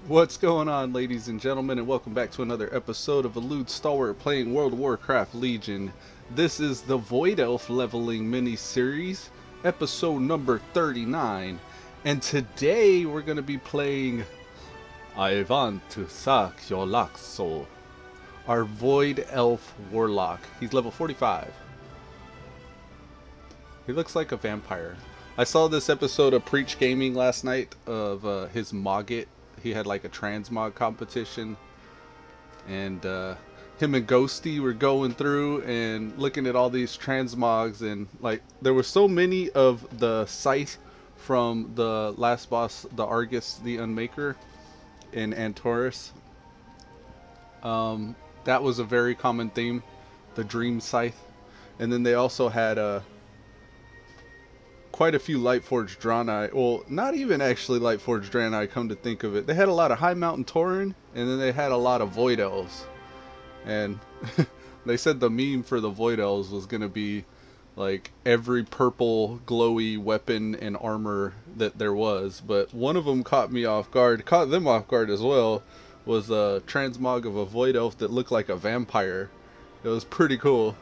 What's going on, ladies and gentlemen, and welcome back to another episode of Elude Stalwart playing World of Warcraft Legion. This is the Void Elf leveling mini-series, episode number 39, and today we're going to be playing I want to suck your Locksoul, our Void Elf Warlock. He's level 45. He looks like a vampire. I saw this episode of Preach Gaming last night of his Mogget. He had like a transmog competition, and him and Ghosty were going through and looking at all these transmogs, and like there were so many of the scythe from the last boss, the Argus the Unmaker in Antorus. That was a very common theme, the Dream Scythe. And then they also had quite a few Lightforged Draenei. Well, not even actually Lightforged Draenei, come to think of it. They had a lot of High Mountain Tauren, and then they had a lot of Void Elves. And they said the meme for the Void Elves was going to be like every purple glowy weapon and armor that there was. But one of them caught me off guard, caught them off guard as well, was a transmog of a Void Elf that looked like a vampire. It was pretty cool.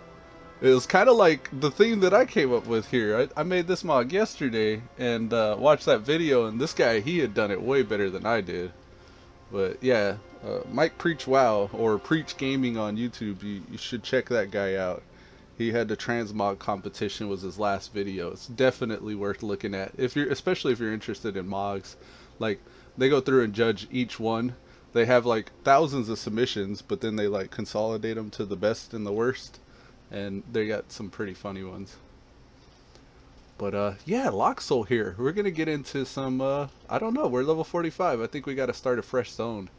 It was kind of like the theme that I came up with here. I made this mod yesterday and watched that video, and this guy, he had done it way better than I did. But yeah, Mike Preach WoW or Preach Gaming on YouTube, you should check that guy out. He had the transmog competition, was his last video. It's definitely worth looking at, especially if you're interested in mods. Like, they go through and judge each one. They have like thousands of submissions, but then they like consolidate them to the best and the worst. And they got some pretty funny ones. But yeah, Locksoul here. We're gonna get into some I don't know, we're level 45. I think we gotta start a fresh zone.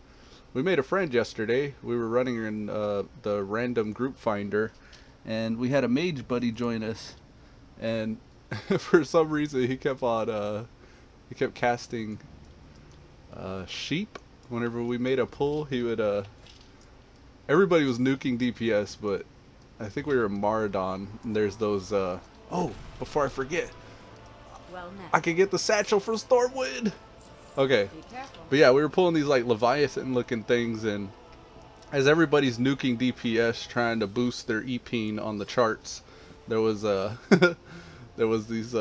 We made a friend yesterday. We were running in the random group finder, and we had a mage buddy join us, and for some reason he kept on he kept casting sheep. Whenever we made a pull, he would everybody was nuking DPS, but I think we were in Maradon, and there's those, oh, before I forget, I can get the satchel from Stormwind! Okay, but yeah, we were pulling these, like, Leviathan-looking things, and as everybody's nuking DPS, trying to boost their EP on the charts, there was, there was these,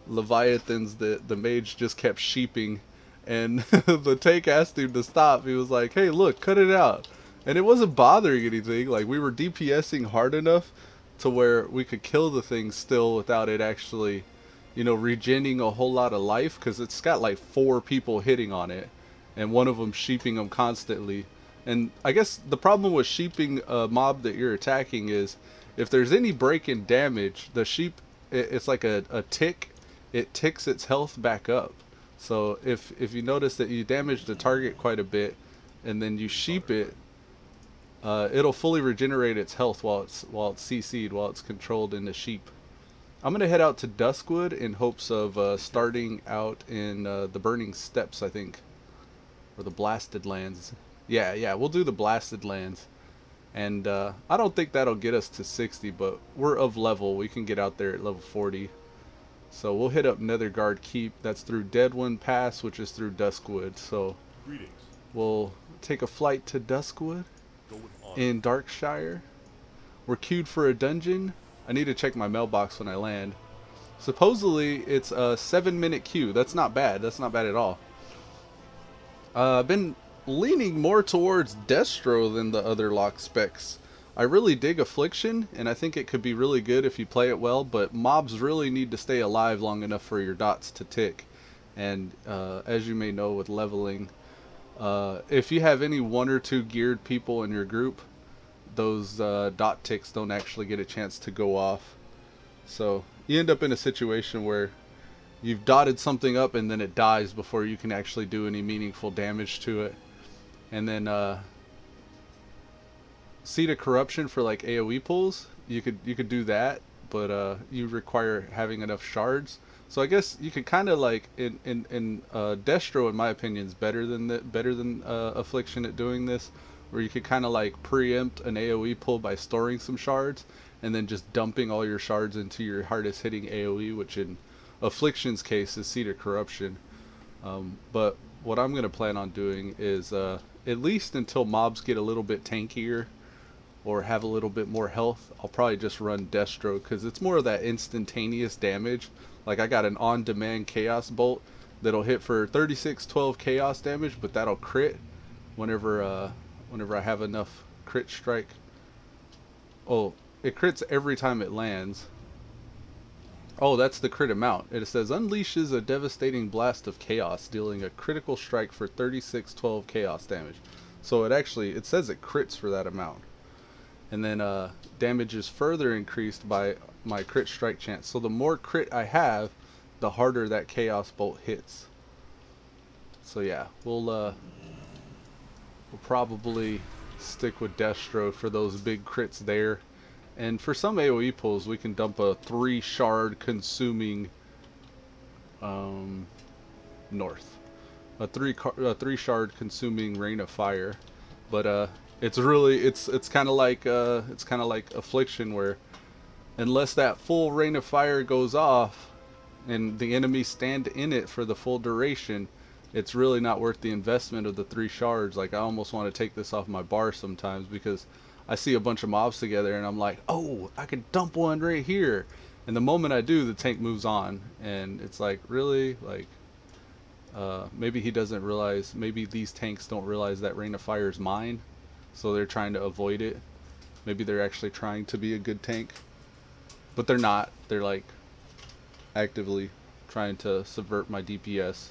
Leviathans that the mage just kept sheeping, and the tank asked him to stop. He was like, hey, look, cut it out. And it wasn't bothering anything. Like, we were DPSing hard enough to where we could kill the thing still without it actually, you know, regenning a whole lot of life, because it's got like 4 people hitting on it, and one of them sheeping them constantly. And I guess the problem with sheeping a mob that you're attacking is if there's any break in damage, the sheep, it's like a tick. It ticks its health back up. So if you notice that you damage the target quite a bit and then you sheep it, it'll fully regenerate its health while it's CC'd, while it's controlled in the sheep. I'm gonna head out to Duskwood in hopes of starting out in the Burning Steppes, I think, or the Blasted Lands. Yeah, we'll do the Blasted Lands, and I don't think that'll get us to 60, but we're of level. We can get out there at level 40. So we'll hit up Netherguard Keep. That's through Deadwind Pass, which is through Duskwood. So we'll take a flight to Duskwood in Darkshire. We're queued for a dungeon. I need to check my mailbox when I land. Supposedly it's a 7-minute queue. That's not bad. That's not bad at all. I've been leaning more towards Destro than the other lock specs. I really dig Affliction, and I think it could be really good if you play it well, but mobs really need to stay alive long enough for your dots to tick. And as you may know with leveling, if you have any 1 or 2 geared people in your group, those dot ticks don't actually get a chance to go off. So you end up in a situation where you've dotted something up and then it dies before you can actually do any meaningful damage to it. And then Seed of Corruption for like AoE pulls, you could do that, but you require having enough shards. So I guess you could kind of like in Destro, in my opinion, is better than Affliction at doing this, where you could kind of like preempt an AoE pull by storing some shards and then just dumping all your shards into your hardest hitting AoE, which in Affliction's case is Seed of Corruption. But what I'm gonna plan on doing is at least until mobs get a little bit tankier or have a little bit more health, I'll probably just run Deathstroke because it's more of that instantaneous damage. Like I got an on-demand Chaos Bolt that'll hit for 3612 Chaos damage, but that'll crit whenever whenever I have enough crit strike. Oh, it crits every time it lands. Oh, that's the crit amount. It says unleashes a devastating blast of chaos, dealing a critical strike for 3612 chaos damage. So it says it crits for that amount. And then damage is further increased by my crit strike chance. So the more crit I have, the harder that chaos bolt hits. So yeah, we'll probably stick with Deathstroke for those big crits there. And for some AoE pulls, we can dump a 3 shard consuming north, a 3 shard consuming rain of fire. But it's kind of like Affliction, where unless that full rain of fire goes off and the enemies stand in it for the full duration, it's really not worth the investment of the 3 shards. Like I almost want to take this off my bar sometimes because I see a bunch of mobs together and I'm like, oh, I could dump one right here. And the moment I do, the tank moves on. And it's like, really? Like, maybe he doesn't realize, maybe these tanks don't realize that Rain of Fire is mine. So they're trying to avoid it. Maybe they're actually trying to be a good tank. But they're not. They're like actively trying to subvert my DPS.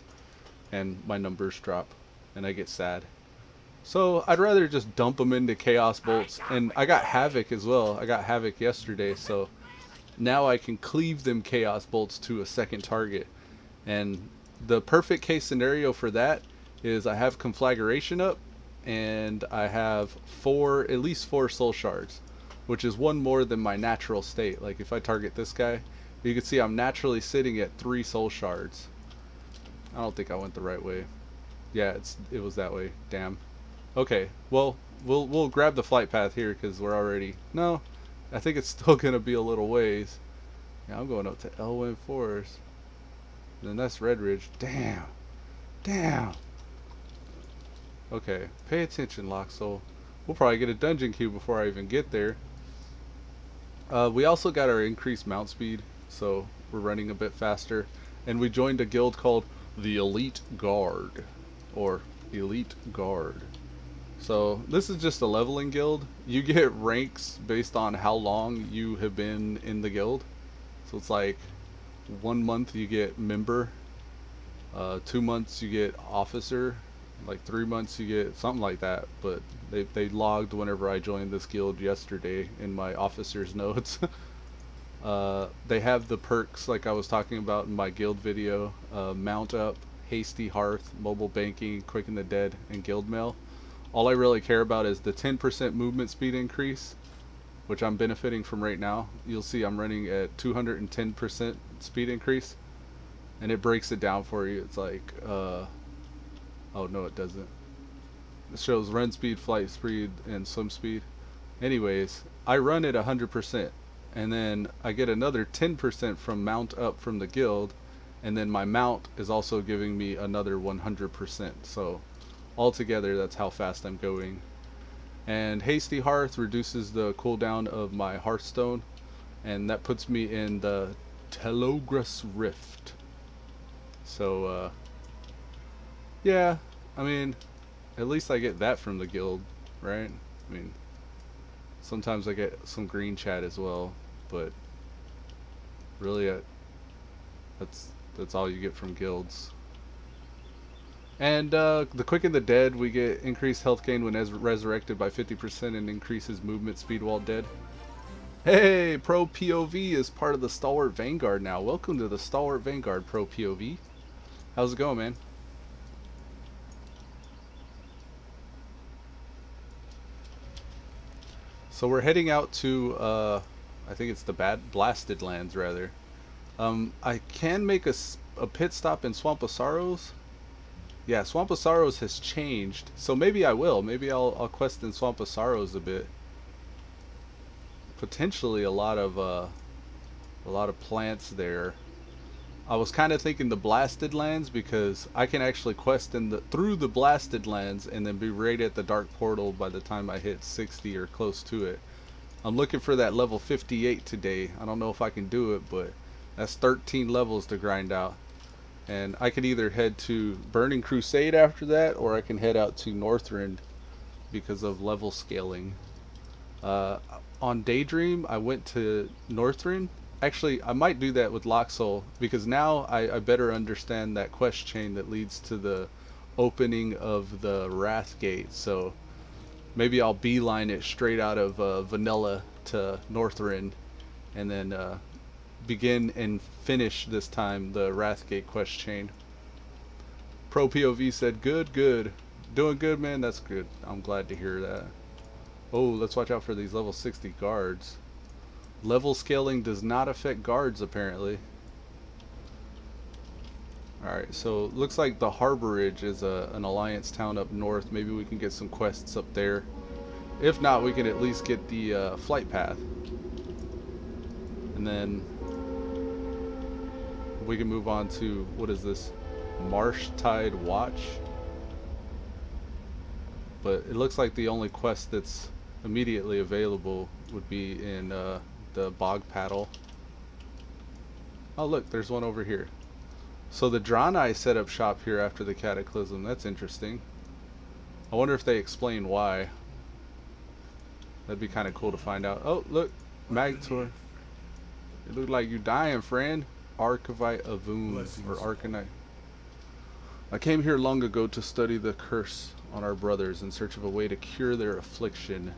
And my numbers drop. And I get sad. So I'd rather just dump them into Chaos Bolts. And I got Havoc as well. I got Havoc yesterday, so now I can cleave them Chaos Bolts to a second target. And the perfect case scenario for that is I have Conflagration up and I have at least 4 Soul Shards, which is 1 more than my natural state. Like if I target this guy, you can see I'm naturally sitting at 3 Soul Shards. I don't think I went the right way. Yeah, it was that way. Damn. Okay, well, we'll grab the flight path here because we're already... No, I think it's still going to be a little ways. Yeah, I'm going up to Elwyn Forest. And then that's Red Ridge. Damn. Damn. Okay, pay attention, Locksoul. We'll probably get a dungeon queue before I even get there. We also got our increased mount speed, so we're running a bit faster. And we joined a guild called the Elite Guard, or Elite Guard. So this is just a leveling guild. You get ranks based on how long you have been in the guild. So it's like 1 month you get member, 2 months you get officer, like 3 months you get something like that. But they logged whenever I joined this guild yesterday in my officer's notes. They have the perks like I was talking about in my guild video. Mount Up, Hasty Hearth, Mobile Banking, Quicken the Dead, and Guild Mail. All I really care about is the 10% movement speed increase, which I'm benefiting from right now. You'll see I'm running at 210% speed increase, and it breaks it down for you. It's like, oh no it doesn't. It shows run speed, flight speed, and swim speed. Anyways, I run at 100%, and then I get another 10% from Mount Up from the guild, and then my mount is also giving me another 100%. So altogether, that's how fast I'm going. And Hasty Hearth reduces the cooldown of my Hearthstone, and that puts me in the Telogras Rift. So, yeah, I mean, at least I get that from the guild, right? I mean, sometimes I get some green chat as well, but really, that's all you get from guilds. And the Quicken the Dead, we get increased health gain when resurrected by 50% and increases movement speed while dead. Hey, Pro POV is part of the Stalwart Vanguard now. Welcome to the Stalwart Vanguard, Pro POV. How's it going, man? So we're heading out to, I think it's the Blasted Lands, rather. I can make a pit stop in Swamp of Sorrows. Yeah, Swamp of Sorrows has changed, so maybe I will. Maybe I'll quest in Swamp of Sorrows a bit. Potentially a lot of plants there. I was kind of thinking the blasted lands, because I can actually quest in through the blasted lands and then be right at the dark portal by the time I hit 60 or close to it. I'm looking for that level 58 today. I don't know if I can do it, but that's 13 levels to grind out. And I could either head to Burning Crusade after that, or I can head out to Northrend because of level scaling. On Daydream, I went to Northrend. Actually, I might do that with Locksoul, because now I better understand that quest chain that leads to the opening of the Wrath Gate. So maybe I'll beeline it straight out of Vanilla to Northrend, and then begin and finish this time the Wrath Gate quest chain. Pro POV said, good, good. Doing good, man. That's good. I'm glad to hear that. Oh, let's watch out for these level 60 guards. Level scaling does not affect guards, apparently. Alright, so looks like the Harborage is an alliance town up north. Maybe we can get some quests up there. If not, we can at least get the flight path. And then we can move on to, what is this? Marsh Tide Watch. But it looks like the only quest that's immediately available would be in the Bog Paddle. Oh look, there's one over here. So the Draenei set up shop here after the Cataclysm. That's interesting. I wonder if they explain why. That'd be kind of cool to find out. Oh look, Magtor. It looked like you dying, friend. Archivite Avun, or Arcanite. I came here long ago to study the curse on our brothers in search of a way to cure their affliction.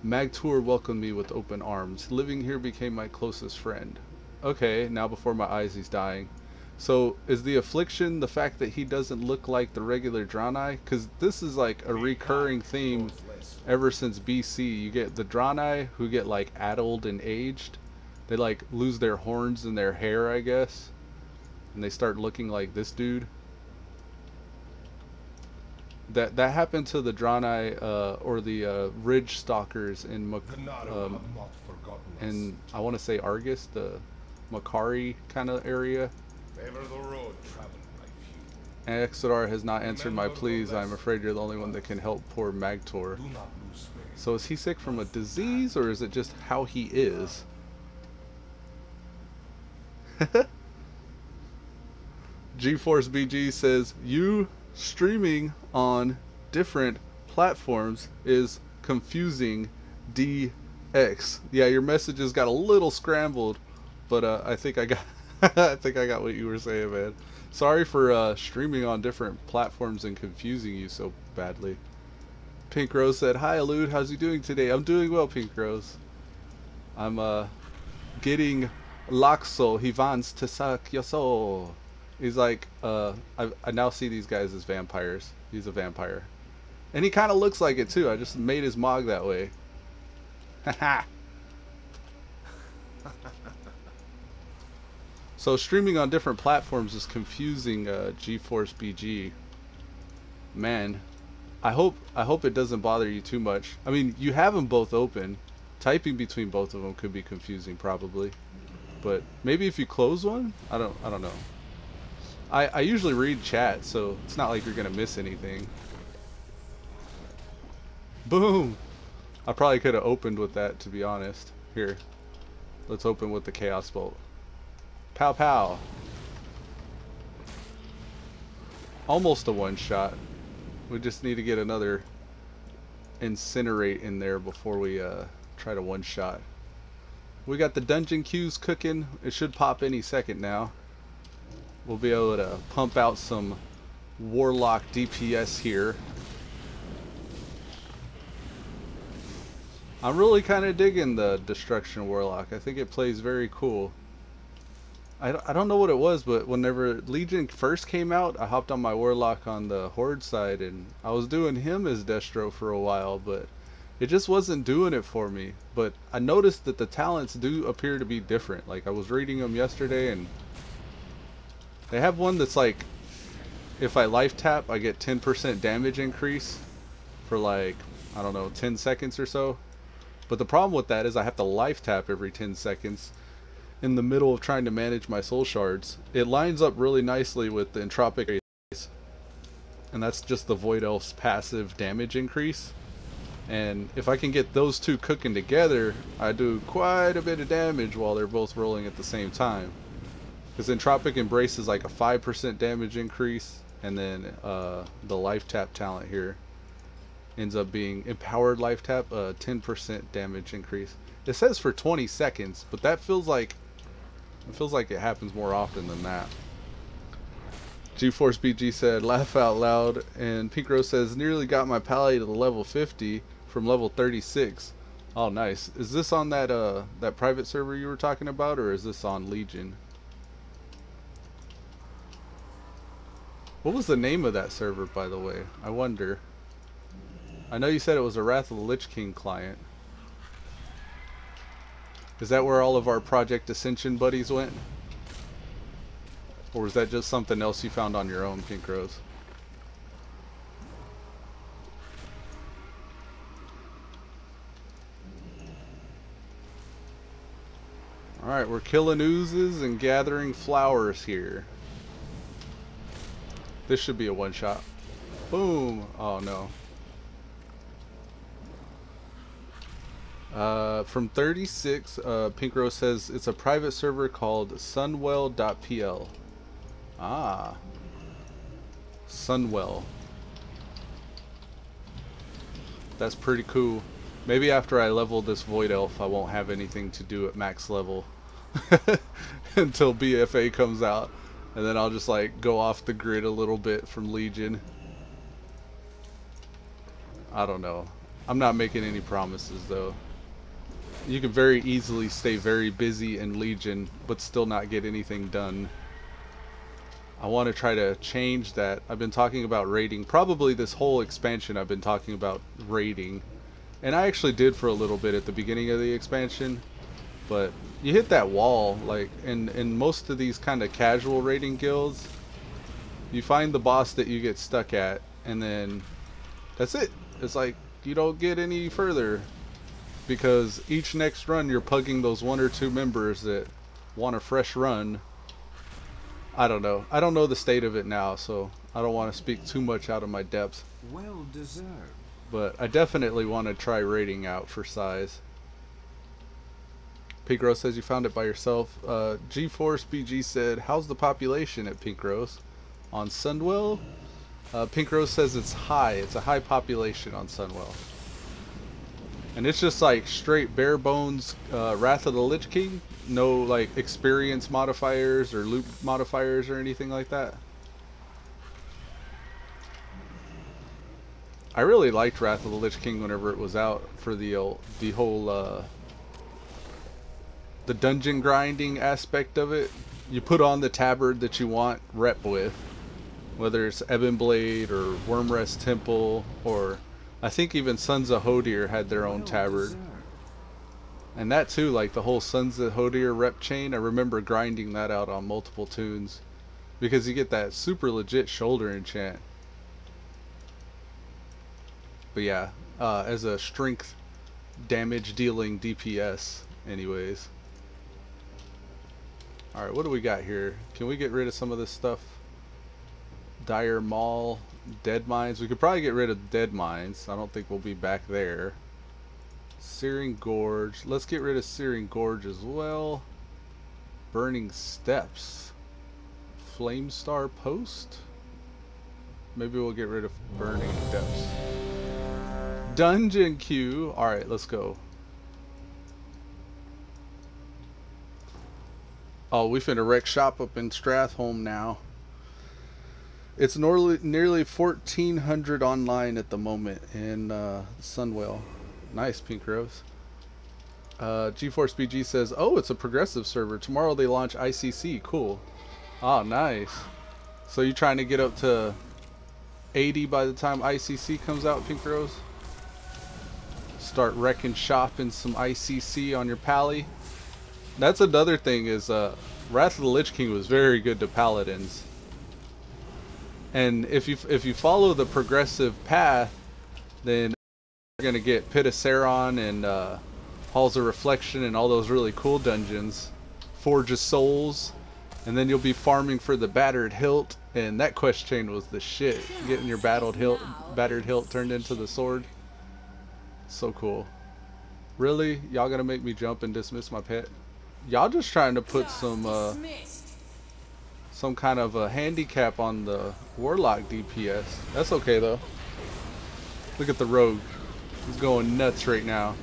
Magtor welcomed me with open arms. Living here became my closest friend. Okay, now before my eyes he's dying. So is the affliction the fact that he doesn't look like the regular Draenei? Because this is like a recurring theme ever since BC. You get the Draenei who get like addled and aged. They like lose their horns and their hair, I guess. And they start looking like this dude. That happened to the Draenei or the Ridge Stalkers in in I want to say Argus, the Makari kind of area. Exodar has not answered my pleas. I'm afraid you're the only one that can help poor Magtor. So is he sick from a disease, or is it just how he is? GeForce BG says, you streaming on different platforms is confusing DX. Yeah, your messages got a little scrambled, but I think I got I think I got what you were saying, man. Sorry for streaming on different platforms and confusing you so badly. Pink Rose said, hi Elude, how's you doing today? I'm doing well, Pink Rose. I'm getting Locksoul. He wants to suck your soul. He's like, I now see these guys as vampires. He's a vampire. And he kind of looks like it too. I just made his mog that way. Haha. So streaming on different platforms is confusing GeForce BG. Man, I hope it doesn't bother you too much. I mean, you have them both open. Typing between both of them could be confusing probably. But maybe if you close one, I don't know. I usually read chat, so it's not like you're gonna miss anything. Boom! I probably could have opened with that, to be honest. Here, let's open with the Chaos Bolt. Pow pow! Almost a one-shot. We just need to get another Incinerate in there before we try to one-shot. We got the dungeon queues cooking. It should pop any second now. We'll be able to pump out some Warlock DPS here. I'm really kind of digging the Destruction Warlock. I think it plays very cool. I don't know what it was, but whenever Legion first came out, I hopped on my Warlock on the Horde side, and I was doing him as Destro for a while, but it just wasn't doing it for me. But I noticed that the talents do appear to be different. Like, I was reading them yesterday, and they have one that's like, if I life tap, I get 10% damage increase for like, I don't know, 10 seconds or so. But the problem with that is I have to life tap every 10 seconds. in the middle of trying to manage my soul shards. It lines up really nicely with the entropic race, and that's just the Void Elf's passive damage increase. And if I can get those two cooking together, I do quite a bit of damage while they're both rolling at the same time. Because Entropic Embrace is like a 5% damage increase, and then the Life Tap talent here ends up being Empowered Life Tap, 10% damage increase. It says for 20 seconds, but that feels like it happens more often than that. GeForce BG said, laugh out loud, and Pink Rose says, nearly got my pally to the level 50 from level 36. Oh, nice. Is this on that that private server you were talking about, or is this on Legion? What was the name of that server, by the way? I wonder. I know you said it was a Wrath of the Lich King client. Is that where all of our Project Ascension buddies went? Or was that just something else you found on your own, Pink Rose? Alright, we're killing oozes and gathering flowers here. This should be a one-shot. Boom! Oh no. From 36, Pink Rose says it's a private server called sunwell.pl. Ah. Sunwell. That's pretty cool. Maybe after I level this Void Elf, I won't have anything to do at max level until BFA comes out, and then I'll just like go off the grid a little bit from Legion. I don't know. I'm not making any promises though. You can very easily stay very busy in Legion but still not get anything done. I want to try to change that. I've been talking about raiding. Probably this whole expansion I've been talking about raiding. And I actually did for a little bit at the beginning of the expansion. But you hit that wall, like in most of these kind of casual raiding guilds, you find the boss that you get stuck at, and then that's it. It's like you don't get any further, because each next run you're pugging those 1 or 2 members that want a fresh run. I don't know. I don't know the state of it now, so I don't want to speak too much out of my depth. Well deserved. But I definitely want to try raiding out for size. Pink Rose says you found it by yourself. GeForce BG said, how's the population at Pink Rose? On Sunwell? Pink Rose says it's high. It's a high population on Sunwell. And it's just like straight bare bones Wrath of the Lich King. No like experience modifiers or loot modifiers or anything like that. I really liked Wrath of the Lich King whenever it was out for the whole the dungeon grinding aspect of it. You put on the tabard that you want rep with, whether it's Ebon Blade or Wormrest Temple, or I think even Sons of Hodir had their own tabard. And that too, like the whole Sons of Hodir rep chain, I remember grinding that out on multiple tunes because you get that super legit shoulder enchant. But yeah, as a strength damage dealing DPS anyways. Alright, what do we got here? Can we get rid of some of this stuff? Dire Maul, Dead Mines. We could probably get rid of Dead Mines. I don't think we'll be back there. Searing Gorge. Let's get rid of Searing Gorge as well. Burning Steps. Flame Star Post. Maybe we'll get rid of Burning Steps. Dungeon queue. Alright, let's go. Oh, we finna wreck shop up in Strathholm now. It's nearly 1,400 online at the moment in Sunwell. Nice, Pink Rose. GeForce BG says, oh, it's a progressive server. Tomorrow they launch ICC. Cool. Oh, nice. So you trying to get up to 80 by the time ICC comes out, Pink Rose? Start wrecking shop in some ICC on your pally. That's another thing is Wrath of the Lich King was very good to paladins. And if you follow the progressive path, then you're gonna get Pit of Saron and Halls of Reflection and all those really cool dungeons Forge of Souls, and then you'll be farming for the Battered Hilt, and that quest chain was the shit. Getting your battered hilt turned into the sword. So cool. Really? Y'all gonna make me jump and dismiss my pet? Y'all just trying to put some kind of a handicap on the Warlock DPS. That's okay though. Look at the rogue. He's going nuts right now.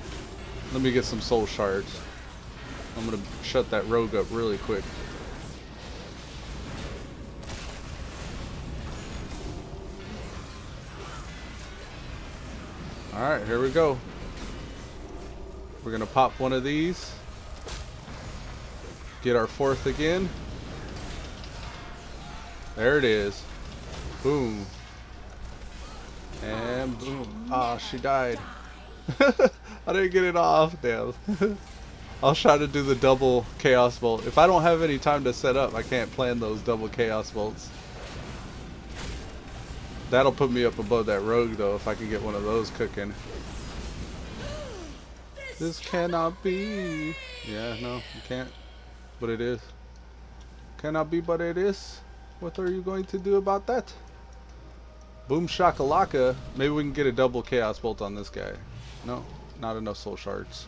Let me get some soul shards. I'm gonna shut that rogue up really quick. Alright, here we go. We're gonna pop one of these. Get our fourth again. There it is. Boom. And boom. Ah, she died. I didn't get it off. Damn. I'll try to do the double Chaos Bolt. If I don't have any time to set up, I can't plan those double Chaos Bolts. That'll put me up above that rogue though, if I can get one of those cooking. This cannot be. Yeah, no, you can't. But it is. Cannot be, but it is. What are you going to do about that? Boom shakalaka. Maybe we can get a double Chaos Bolt on this guy. No, not enough soul shards.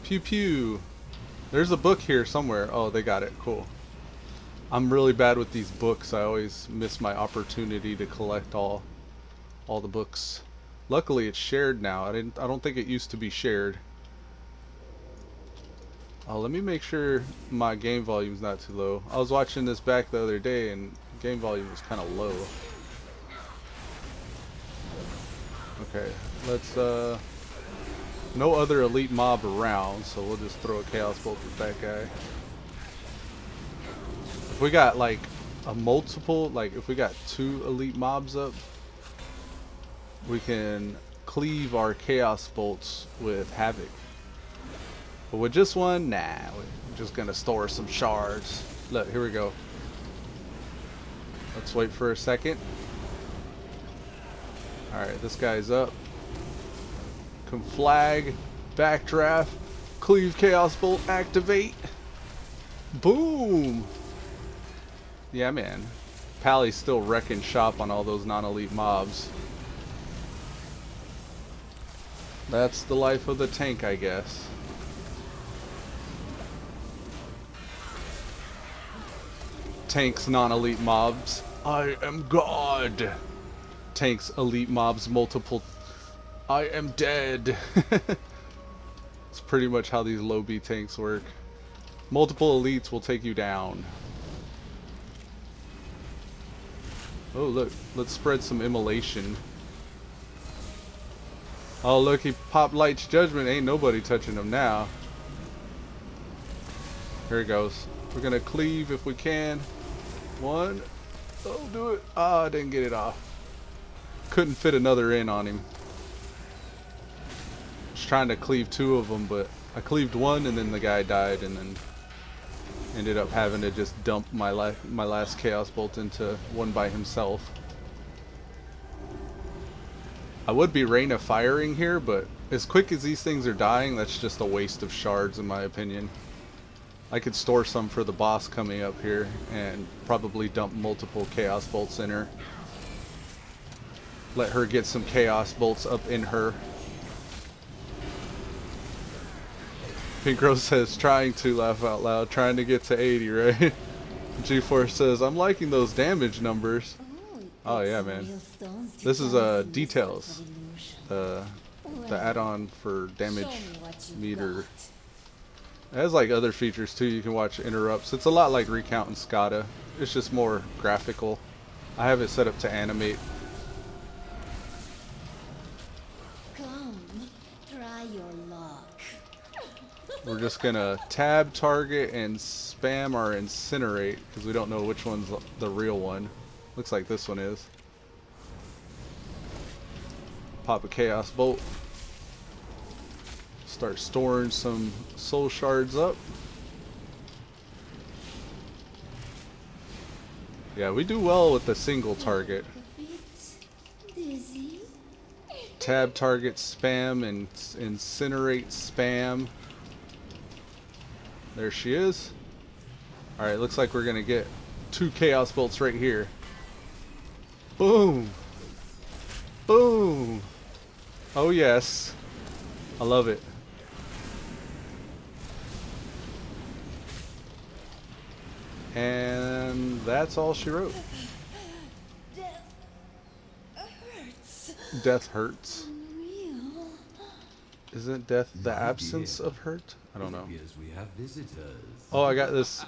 Pew pew. There's a book here somewhere. Oh, they got it. Cool. I'm really bad with these books. I always miss my opportunity to collect all the books. Luckily, it's shared now. I don't think it used to be shared. Oh, let me make sure my game volume's not too low. I was watching this back the other day and game volume was kind of low. Okay, let's no other elite mob around, so we'll just throw a Chaos Bolt at that guy. If we got like a multiple, like if we got 2 elite mobs up, we can cleave our Chaos Bolts with Havoc. But with just one, nah, we're just gonna store some shards. Look, here we go. Let's wait for a second. Alright, this guy's up. Conflag, backdraft, cleave Chaos Bolt, activate. Boom! Yeah, man. Pally's still wrecking shop on all those non-elite mobs. That's the life of the tank, I guess. Tanks, non-elite mobs. I am God. Tanks, elite mobs, multiple. I am dead. It's pretty much how these low B tanks work. Multiple elites will take you down. Oh look, let's spread some immolation. Oh look, he popped Light's Judgment. Ain't nobody touching him now. Here he goes. We're gonna cleave if we can. One. Oh, do it. Ah, I didn't get it off. Couldn't fit another in on him. Was trying to cleave 2 of them, but I cleaved 1 and then the guy died, and then ended up having to just dump my last Chaos Bolt into one by himself. I would be rain of firing here, but as quick as these things are dying, that's just a waste of shards in my opinion. I could store some for the boss coming up here and probably dump multiple Chaos Bolts in her. Let her get some Chaos Bolts up in her. Pink Rose says, trying to laugh out loud, trying to get to 80, right? G4 says, I'm liking those damage numbers. Oh yeah, man. This is details. The add-on for damage meter. It has like other features too. You can watch interrupts. It's a lot like Recount and SCADA. It's just more graphical. I have it set up to animate. Come, try your luck. We're just gonna tab, target, and spam our incinerate because we don't know which one's the real one. Looks like this one is. Pop a Chaos Bolt. Start storing some soul shards up. Yeah, we do well with the single target. Tab target spam and incinerate spam. There she is. Alright, looks like we're gonna get 2 chaos bolts right here. Boom! Boom! Oh yes. I love it. And that's all she wrote. Death hurts. Isn't death the absence of hurt? I don't know. Oh, I got this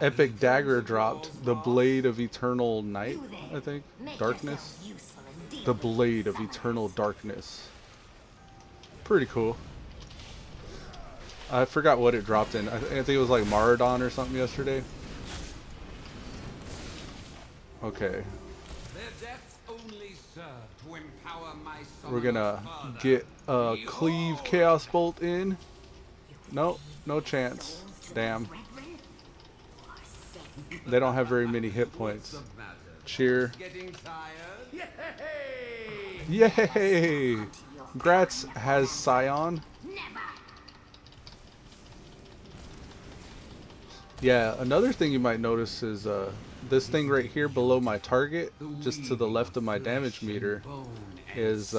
epic dagger dropped. The Blade of Eternal Night, I think. Darkness. The Blade of Eternal Darkness. Pretty cool. I forgot what it dropped in. I think it was like Maradon or something yesterday. Okay. We're gonna get a Cleave Chaos Bolt in. Nope, no chance. Damn. They don't have very many hit points. Cheer. Yay! Gratz has Scion. Yeah, another thing you might notice is this thing right here below my target, just to the left of my damage meter, is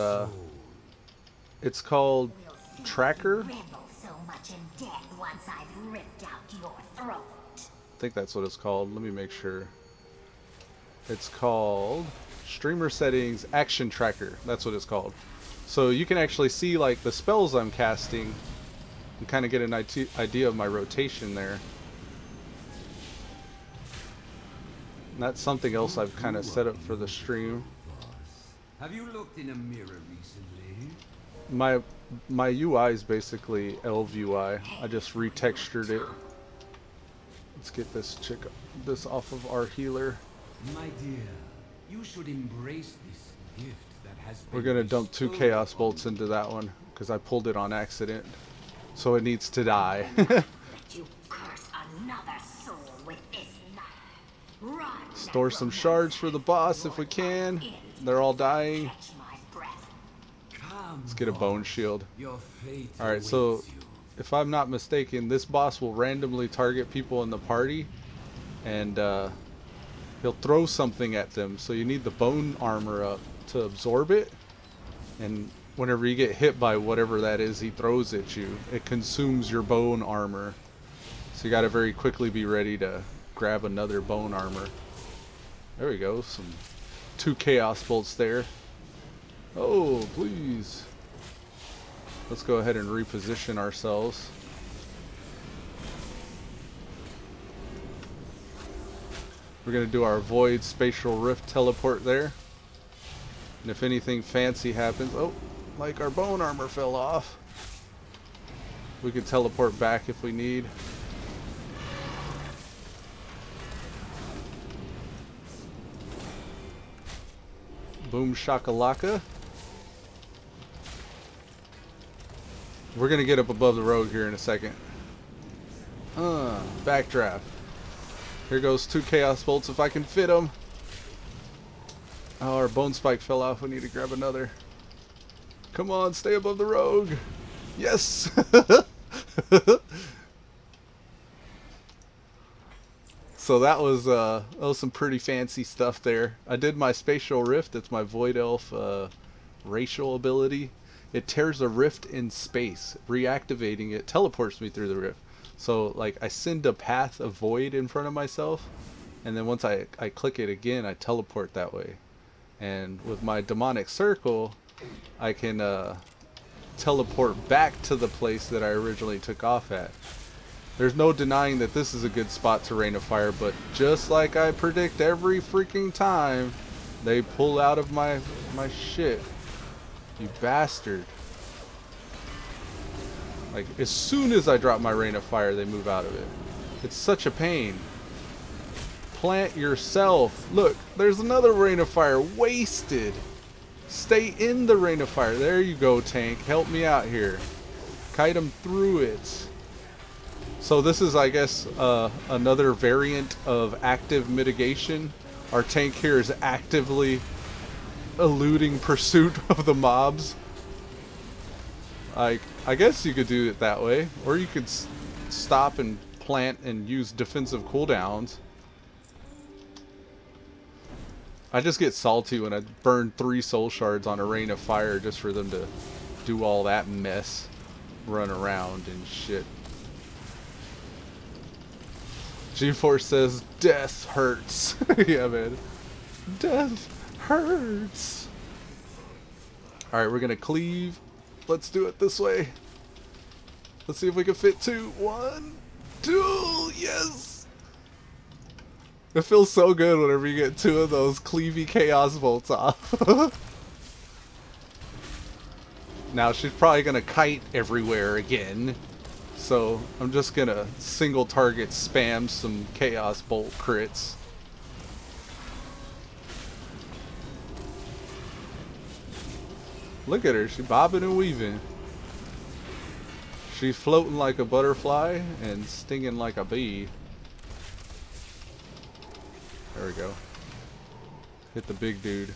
it's called Tracker. I think that's what it's called. Let me make sure. It's called Streamer Settings Action Tracker. That's what it's called. So you can actually see like the spells I'm casting and kind of get an idea of my rotation there. And that's something else I've kind of set up for the stream. Have you looked in a mirror recently? My UI is basically Elv UI. I just retextured it. Let's get this off of our healer. My dear, you should embrace this gift that has been. We're gonna dump 2 chaos bolts into that one because I pulled it on accident, so it needs to die. You curse another soul with this knife. Run, Store some shards for the boss if we can. They're all dying. Let's get a bone shield. Alright, so if I'm not mistaken, this boss will randomly target people in the party, and he'll throw something at them. So you need the bone armor up to absorb it, and whenever you get hit by whatever that is he throws at you, it consumes your bone armor. So you gotta very quickly be ready to grab another bone armor. There we go, some 2 chaos bolts there. Oh, please. Let's go ahead and reposition ourselves. We're going to do our Void Spatial Rift teleport there. And if anything fancy happens... Oh, like our bone armor fell off. We can teleport back if we need. Boom shakalaka. We're gonna get up above the road here in a second. Backdraft. Here goes 2 chaos bolts if I can fit them. Oh, our bone spike fell off. We need to grab another. Come on, stay above the rogue. Yes. So that was some pretty fancy stuff there. I did my Spatial Rift. It's my Void Elf racial ability. It tears a rift in space. Reactivating it teleports me through the rift. So like I send a path of void in front of myself, and then once I click it again, I teleport that way. And with my demonic circle, I can teleport back to the place that I originally took off at. There's no denying that this is a good spot to rain of fire, but just like I predict every freaking time, they pull out of my shit. You bastard. Like, as soon as I drop my rain of fire, they move out of it. It's such a pain. Plant yourself. Look, there's another rain of fire. Wasted. Stay in the rain of fire. There you go, tank. Help me out here. Kite him through it. So this is, I guess, another variant of active mitigation. Our tank here is actively eluding pursuit of the mobs I guess you could do it that way, or you could stop and plant and use defensive cooldowns. I just get salty when I burn 3 soul shards on a rain of fire just for them to do all that mess, run around and shit. G4 says death hurts. Yeah, man, death hurts. All right, we're gonna cleave. Let's do it this way. Let's see if we can fit 2. 1, 2, yes! It feels so good whenever you get 2 of those cleavy chaos bolts off. Now she's probably gonna kite everywhere again. So I'm just gonna single target spam some chaos bolt crits. Look at her, she's bobbing and weaving. She's floating like a butterfly and stinging like a bee. There we go. Hit the big dude.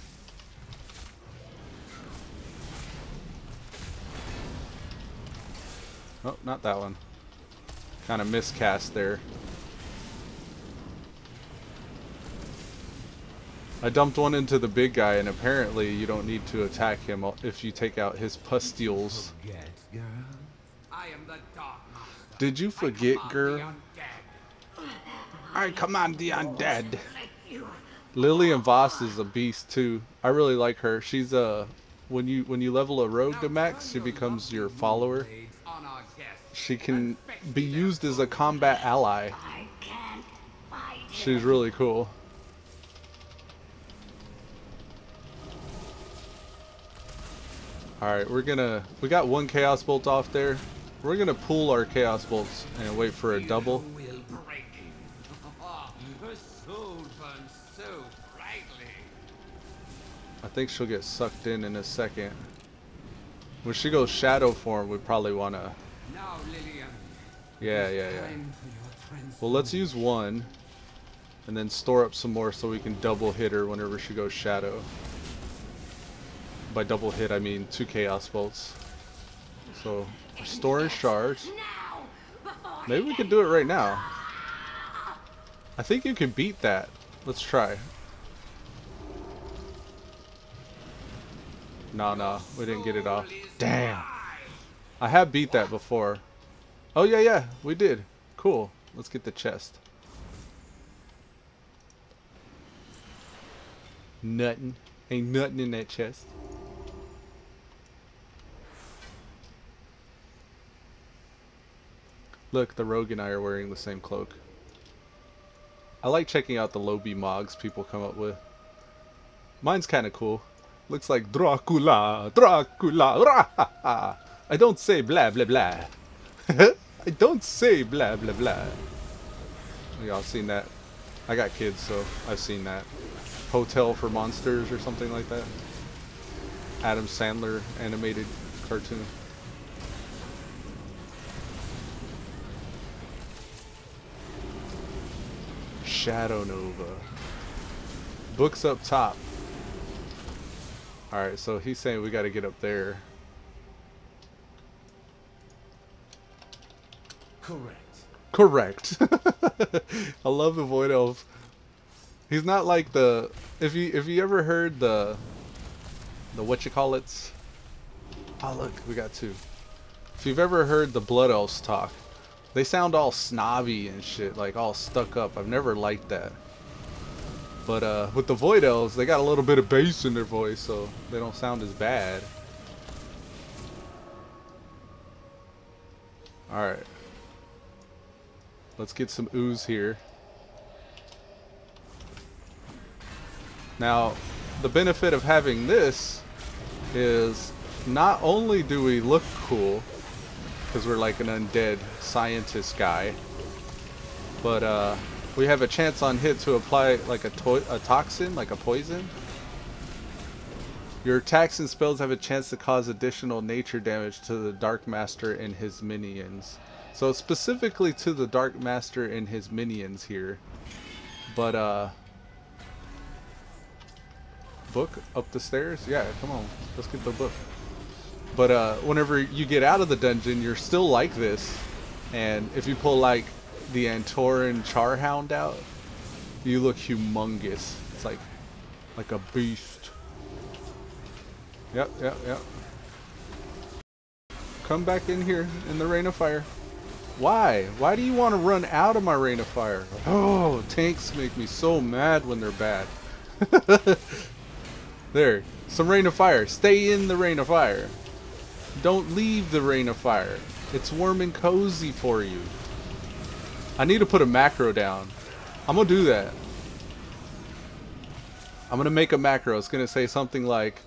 Oh, not that one. Kind of miscast there. I dumped one into the big guy, and apparently you don't need to attack him if you take out his pustules. Did you forget, girl? I command the undead. Lillian Voss is a beast too. I really like her. She's when you level a rogue to max, she becomes your follower. She can be used as a combat ally. She's really cool. Alright, we got 1 chaos bolt off there. We're gonna pool our chaos bolts and wait for a double. I think she'll get sucked in a second. When she goes shadow form, we probably wanna... Yeah. Well, let's use 1 and then store up some more so we can double hit her whenever she goes shadow. By double hit, I mean 2 chaos bolts. So, storing shards. Maybe we can do it right now. I think you can beat that. Let's try. No, we didn't get it off. Damn. I have beat that before. Oh, yeah, we did. Cool. Let's get the chest. Nothing. Ain't nothing in that chest. Look, the rogue and I are wearing the same cloak. I like checking out the low-B mogs people come up with. Mine's kind of cool. Looks like Dracula, rah-ha-ha. I don't say blah blah blah. I don't say blah blah blah. Y'all seen that? I got kids, so I've seen that. Hotel for Monsters or something like that. Adam Sandler animated cartoon. Shadow Nova. Books up top. Alright, so he's saying we gotta get up there. Correct. I love the Void Elf. He's not like the... If you ever heard the whatchamacallits... Oh look, we got 2. If you've ever heard the Blood Elves talk, they sound all snobby and shit, like all stuck up. I've never liked that. But with the Void Elves, they got a little bit of bass in their voice, so they don't sound as bad. Alright. Let's get some ooze here. Now, the benefit of having this is not only do we look cool, because we're like an undead scientist guy, but we have a chance on hit to apply like a toxin, like a poison. Your attacks and spells have a chance to cause additional nature damage to the Dark Master and his minions. So specifically to the Dark Master and his minions here. But book up the stairs? Yeah, come on. Let's get the book. But whenever you get out of the dungeon, you're still like this. And if you pull like the Antoran Charhound out, you look humongous. It's like a beast. Yep. Come back in here in the rain of fire. Why? Why do you want to run out of my rain of fire? Oh, tanks make me so mad when they're bad. There, some rain of fire. Stay in the rain of fire. Don't leave the rain of fire. It's warm and cozy for you. I need to put a macro down. I'm gonna do that. I'm gonna make a macro. It's gonna say something like,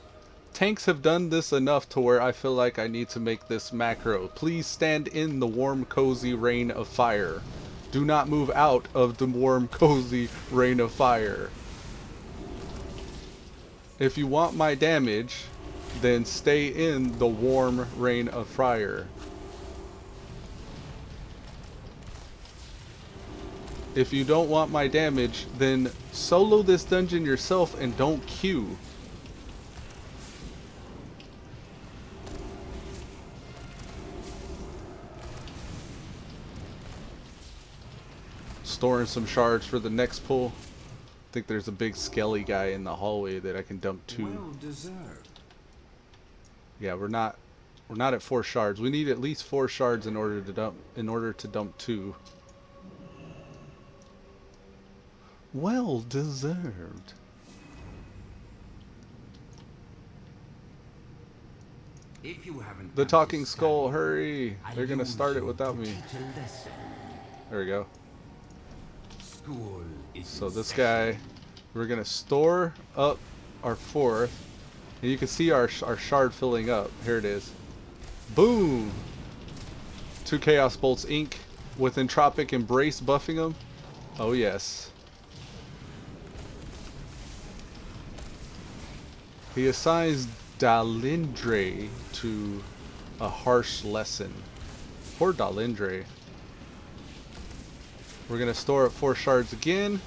tanks have done this enough to where I feel like I need to make this macro. Please stand in the warm, cozy rain of fire. Do not move out of the warm, cozy rain of fire. If you want my damage, then stay in the warm rain of fire. If you don't want my damage, then solo this dungeon yourself and don't queue. Storing some shards for the next pull. I think there's a big skelly guy in the hallway that I can dump to. Well deserved. Yeah, we're not at 4 shards. We need at least 4 shards in order to dump 2. Well deserved. If you haven't The come to talking skull, Stalwart, hurry! They're gonna start it without me. teach a lesson. There we go. School is So in this session. guy, we're gonna store up our 4th, and you can see our shard filling up. Here it is. Boom! 2 Chaos Bolts Inc. with Entropic Embrace buffing them. Oh yes. He assigns Dalindre to a harsh lesson. Poor Dalindre. We're gonna store up 4 shards again.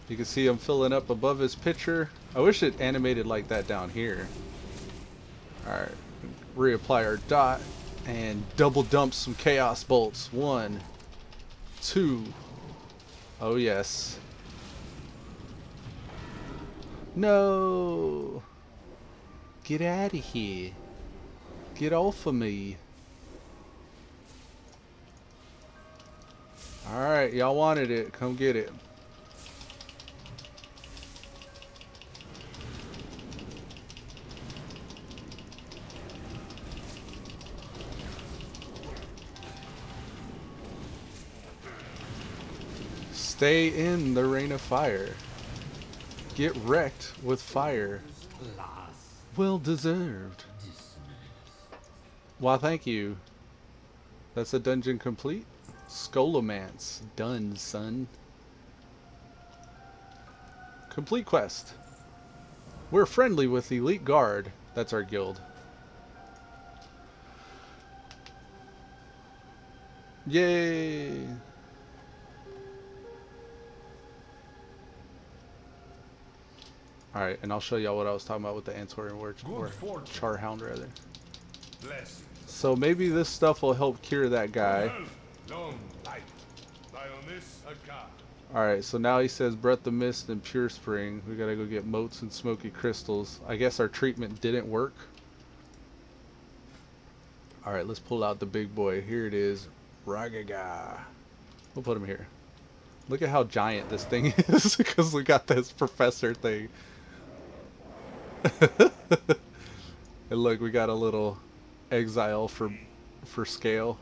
You can see him filling up above his pitcher. I wish it animated like that down here. Alright, reapply our dot and double dump some chaos bolts. 1, 2. Oh yes. No! Get out of here. Get off of me. Alright, y'all wanted it. Come get it. Stay in the rain of fire. Get wrecked with fire. Well deserved. Why, thank you. That's a dungeon complete. Skolomance. Done, son. Complete quest. We're friendly with Elite Guard. That's our guild. Yay! Alright, and I'll show y'all what I was talking about with the Antorian War, or Charhound rather. Blessings. So maybe this stuff will help cure that guy. Long life. Lioness Akar. Alright, so now he says Breath of Mist and Pure Spring. We gotta go get motes and smoky crystals. I guess our treatment didn't work. Alright, let's pull out the big boy. Here it is. Ragaga. We'll put him here. Look at how giant this thing is, because we got this professor thing. And look, we got a little exile for scale.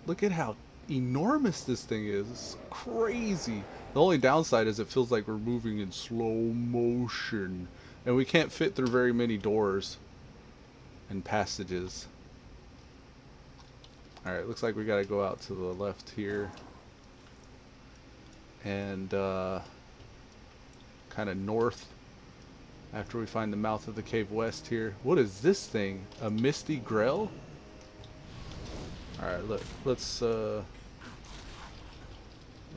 Look at how enormous this thing is. It's crazy. The only downside is it feels like we're moving in slow motion, and we can't fit through very many doors and passages. Alright, looks like we gotta go out to the left here and kind of north after we find the mouth of the cave west here. What is this thing? A misty grell? Alright, look, let's we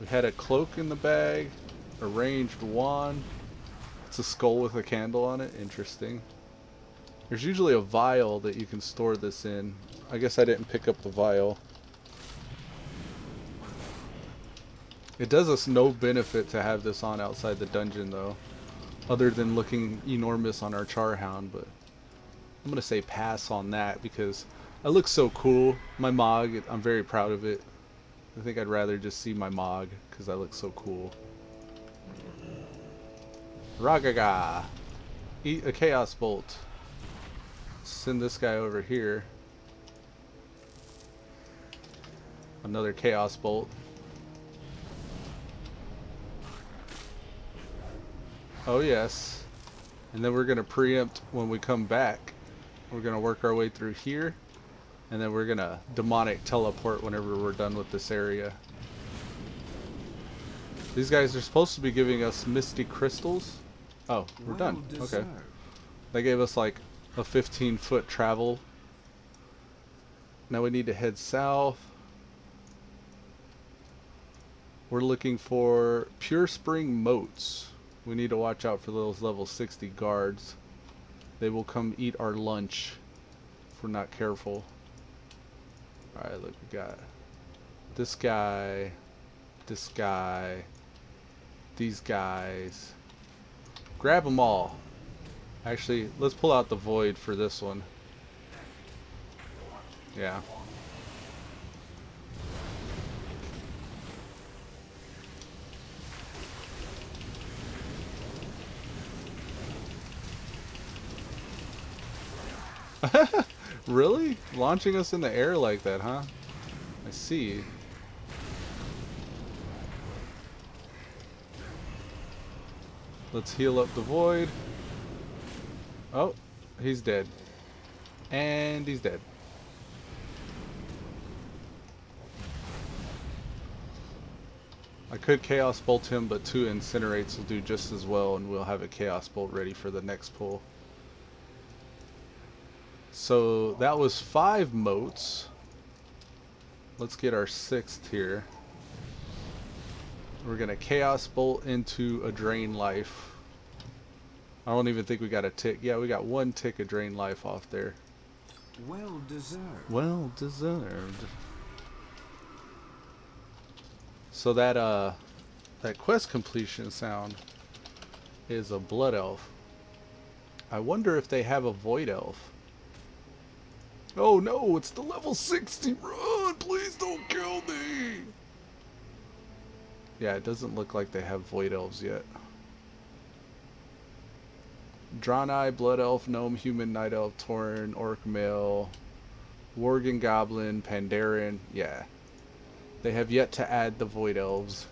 had a cloak in the bag, a ranged wand. It's a skull with a candle on it. Interesting. There's usually a vial that you can store this in. I guess I didn't pick up the vial. It does us no benefit to have this on outside the dungeon though, other than looking enormous on our Charhound, but I'm gonna say pass on that because it looks so cool. My Mog, I'm very proud of it. I think I'd rather just see my Mog because that looks so cool. Ragaga! Eat a Chaos Bolt. Send this guy over here. Another Chaos Bolt. Oh yes. And then we're going to preempt when we come back. We're going to work our way through here. And then we're going to demonic teleport whenever we're done with this area. These guys are supposed to be giving us misty crystals. Oh, we're done. Okay. They gave us like a 15-foot travel. Now we need to head south. We're looking for Pure Spring Moats. We need to watch out for those level 60 guards. They will come eat our lunch if we're not careful. Alright, look, we got this guy, these guys. Grab them all. Actually, let's pull out the void for this one. Yeah. Really? Launching us in the air like that, huh? I see. Let's heal up the void. Oh, he's dead. And he's dead. I could Chaos Bolt him, but 2 Incinerates will do just as well, and we'll have a Chaos Bolt ready for the next pull. So that was 5 moats. Let's get our 6th here. We're gonna Chaos Bolt into a Drain Life. I don't even think we got a tick. Yeah, we got 1 tick of Drain Life off there. Well deserved. Well deserved. So that quest completion sound is a Blood Elf. I wonder if they have a Void Elf. Oh no, it's the level 60. Run! Please don't kill me! Yeah, it doesn't look like they have Void Elves yet. Draenei, Blood Elf, Gnome, Human, Night Elf, Tauren, Orc, Male, Worgen, Goblin, Pandaren. Yeah. They have yet to add the Void Elves.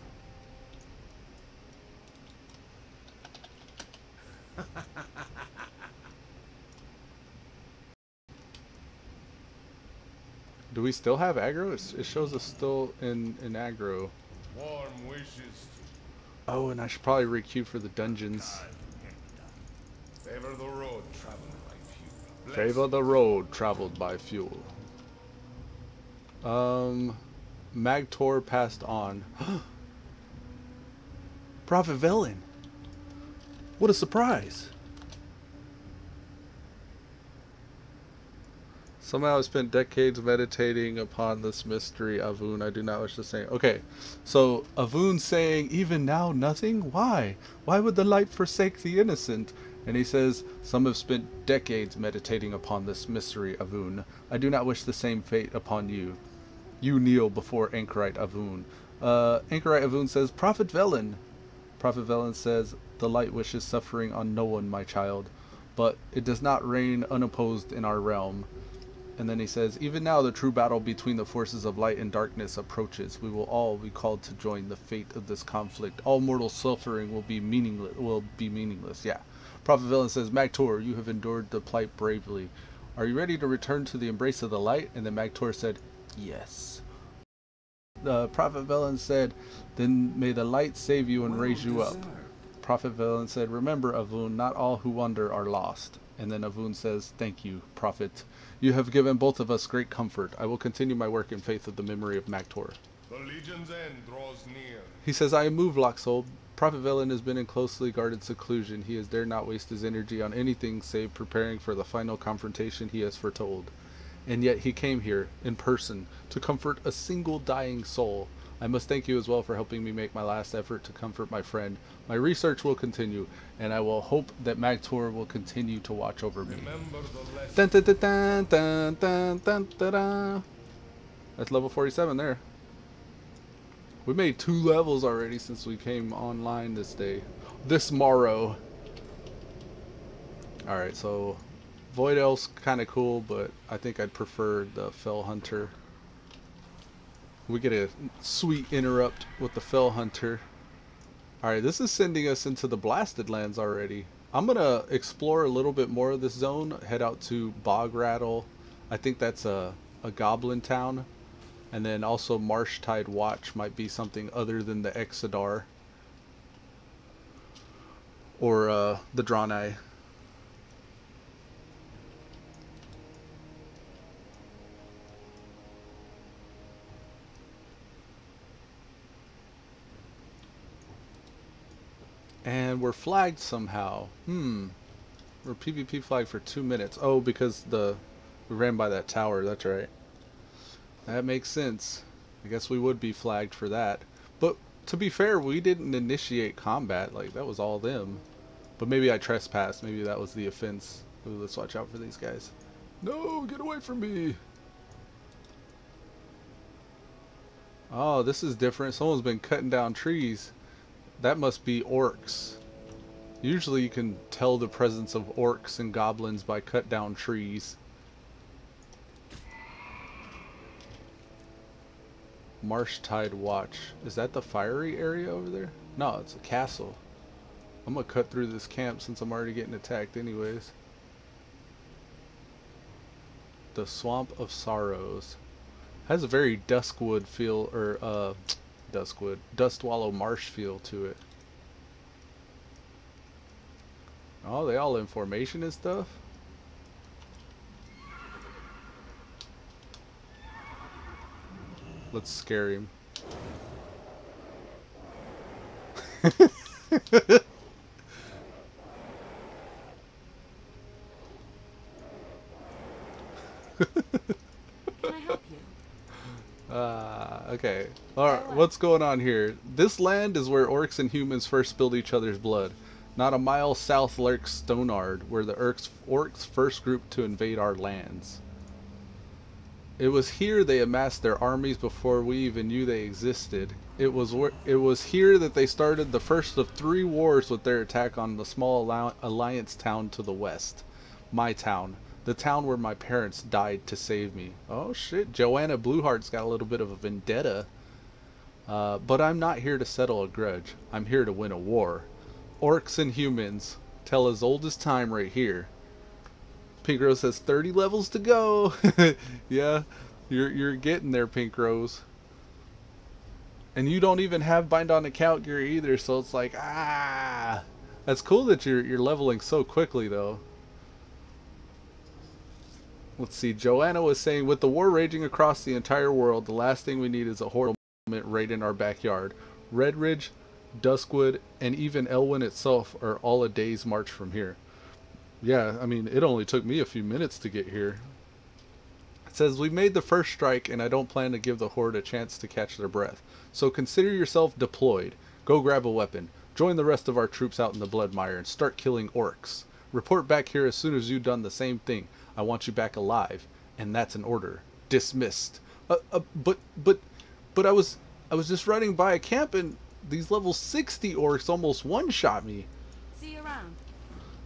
Do we still have aggro? It shows us still in aggro. Warm wishes. Oh, and I should probably requeue for the dungeons. Favor the road traveled by few. Favor the road traveled by few. Magtor passed on. Prophet Velen. What a surprise. Somehow I spent decades meditating upon this mystery, Avun. I do not wish to say. Okay, so Avun saying, even now nothing? Why? Why would the light forsake the innocent? And he says, some have spent decades meditating upon this mystery, Avun. I do not wish the same fate upon you. You kneel before Anchorite Avun. Anchorite Avun says, Prophet Velen. Prophet Velen says, the light wishes suffering on no one, my child. But it does not reign unopposed in our realm. And then he says, even now the true battle between the forces of light and darkness approaches. We will all be called to join the fate of this conflict. All mortal suffering will be meaningless. Yeah. Prophet Velen says, Magtor, you have endured the plight bravely. Are you ready to return to the embrace of the light? And then Magtor said, yes. The Prophet Velen said, then may the light save you and raise you up. Prophet Velen said, remember, Avun, not all who wander are lost. And then Avun says, thank you, Prophet. You have given both of us great comfort. I will continue my work in faith of the memory of Magtor. The Legion's end draws near. He says, I am moved, Locksoul, Prophet Velen has been in closely guarded seclusion. He has dared not waste his energy on anything save preparing for the final confrontation he has foretold. And yet he came here, in person, to comfort a single dying soul. I must thank you as well for helping me make my last effort to comfort my friend. My research will continue, and I will hope that Magtor will continue to watch over me. Dun, dun, dun, dun, dun, dun, dun, dun, dun. That's level 47 there. We made 2 levels already since we came online this morrow. Alright, so Void Elf's kind of cool, but I think I'd prefer the Fell Hunter. We get a sweet interrupt with the Fell Hunter. Alright, this is sending us into the Blasted Lands already. I'm going to explore a little bit more of this zone, head out to Bog Rattle. I think that's a goblin town. And then also Marsh Tide Watch might be something other than the Exodar. Or the Draenei. And we're flagged somehow. We're PvP flagged for 2 minutes. Oh, because we ran by that tower, that's right. That makes sense. I guess we would be flagged for that. But to be fair, we didn't initiate combat. Like, that was all them. But maybe I trespassed. Maybe that was the offense. Ooh, let's watch out for these guys. No, get away from me. Oh, this is different. Someone's been cutting down trees. That must be orcs. Usually you can tell the presence of orcs and goblins by cut down trees. Marsh Tide Watch. Is that the fiery area over there? No, it's a castle. I'm gonna cut through this camp since I'm already getting attacked anyways. The Swamp of Sorrows. Has a very Duskwood feel, or Dustwallow Marsh feel to it. Oh, they all in formation and stuff? Let's scare him. Can I help you? Okay. Alright, what's going on here? This land is where orcs and humans first spilled each other's blood. Not a mile south lurks Stonard, where the orcs first grouped to invade our lands. It was here they amassed their armies before we even knew they existed. It was here that they started the first of 3 wars with their attack on the small alliance town to the west. My town. The town where my parents died to save me. Oh shit, Joanna Blueheart's got a little bit of a vendetta. But I'm not here to settle a grudge. I'm here to win a war. Orcs and humans. Tell as old as time right here. Pink Rose has 30 levels to go. Yeah, you're getting there, Pink Rose. And you don't even have bind on account gear either, so it's like, that's cool that you're leveling so quickly though. Let's see, Joanna was saying, with the war raging across the entire world, the last thing we need is a horde right in our backyard. Redridge, Duskwood, and even Elwyn itself are all a day's march from here. Yeah, I mean, it only took me a few minutes to get here. It says, we made the first strike, and I don't plan to give the horde a chance to catch their breath. So consider yourself deployed. Go grab a weapon. Join the rest of our troops out in the Bloodmire and start killing orcs. Report back here as soon as you've done the same thing. I want you back alive. And that's an order. Dismissed. But I was just running by a camp and these level 60 orcs almost one-shot me. See you around.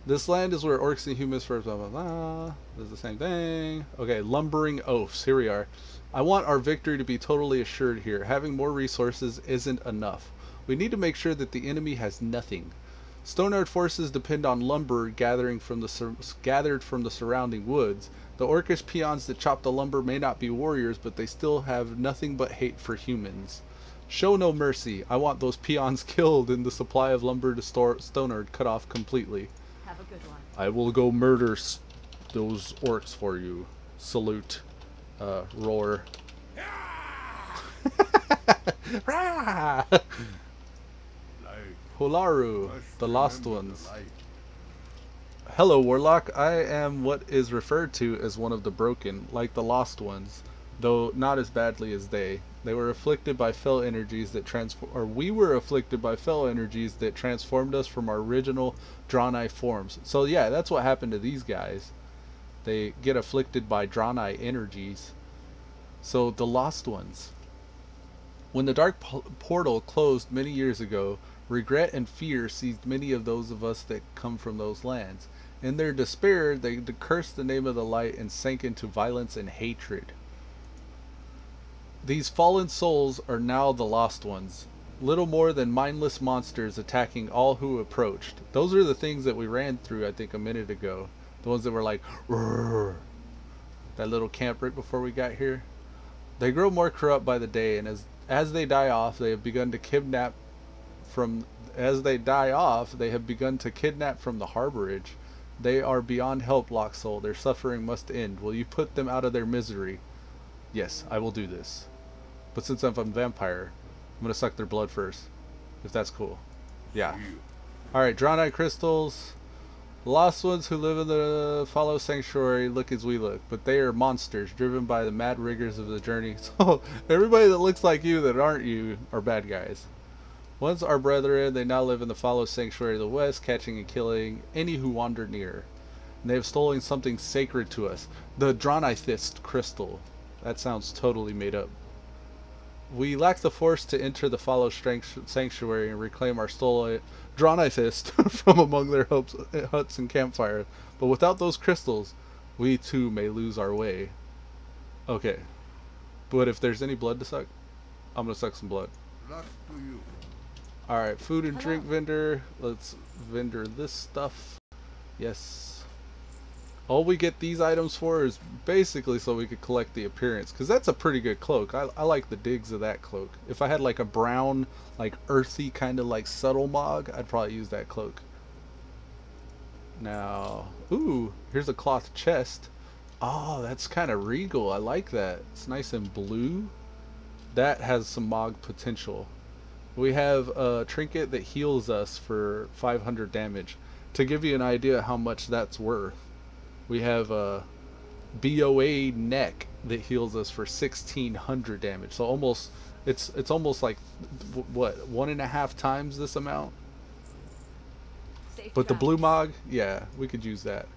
This land is where orcs and humans first blah blah blah. This is the same thing. Okay, lumbering oafs. Here we are. I want our victory to be totally assured here. Having more resources isn't enough. We need to make sure that the enemy has nothing. Stonard forces depend on lumber gathered from the surrounding woods. The orcish peons that chop the lumber may not be warriors, but they still have nothing but hate for humans. Show no mercy. I want those peons killed and the supply of lumber to Stonard cut off completely. Have a good one. I will go murder those orcs for you. Salute. Roar. Polaru, Must the Lost remember Ones. the light. Hello, Warlock. I am what is referred to as one of the broken, like the Lost Ones, though not as badly as they. They were afflicted by fell energies that we were afflicted by fell energies that transformed us from our original Draenei forms. So yeah, that's what happened to these guys. They get afflicted by Draenei energies. So the Lost Ones. When the dark portal closed many years ago, regret and fear seized many of those of us that come from those lands. In their despair, they cursed the name of the light and sank into violence and hatred. These fallen souls are now the Lost Ones, little more than mindless monsters attacking all who approached. Those are the things that we ran through, I think, a minute ago. The ones that were like, "Rrr." That little camp right before we got here. They grow more corrupt by the day, and as they die off, they have begun to kidnap from the harborage. They are beyond help, Locksoul. Their suffering must end. Will you put them out of their misery? Yes, I will do this. But since I'm a vampire, I'm gonna suck their blood first. If that's cool. Yeah. Alright, Draenei crystals. Lost ones who live in the Follow Sanctuary look as we look, but they are monsters driven by the mad rigors of the journey. So everybody that looks like you that aren't you are bad guys. Once our brethren, they now live in the Follow Sanctuary of the West, catching and killing any who wander near. And they have stolen something sacred to us, the Draenei crystal. That sounds totally made up. We lack the force to enter the Follow Sanctuary and reclaim our stolen Draenei from among their huts and campfires. But without those crystals, we too may lose our way. Okay. But if there's any blood to suck, I'm gonna suck some blood. Luck to you. Alright, food and drink vendor. Let's vendor this stuff. Yes. All we get these items for is basically so we could collect the appearance, because that's a pretty good cloak. I like the digs of that cloak. If I had like a brown, like earthy kind of like subtle mog, I'd probably use that cloak. Now, ooh, here's a cloth chest. Oh, that's kind of regal. I like that. It's nice and blue. That has some mog potential. We have a trinket that heals us for 500 damage. To give you an idea how much that's worth, we have a BOA neck that heals us for 1600 damage. So almost, it's almost like what, 1.5 times this amount. But the blue mog, yeah, we could use that.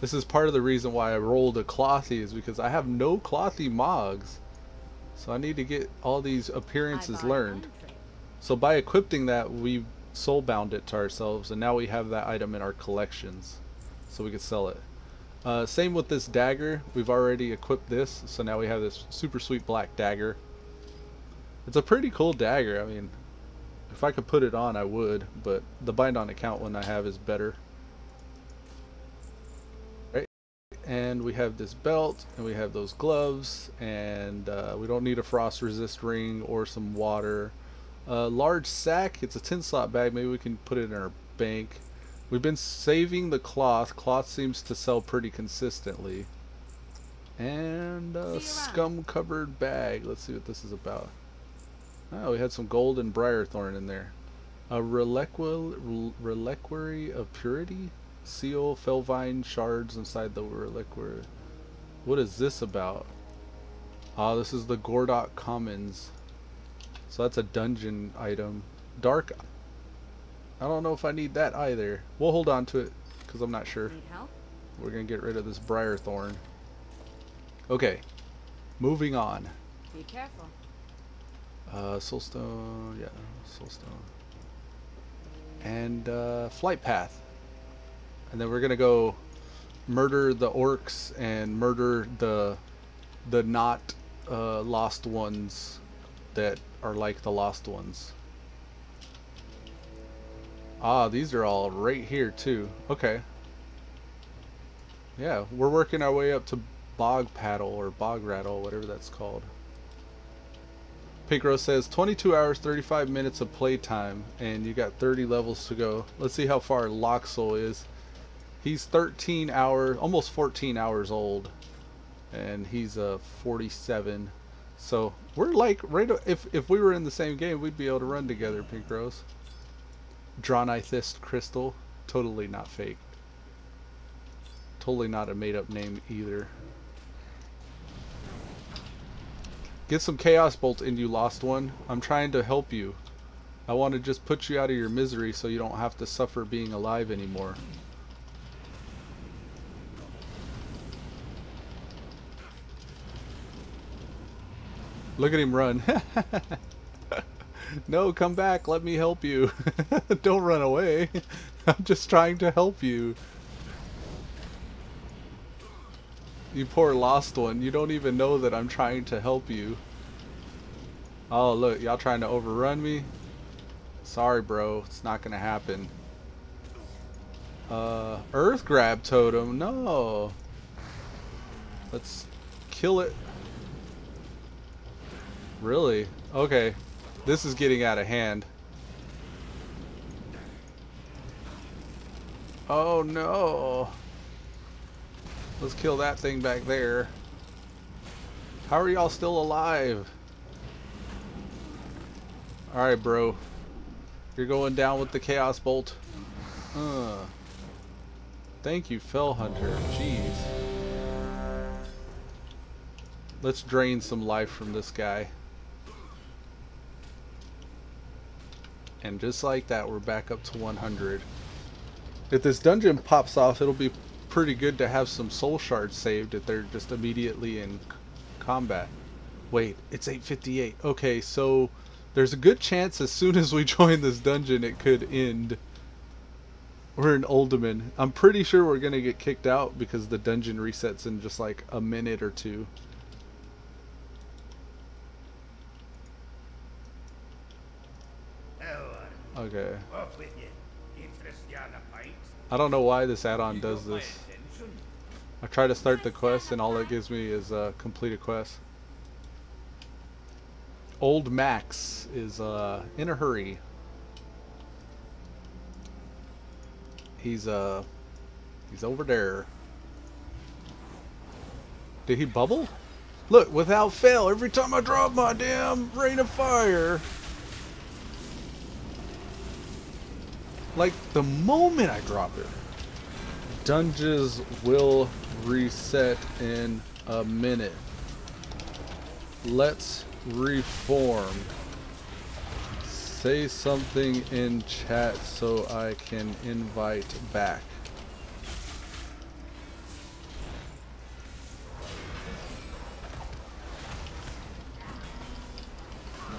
This is part of the reason why I rolled a clothy, is because I have no clothy mogs. So I need to get all these appearances learned. So by equipping that, we soulbound it to ourselves, and now we have that item in our collections, so we could sell it. Same with this dagger. We've already equipped this, so now we have this super sweet black dagger. It's a pretty cool dagger. I mean, if I could put it on, I would, but the bind on account one I have is better. And we have this belt, and we have those gloves, and we don't need a frost resist ring or some water. Large sack, it's a 10-slot bag, maybe we can put it in our bank. We've been saving the cloth. Cloth seems to sell pretty consistently. And a scum covered bag, let's see what this is about. Oh, we had some gold and briarthorn in there. A reliquary of purity? Seal, felvine shards inside the reliquary. What is this about? Ah, this is the Gordok Commons. So that's a dungeon item. Dark. I don't know if I need that either. We'll hold on to it because I'm not sure. Need help? We're gonna get rid of this briarthorn. Okay, moving on. Be careful. Soulstone, yeah, soulstone. And flight path. And then we're gonna go murder the orcs and murder the not lost ones that are like the lost ones. Ah, these are all right here too. Okay. Yeah, we're working our way up to bog paddle or bog rattle, whatever that's called. Pink Rose says 22 hours 35 minutes of playtime, and you got 30 levels to go. Let's see how far Locksoul is. He's 13 hours, almost 14 hours old, and he's 47. So we're like right. If we were in the same game, we'd be able to run together, Pink Rose. Dronithist crystal. Totally not fake. Totally not a made up name either. Get some Chaos Bolt in, you lost one. I'm trying to help you. I want to just put you out of your misery so you don't have to suffer being alive anymore. Look at him run. No, come back. Let me help you. Don't run away. I'm just trying to help you. You poor lost one. You don't even know that I'm trying to help you. Oh, look. Y'all trying to overrun me? Sorry, bro. It's not going to happen. Earth Grab Totem. No. Let's kill it. Really? Okay. This is getting out of hand. Oh no. Let's kill that thing back there. How are y'all still alive? Alright, bro. You're going down with the Chaos Bolt. Thank you, Fell Hunter. Jeez. Let's drain some life from this guy. And just like that, we're back up to 100. If this dungeon pops off, it'll be pretty good to have some soul shards saved if they're just immediately in combat. Wait, it's 8:58. Okay, so there's a good chance as soon as we join this dungeon it could end. We're in Uldaman. I'm pretty sure we're gonna get kicked out because the dungeon resets in just like a minute or two. Okay. I don't know why this add-on does this. I try to start the quest and all it gives me is complete a quest. Old Max is in a hurry. He's over there. Did he bubble? Look, without fail, every time I drop my damn rain of fire. Like the moment I drop it, dungeons will reset in a minute. Let's reform. Say something in chat so I can invite back.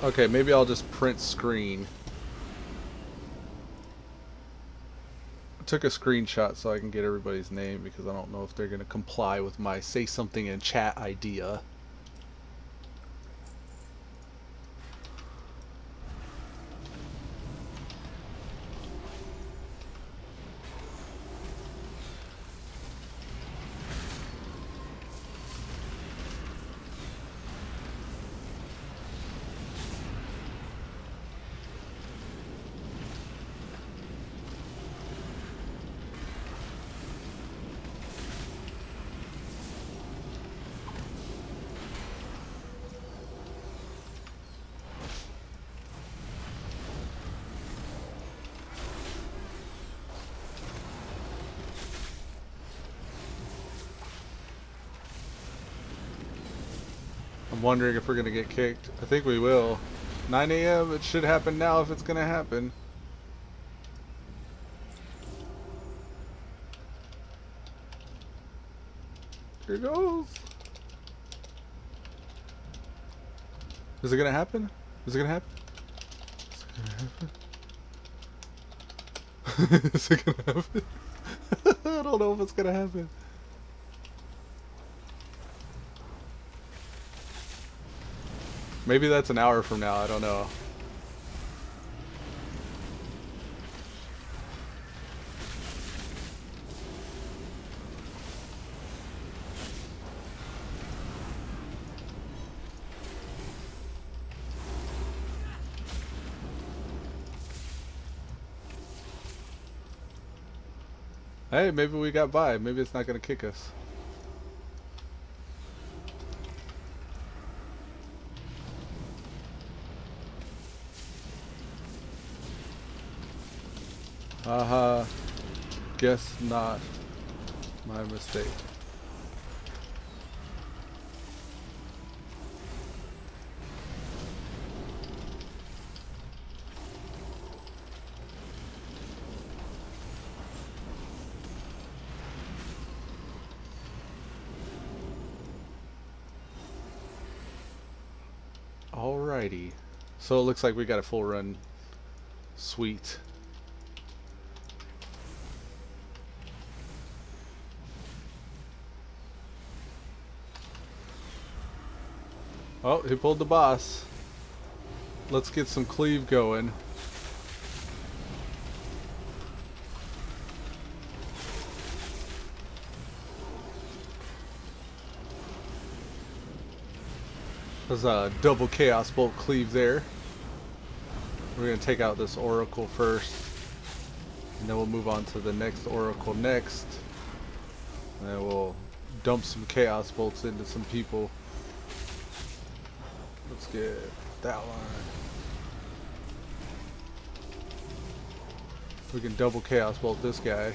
Okay, maybe I'll just print screen. Took a screenshot so I can get everybody's name because I don't know if they're going to comply with my say something in chat idea. I'm wondering if we're going to get kicked. I think we will. 9 a.m. It should happen now if it's going to happen. Here it goes. Is it going to happen? Is it going to happen? Is it going to happen? I don't know if it's going to happen. Maybe that's an hour from now, I don't know. Hey, maybe we got by. Maybe it's not going to kick us. Haha. Guess not. My mistake. Alrighty. So it looks like we got a full run. Sweet. Oh, he pulled the boss. Let's get some cleave going. There's a double chaos bolt cleave there. We're going to take out this oracle first, and then we'll move on to the next oracle next. And then we'll dump some chaos bolts into some people. Let's get that one. We can double chaos bolt this guy.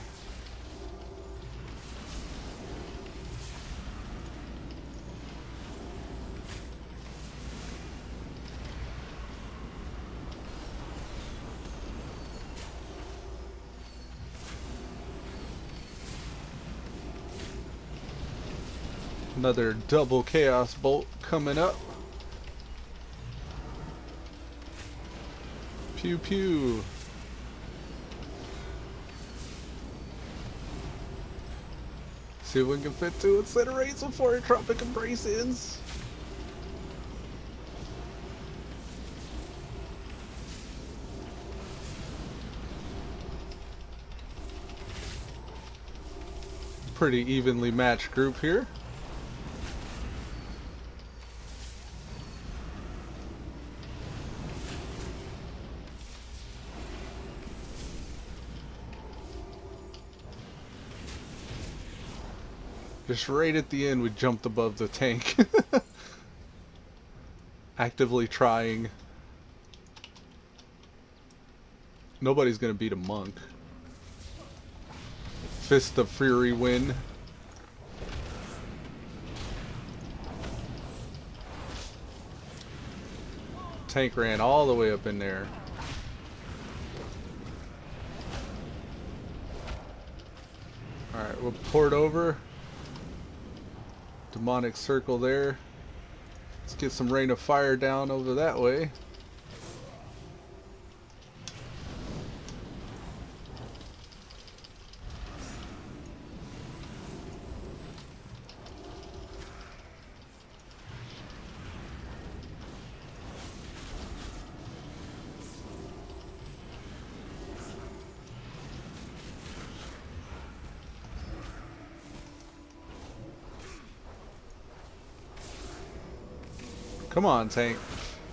Another double chaos bolt coming up. Pew pew. See if we can fit 2 incinerates before Tropic Embrace ends. Pretty evenly matched group here. Just right at the end we jumped above the tank. Actively trying. Nobody's gonna beat a monk. Fist of Fury win. Tank ran all the way up in there. Alright, we'll port over. Demonic circle there. Let's get some rain of fire down over that way. Come on, tank.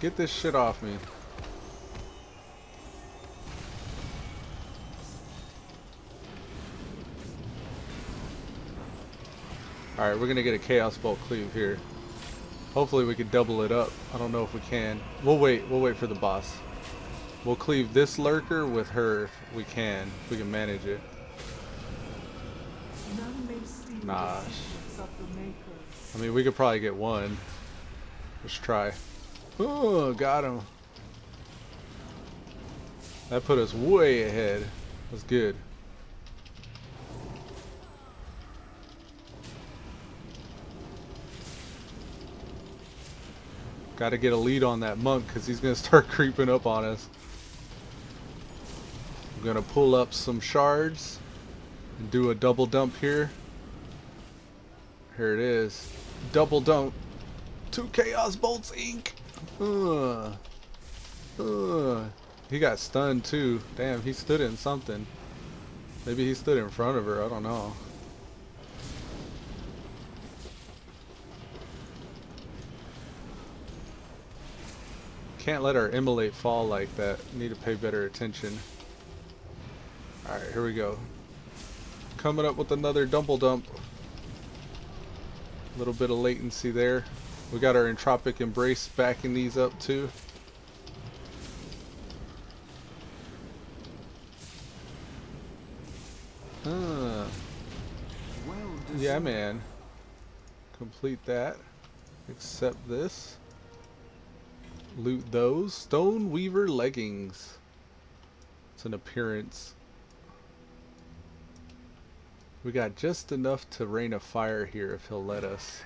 Get this shit off me. Alright, we're gonna get a Chaos Bolt cleave here. Hopefully we can double it up. I don't know if we can. We'll wait for the boss. We'll cleave this lurker with her if we can. If we can manage it. Nah. I mean, we could probably get one. Let's try. Oh, got him. That put us way ahead. That's good. Got to get a lead on that monk because he's going to start creeping up on us. I'm going to pull up some shards and do a double dump here. Here it is. Double dump. 2 Chaos Bolts Inc. He got stunned too. Damn, he stood in something. Maybe he stood in front of her. I don't know. Can't let our immolate fall like that. Need to pay better attention. Alright, here we go. Coming up with another double dump. A little bit of latency there. We got our Entropic Embrace backing these up too. Well Yeah, deserved. man. Complete that. Accept this. Loot those. Stone Weaver leggings. It's an appearance. We got just enough to rain a fire here if he'll let us.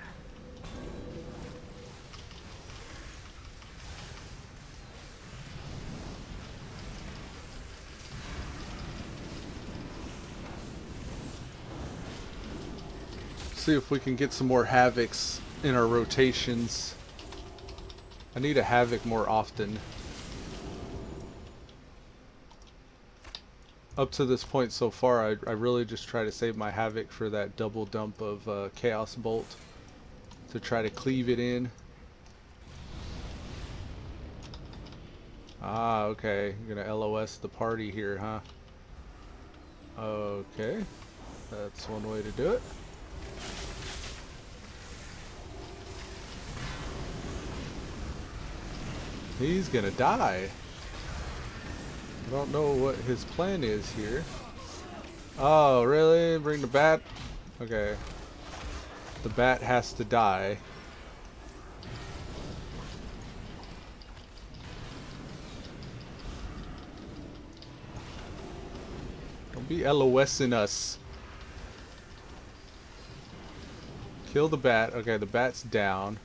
See if we can get some more Havocs in our rotations. I need a Havoc more often. Up to this point so far, I really just try to save my Havoc for that double dump of Chaos Bolt to try to cleave it in. Ah, okay. You're gonna LOS the party here, huh? Okay. That's one way to do it. He's gonna die. I don't know what his plan is here. Oh, really? Bring the bat? Okay. The bat has to die. Don't be LOSing us. Kill the bat. Okay, the bat's down.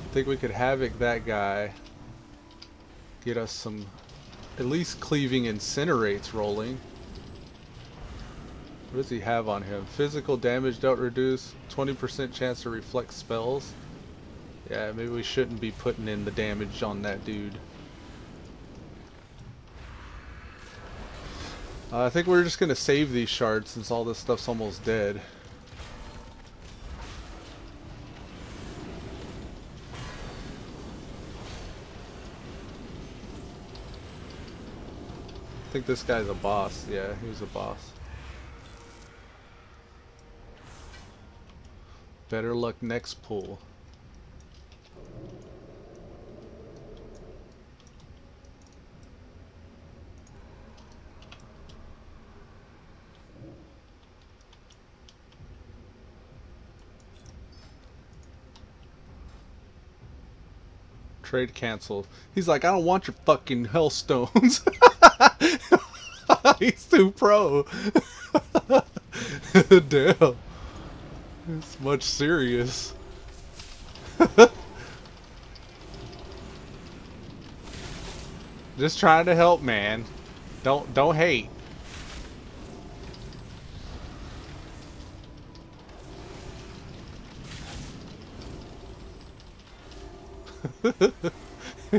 I think we could Havoc that guy. Get us some, at least cleaving incinerates rolling. What does he have on him? Physical damage dealt reduced, 20% chance to reflect spells. Yeah, maybe we shouldn't be putting in the damage on that dude. I think we're just gonna save these shards since all this stuff's almost dead. I think this guy's a boss. Yeah, he's a boss. Better luck next pull. Trade canceled. He's like, I don't want your fucking hellstones. He's too pro. Damn. It's much serious. Just trying to help, man. Don't hate.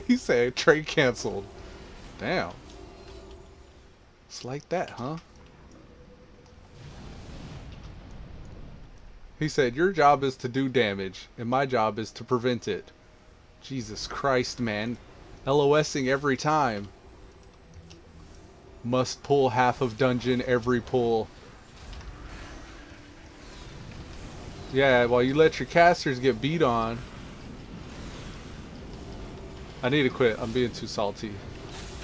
He said trade canceled. Damn. It's like that, huh? He said, your job is to do damage, and my job is to prevent it. Jesus Christ, man. LOSing every time. Must pull half of dungeon every pull. Yeah, while you let your casters get beat on. I need to quit. I'm being too salty.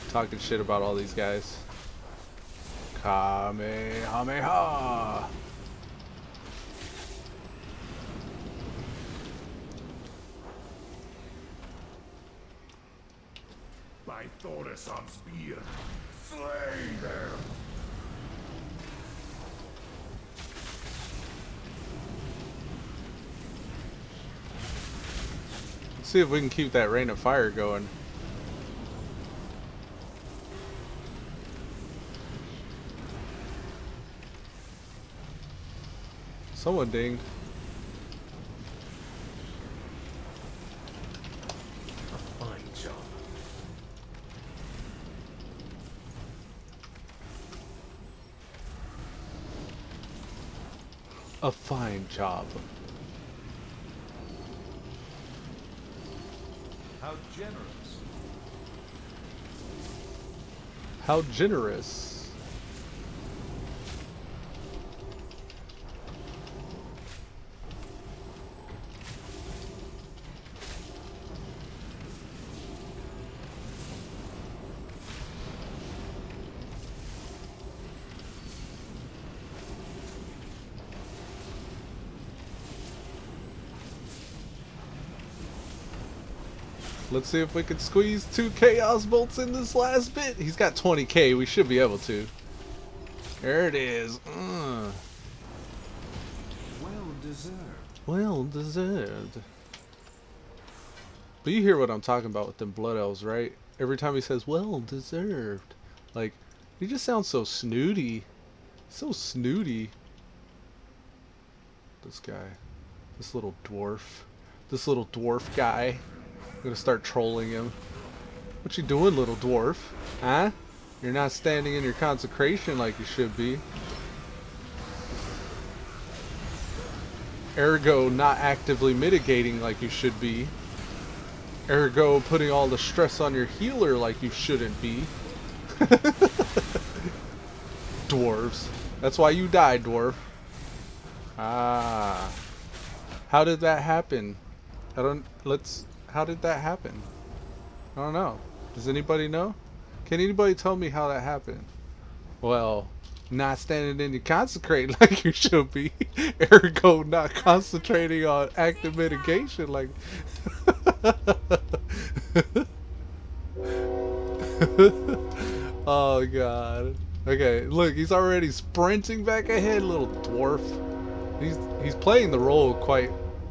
Talking shit about all these guys. Kamehameha! By Thorison's spear, slay them! Let's see if we can keep that rain of fire going. Someone dinged. A fine job. A fine job. How generous. How generous. Let's see if we can squeeze 2 Chaos Bolts in this last bit. He's got 20k. We should be able to. There it is. Well deserved. Well deserved. But you hear what I'm talking about with them Blood Elves, right? Every time he says, well deserved. Like, he just sounds so snooty. So snooty. This guy. This little dwarf. This little dwarf guy. I'm gonna start trolling him. What you doing, little dwarf? Huh? You're not standing in your consecration like you should be. Ergo, not actively mitigating like you should be. Ergo, putting all the stress on your healer like you shouldn't be. Dwarves. That's why you died, dwarf. Ah. How did that happen? How did that happen? I don't know. Does anybody know? Can anybody tell me how that happened? Well, not standing in your consecrate like you should be. Ergo, not concentrating on active mitigation like... Oh god. Okay, look, he's already sprinting back ahead, little dwarf. He's playing the role quite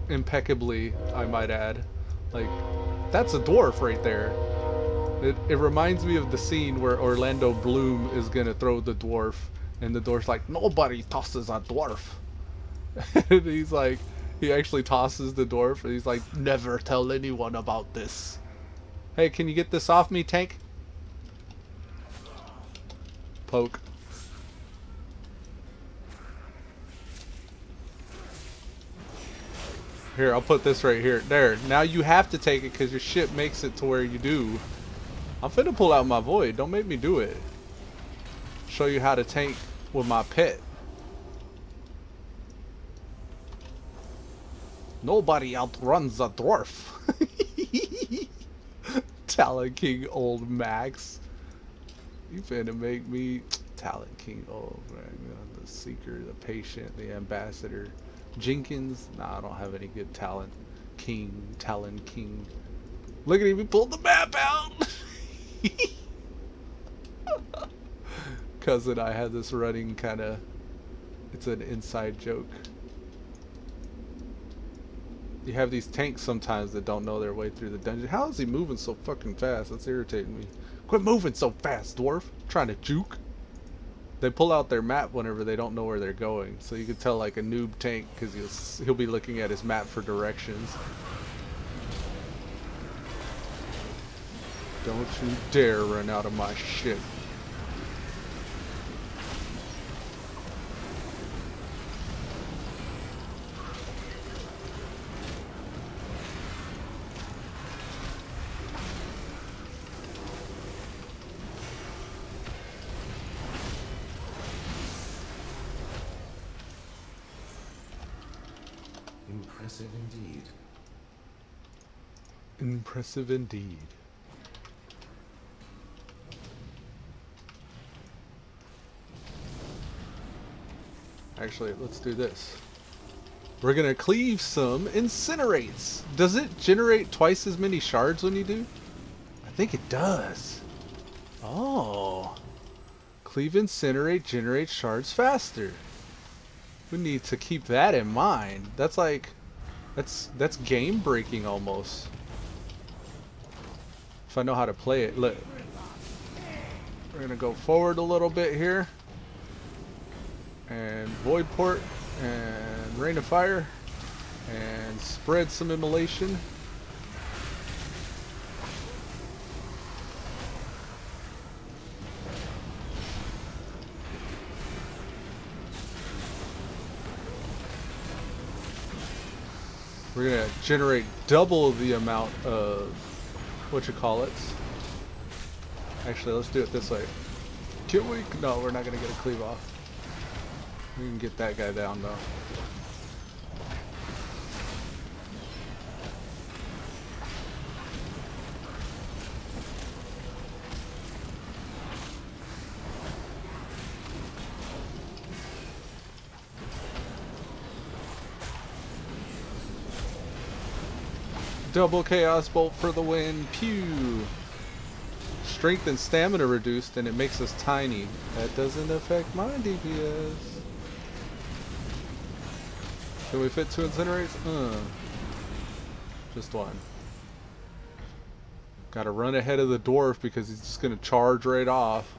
impeccably, I might add. Like, that's a dwarf right there. It reminds me of the scene where Orlando Bloom is gonna throw the dwarf, and the dwarf's like, nobody tosses a dwarf. And he's like, he actually tosses the dwarf, and he's like, never tell anyone about this. Hey, can you get this off me, tank? Poke. Here, I'll put this right here. There. Now you have to take it because your ship makes it to where you do. I'm finna pull out my void. Don't make me do it. Show you how to tank with my pet. Nobody outruns a dwarf. Talon King old Max. You finna make me Talon King old man. The Seeker, the Patient, the Ambassador. Jenkins? Nah, I don't have any good talent. Talon King. Look at him, he pulled the map out! Cousin, I had this running kinda... It's an inside joke. You have these tanks sometimes that don't know their way through the dungeon. How is he moving so fucking fast? That's irritating me. Quit moving so fast, dwarf. I'm trying to juke. They pull out their map whenever they don't know where they're going. So you can tell like a noob tank because he'll be looking at his map for directions. Don't you dare run out of my ship. Impressive indeed. Impressive indeed. Actually, let's do this. We're gonna cleave some incinerates. Does it generate twice as many shards when you do? I think it does. Oh. Cleave incinerate generates shards faster. We need to keep that in mind. That's like, that's game breaking almost. If I know how to play it. Look. We're gonna go forward a little bit here. And Void Port and Rain of Fire and spread some immolation. We're gonna generate double the amount of whatchamacallits. Actually, let's do it this way. Can we? No, we're not gonna get a cleave off. We can get that guy down though. Double Chaos Bolt for the win. Pew! Strength and stamina reduced, and it makes us tiny. That doesn't affect my DPS. Can we fit 2 incinerates? Just one. Gotta run ahead of the dwarf because he's just gonna charge right off.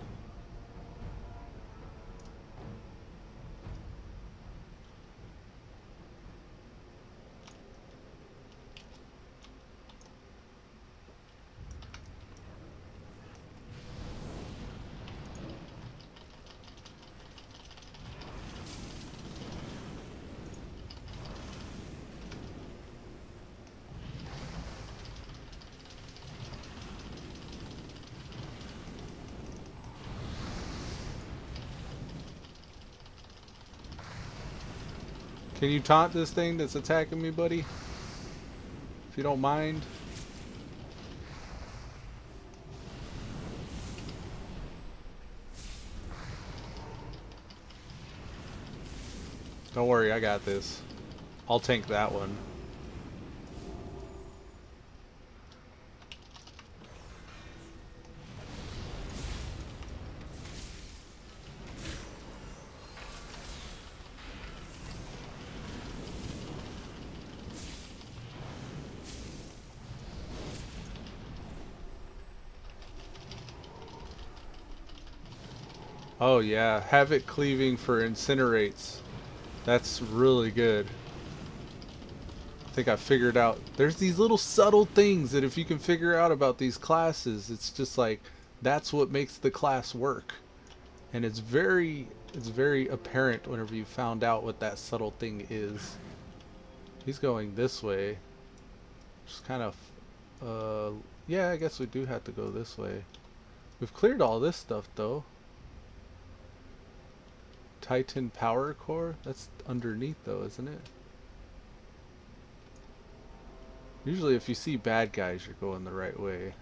Can you taunt this thing that's attacking me, buddy? If you don't mind. Don't worry, I got this. I'll tank that one. Oh yeah, Havoc cleaving for incinerates. That's really good. I think I figured out there's these little subtle things that if you can figure out about these classes, it's just like that's what makes the class work. And it's very apparent whenever you found out what that subtle thing is. He's going this way. Just kind of yeah, I guess we do have to go this way. We've cleared all this stuff though. Titan power core? That's underneath though, isn't it? Usually if you see bad guys, you're going the right way.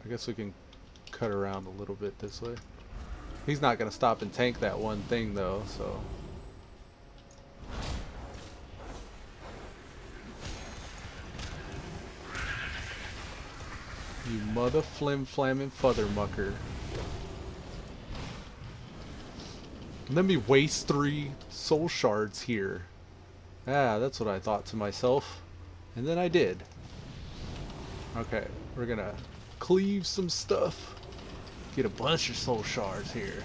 I guess we can cut around a little bit this way. He's not going to stop and tank that one thing though, so... You mother flim-flamming fothermucker. Let me waste 3 soul shards here. Ah, that's what I thought to myself. And then I did. Okay, we're gonna cleave some stuff. Get a bunch of soul shards here.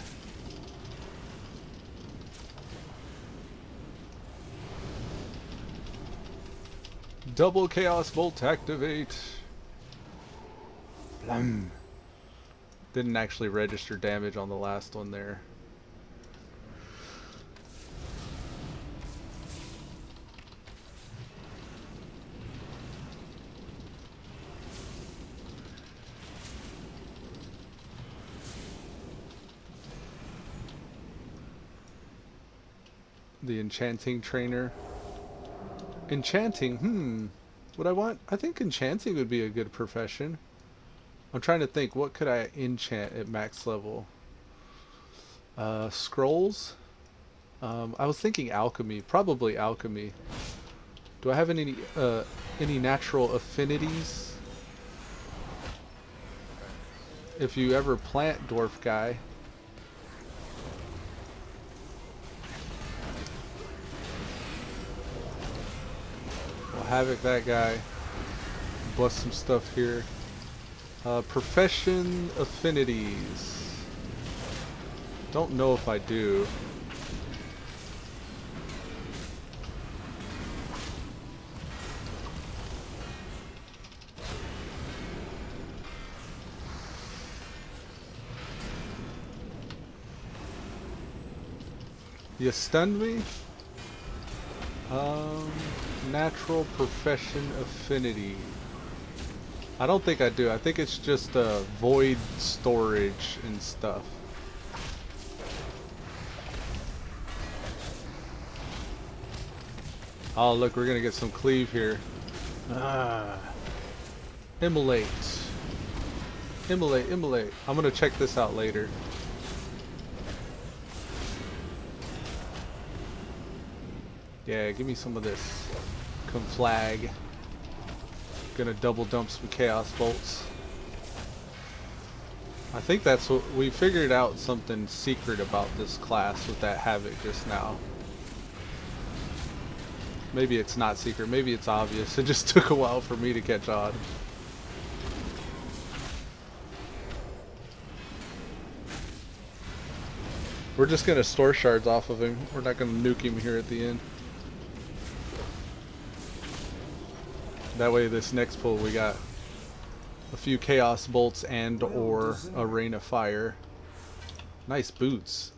Double Chaos Bolt activate. Blam. Didn't actually register damage on the last one there. The enchanting trainer. Enchanting, Would I want? I think enchanting would be a good profession. I'm trying to think, what could I enchant at max level? Scrolls? I was thinking alchemy, probably alchemy. Do I have any natural affinities? If you ever plant dwarf guy. Havoc that guy. Bust some stuff here. Profession affinities. Don't know if I do. You stunned me? Natural profession affinity. I don't think I do. I think it's just void storage and stuff. Oh look, we're gonna get some cleave here. Immolate. Immolate, immolate. I'm gonna check this out later. Yeah, give me some of this. Conflag. Gonna double dump some Chaos Bolts. I think that's what we figured out, something secret about this class with that Havoc just now. Maybe it's not secret, maybe it's obvious. It just took a while for me to catch on. We're just gonna store shards off of him. We're not gonna nuke him here at the end. That way this next pull we got a few Chaos Bolts and or a Rain of Fire. Nice boots.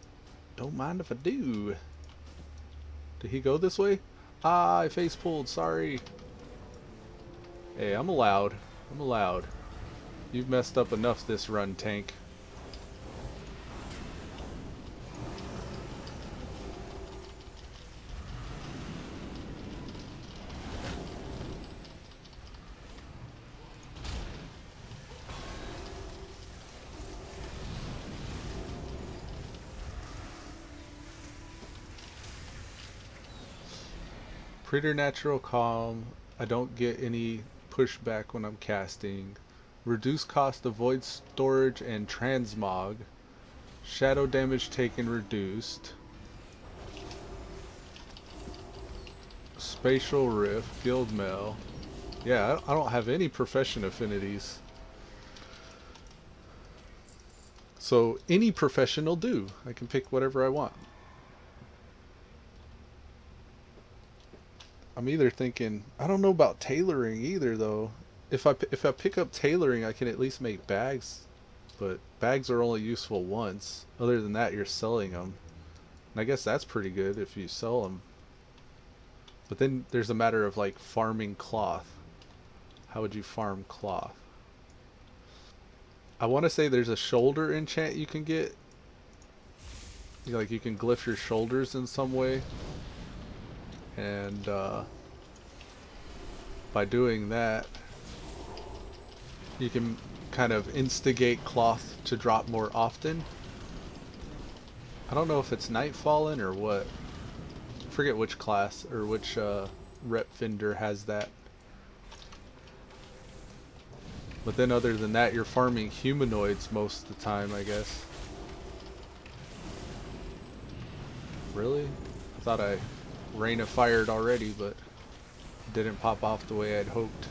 Don't mind if I do. Did he go this way? Ah, I face pulled, sorry. Hey, I'm allowed. I'm allowed. You've messed up enough this run, tank. Preternatural Calm. I don't get any pushback when I'm casting. Reduce cost of void storage and transmog. Shadow damage taken reduced. Spatial Rift. Guild Mail. Yeah, I don't have any profession affinities. So any profession will do. I can pick whatever I want. I'm either thinking, I don't know about tailoring either though. If I pick up tailoring, I can at least make bags, but bags are only useful once. Other than that, you're selling them, and I guess that's pretty good if you sell them. But then there's a matter of like farming cloth. How would you farm cloth? I want to say there's a shoulder enchant you can get. Like you can glyph your shoulders in some way. And by doing that, you can kind of instigate cloth to drop more often. I don't know if it's Nightfallen or what. I forget which class or which rep vendor has that. But then other than that, you're farming humanoids most of the time, I guess. Really? I thought I Rain of Fired already, but it didn't pop off the way I'd hoped.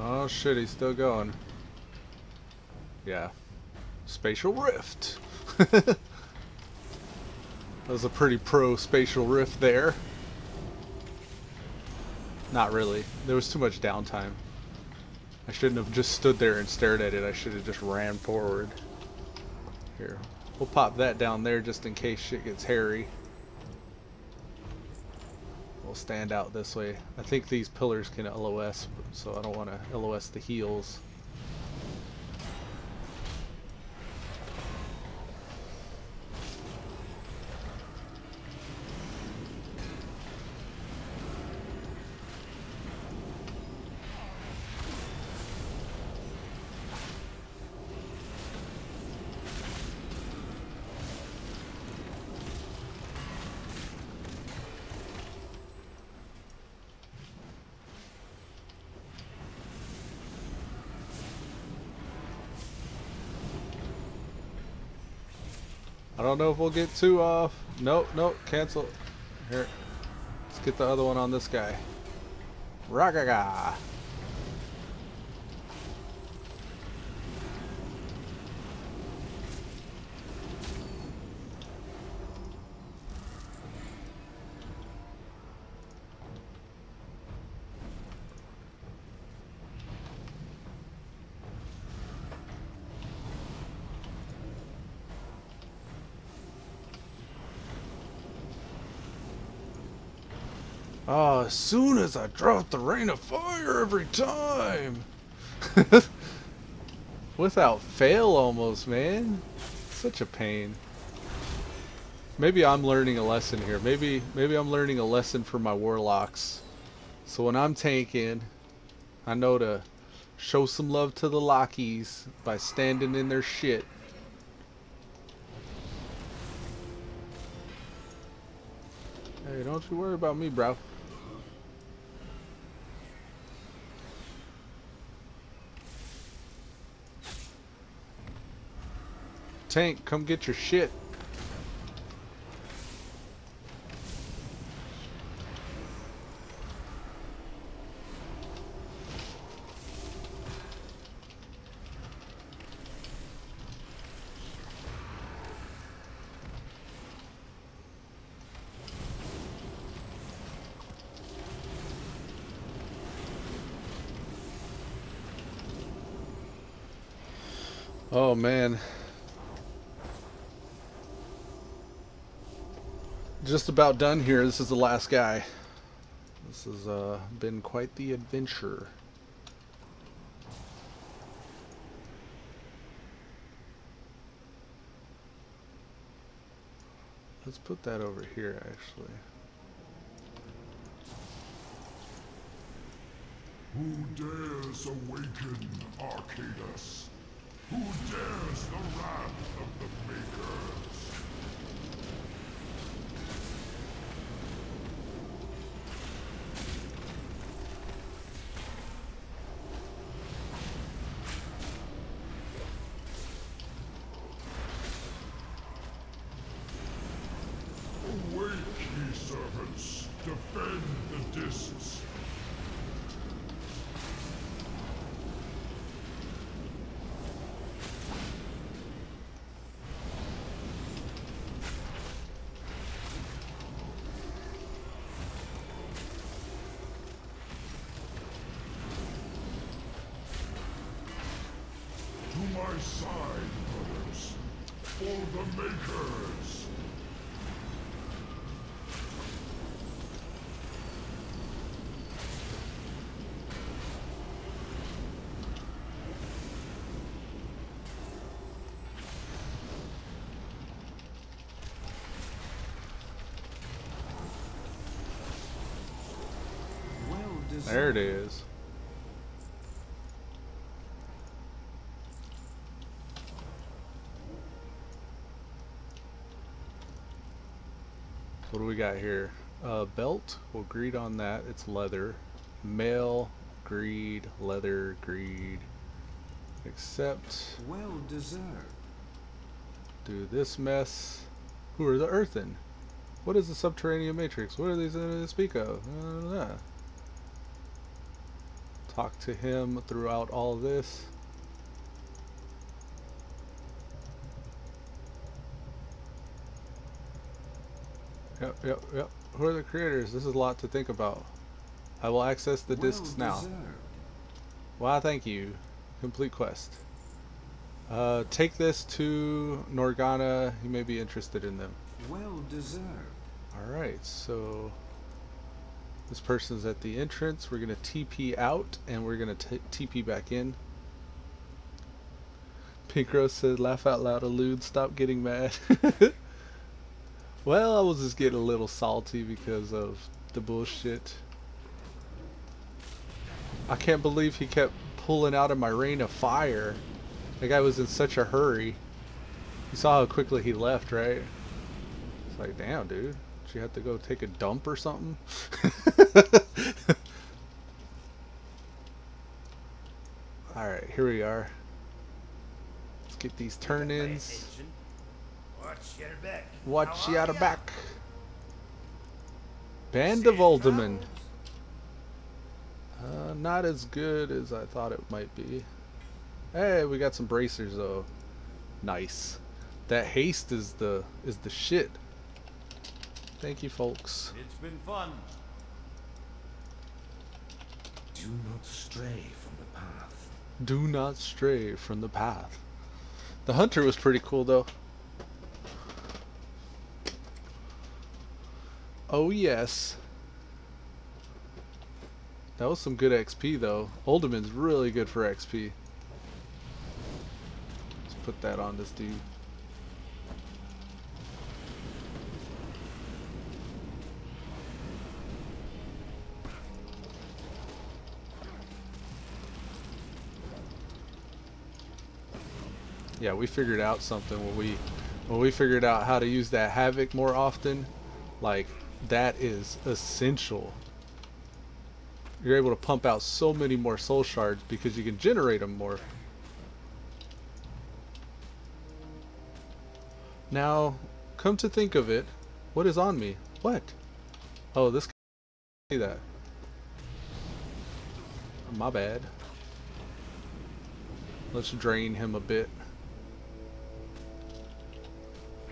Oh shit, he's still going. Yeah. Spatial Rift. That was a pretty pro Spatial Rift there. Not really. There was too much downtime. I shouldn't have just stood there and stared at it. I should have just ran forward. Here. We'll pop that down there just in case shit gets hairy. We'll stand out this way. I think these pillars can LOS, so I don't want to LOS the heals. I don't know if we'll get two off. Nope, nope, cancel. Here, let's get the other one on this guy. Ragaga. Oh, as soon as I drop the rain of fire every time. Without fail almost, man. Such a pain. Maybe I'm learning a lesson here. Maybe I'm learning a lesson for my warlocks. So when I'm tanking, I know to show some love to the lockies by standing in their shit. Hey, don't you worry about me, bro. Tank, come get your shit. Oh man. Just about done here. This is the last guy. This has been quite the adventure. Let's put that over here actually. Who dares awaken Arcadus? Who dares the wrath of the Makers? Awake, ye servants! Defend the discs! To my side, brothers, for the Makers! There it is. What do we got here? Belt. We'll greed on that. It's leather. Mail. Greed. Leather. Greed. Accept. Well deserved. Do this mess. Who are the earthen? What is the subterranean matrix? What are these to speak of? Talk to him throughout all this. Yep. Who are the creators? This is a lot to think about. I will access the discs now. Wow, thank you. Complete quest. Take this to Norgana. He may be interested in them. Well deserved. Alright, so this person's at the entrance. We're going to TP out and we're going to TP back in. Pink Rose said, laugh out loud, Elude, stop getting mad. Well, I was just getting a little salty because of the bullshit. I can't believe he kept pulling out of my rain of fire. That guy was in such a hurry. You saw how quickly he left, right? It's like, damn, dude. Did you have to go take a dump or something? Alright, here we are. Let's get these turn-ins. Watch your back. Band of Uldaman. Not as good as I thought it might be. Hey, we got some bracers though. Nice. That haste is the shit. Thank you, folks. It's been fun. Do not stray from the path. Do not stray from the path. The hunter was pretty cool though. Oh yes. That was some good XP though. Uldaman's really good for XP. Let's put that on this dude. Yeah, we figured out something when we figured out how to use that Havoc more often. Like, that is essential. You're able to pump out so many more soul shards because you can generate them more. Now, come to think of it, what is on me? What? Oh, this guy. See that? My bad. Let's drain him a bit.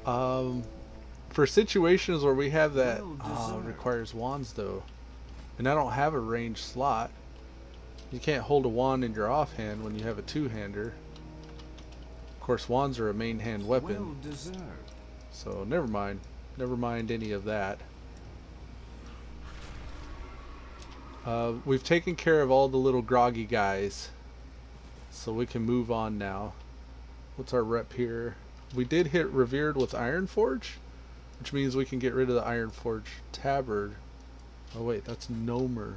For situations where we have that requires wands though, and I don't have a ranged slot. You can't hold a wand in your offhand when you have a two-hander. Of course, wands are a main hand weapon, so never mind any of that. We've taken care of all the little groggy guys, so we can move on now. What's our rep here? We did hit Revered with Ironforge, which means we can get rid of the Ironforge tabard. Oh wait, that's Nomer.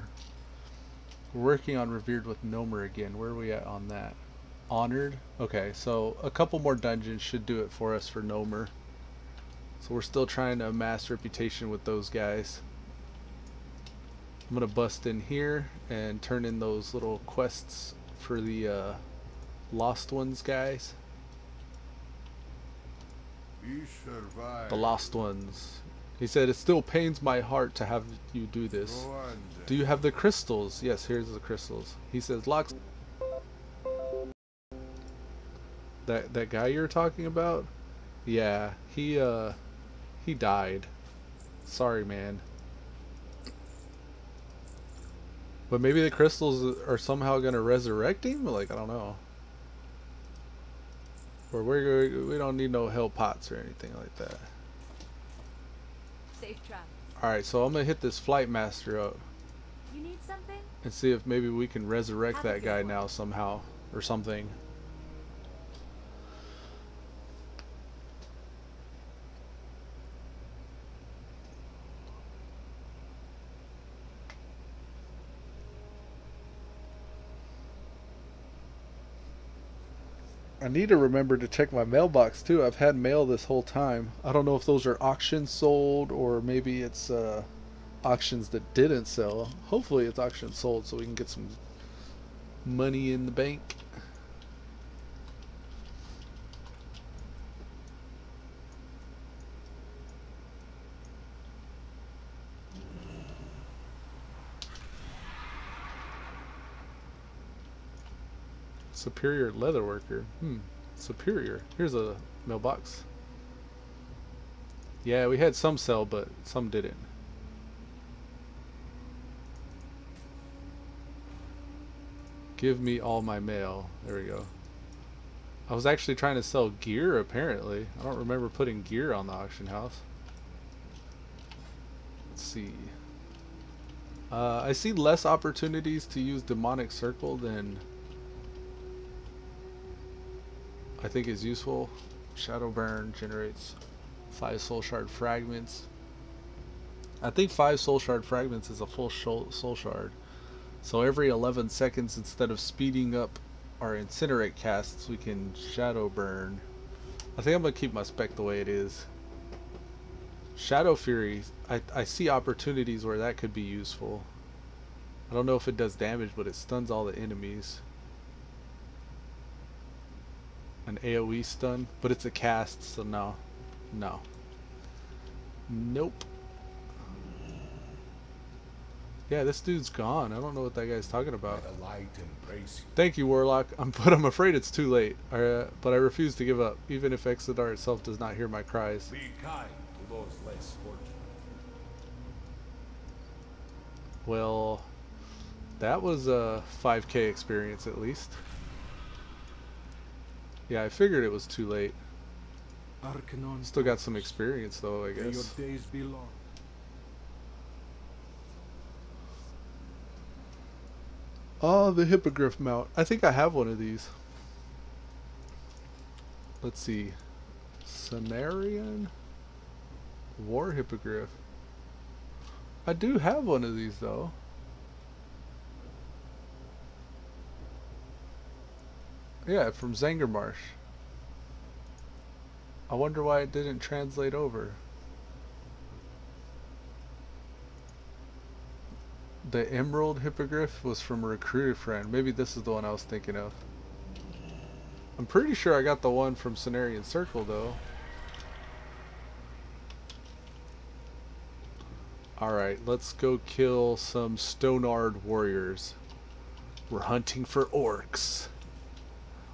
We're working on Revered with Nomer again. Where are we at on that? Honored? Okay, so a couple more dungeons should do it for us for Nomer. So we're still trying to amass reputation with those guys. I'm gonna bust in here and turn in those little quests for the Lost Ones guys. The Lost Ones. He said, it still pains my heart to have you do this. Do you have the crystals? Yes, here's the crystals. He says, Locksoul. That guy you're talking about? Yeah, he died. Sorry, man. But maybe the crystals are somehow gonna resurrect him? Like, I don't know. Or we don't need no hell pots or anything like that. Safe travel. Alright, so I'm gonna hit this Flight Master up. You need something? And see if maybe we can resurrect that guy now somehow. Or something. I need to remember to check my mailbox too. I've had mail this whole time. I don't know if those are auctions sold or maybe it's auctions that didn't sell. Hopefully it's auctions sold so we can get some money in the bank. Superior leatherworker. Superior. Here's a mailbox. Yeah, we had some sell, but some didn't. Give me all my mail. There we go. I was actually trying to sell gear, apparently. I don't remember putting gear on the auction house. Let's see. I see less opportunities to use Demonic Circle than I think is useful. Shadow Burn generates 5 soul shard fragments. I think 5 soul shard fragments is a full soul shard. So every 11 seconds, instead of speeding up our incinerate casts, we can shadow burn. I think I'm gonna keep my spec the way it is. Shadow Fury, I see opportunities where that could be useful. I don't know if it does damage, but it stuns all the enemies. An AoE stun, but it's a cast, so no. No. Nope. Yeah, this dude's gone. I don't know what that guy's talking about. Thank you, Warlock. But I'm afraid it's too late. But I refuse to give up, even if Exodar itself does not hear my cries. Be kind to those less fortunate. Well, that was a 5k experience at least. Yeah, I figured it was too late. Still got some experience though, I guess. Oh, the hippogriff mount. I think I have one of these. Let's see. Cenarian War Hippogriff. I do have one of these though. Yeah, from Zangermarsh. I wonder why it didn't translate over. The Emerald Hippogriff was from a recruiter friend. Maybe this is the one I was thinking of. I'm pretty sure I got the one from Cenarian Circle though. Alright, let's go kill some Stonard warriors. We're hunting for orcs.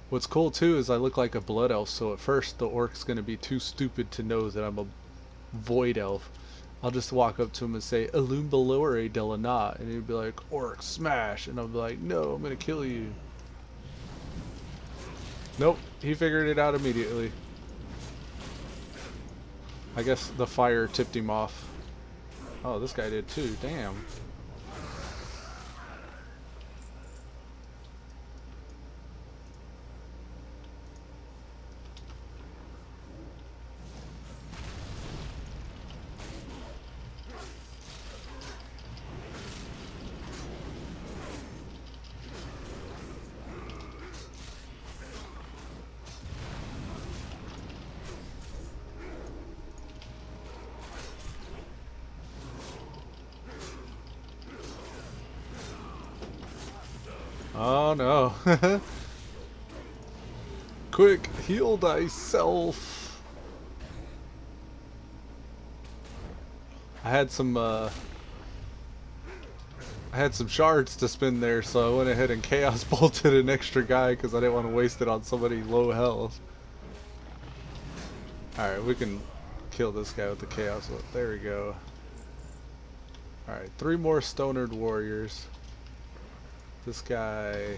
What's cool too is I look like a blood elf, so at first the orc's gonna be too stupid to know that I'm a void elf. I'll just walk up to him and say, Illumbelore Delana, and he'd be like, orc smash, and I'll be like, no, I'm gonna kill you. Nope, he figured it out immediately. I guess the fire tipped him off. Oh, this guy did too, damn. Oh no. Quick, heal thyself. I had some shards to spend there, so I went ahead and chaos bolted an extra guy because I didn't want to waste it on somebody low health. Alright, we can kill this guy with the chaos bolt. There we go. Alright, 3 more Stonard warriors. This guy,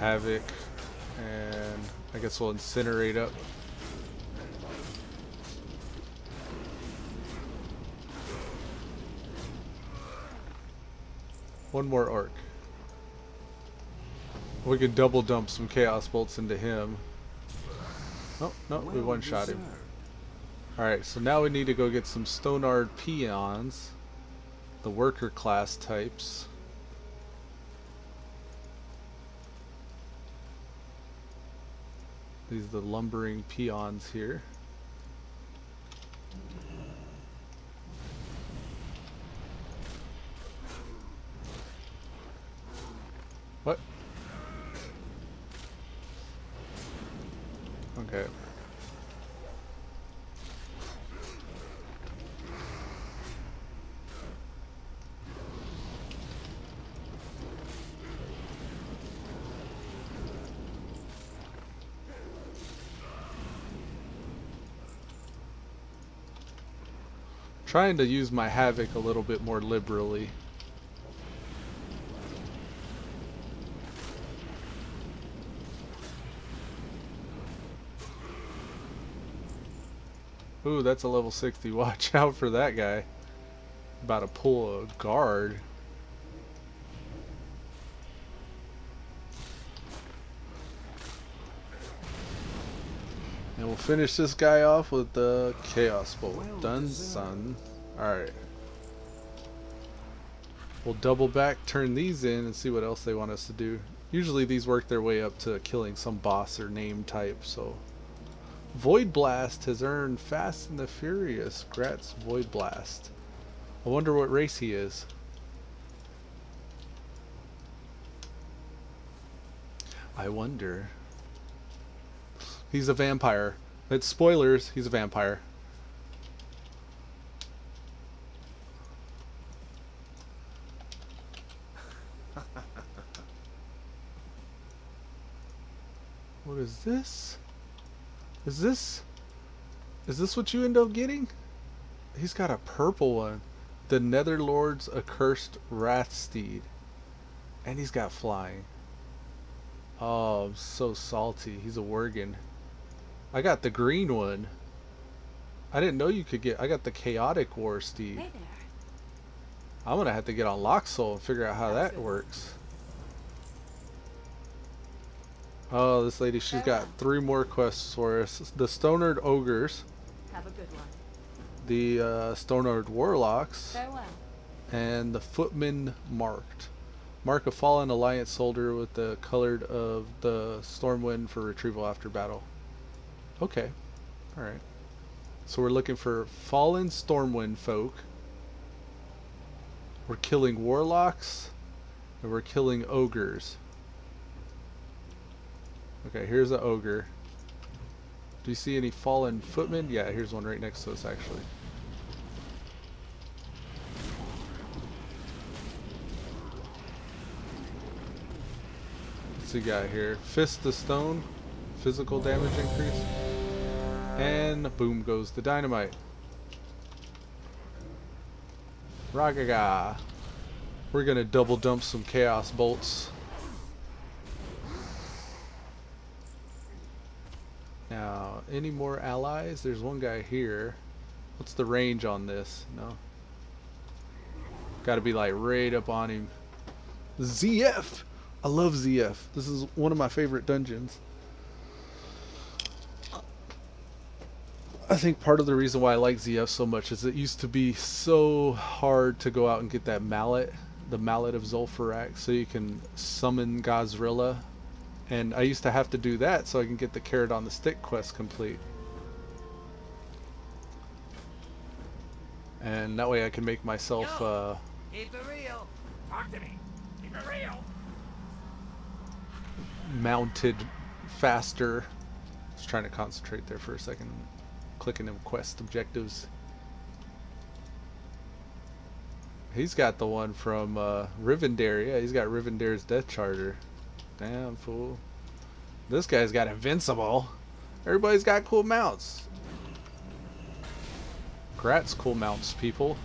Havoc, and I guess we'll incinerate up. One more orc. We could double dump some chaos bolts into him. Oh, no, we one-shot him. Alright, so now we need to go get some Stonard peons. The worker class types. These are the lumbering peons here. What? Okay. Trying to use my Havoc a little bit more liberally. Ooh, that's a level 60. Watch out for that guy. About to pull a guard. And we'll finish this guy off with the Chaos Bolt. Done, son. Alright. We'll double back, turn these in, and see what else they want us to do. Usually these work their way up to killing some boss or name type, so... Void Blast has earned Fast and the Furious. Gratz Void Blast. I wonder what race he is. I wonder... He's a vampire. That's spoilers, he's a vampire. What is this? Is this what you end up getting? He's got a purple one. The Netherlord's Accursed Wrathsteed. And he's got flying. Oh, I'm so salty. He's a Worgen. I got the green one. I didn't know you could get... I got the Chaotic War Steed. Hey there. I'm gonna have to get on Locksoul and figure out how that works. Oh, this lady, she's got 3 more quests for us. The Stonard Ogres. Have a good one. The Stonard Warlocks. Farewell. And the Footman Marked. Mark a fallen Alliance soldier with the colored of the Stormwind for retrieval after battle. Okay. Alright. So we're looking for fallen Stormwind folk. We're killing Warlocks. And we're killing Ogres. Okay, here's an Ogre. Do you see any fallen footmen? Yeah, here's one right next to us actually. What's he got here? Fist of Stone. Physical damage increase. And boom goes the dynamite. Ragaga. We're gonna double dump some chaos bolts. Now, any more allies? There's one guy here. What's the range on this? No. Gotta be like right up on him. ZF! I love ZF. This is one of my favorite dungeons. I think part of the reason why I like ZF so much is it used to be so hard to go out and get that mallet, the Mallet of Zul'Farrak, so you can summon Gazrilla. And I used to have to do that so I can get the Carrot on the Stick quest complete. And that way I can make myself Keep it real. Talk to me. Keep it real. mounted faster. Just trying to concentrate there for a second. Clicking them quest objectives. He's got the one from Rivendare. Yeah, he's got Rivendare's Death Charter. Damn fool. This guy's got Invincible. Everybody's got cool mounts. Congrats, cool mounts, people.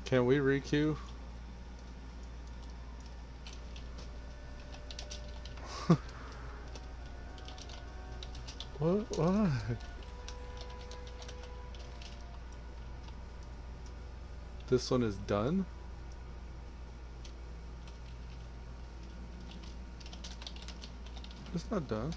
Can we requeue? What? This one is done? It's not done.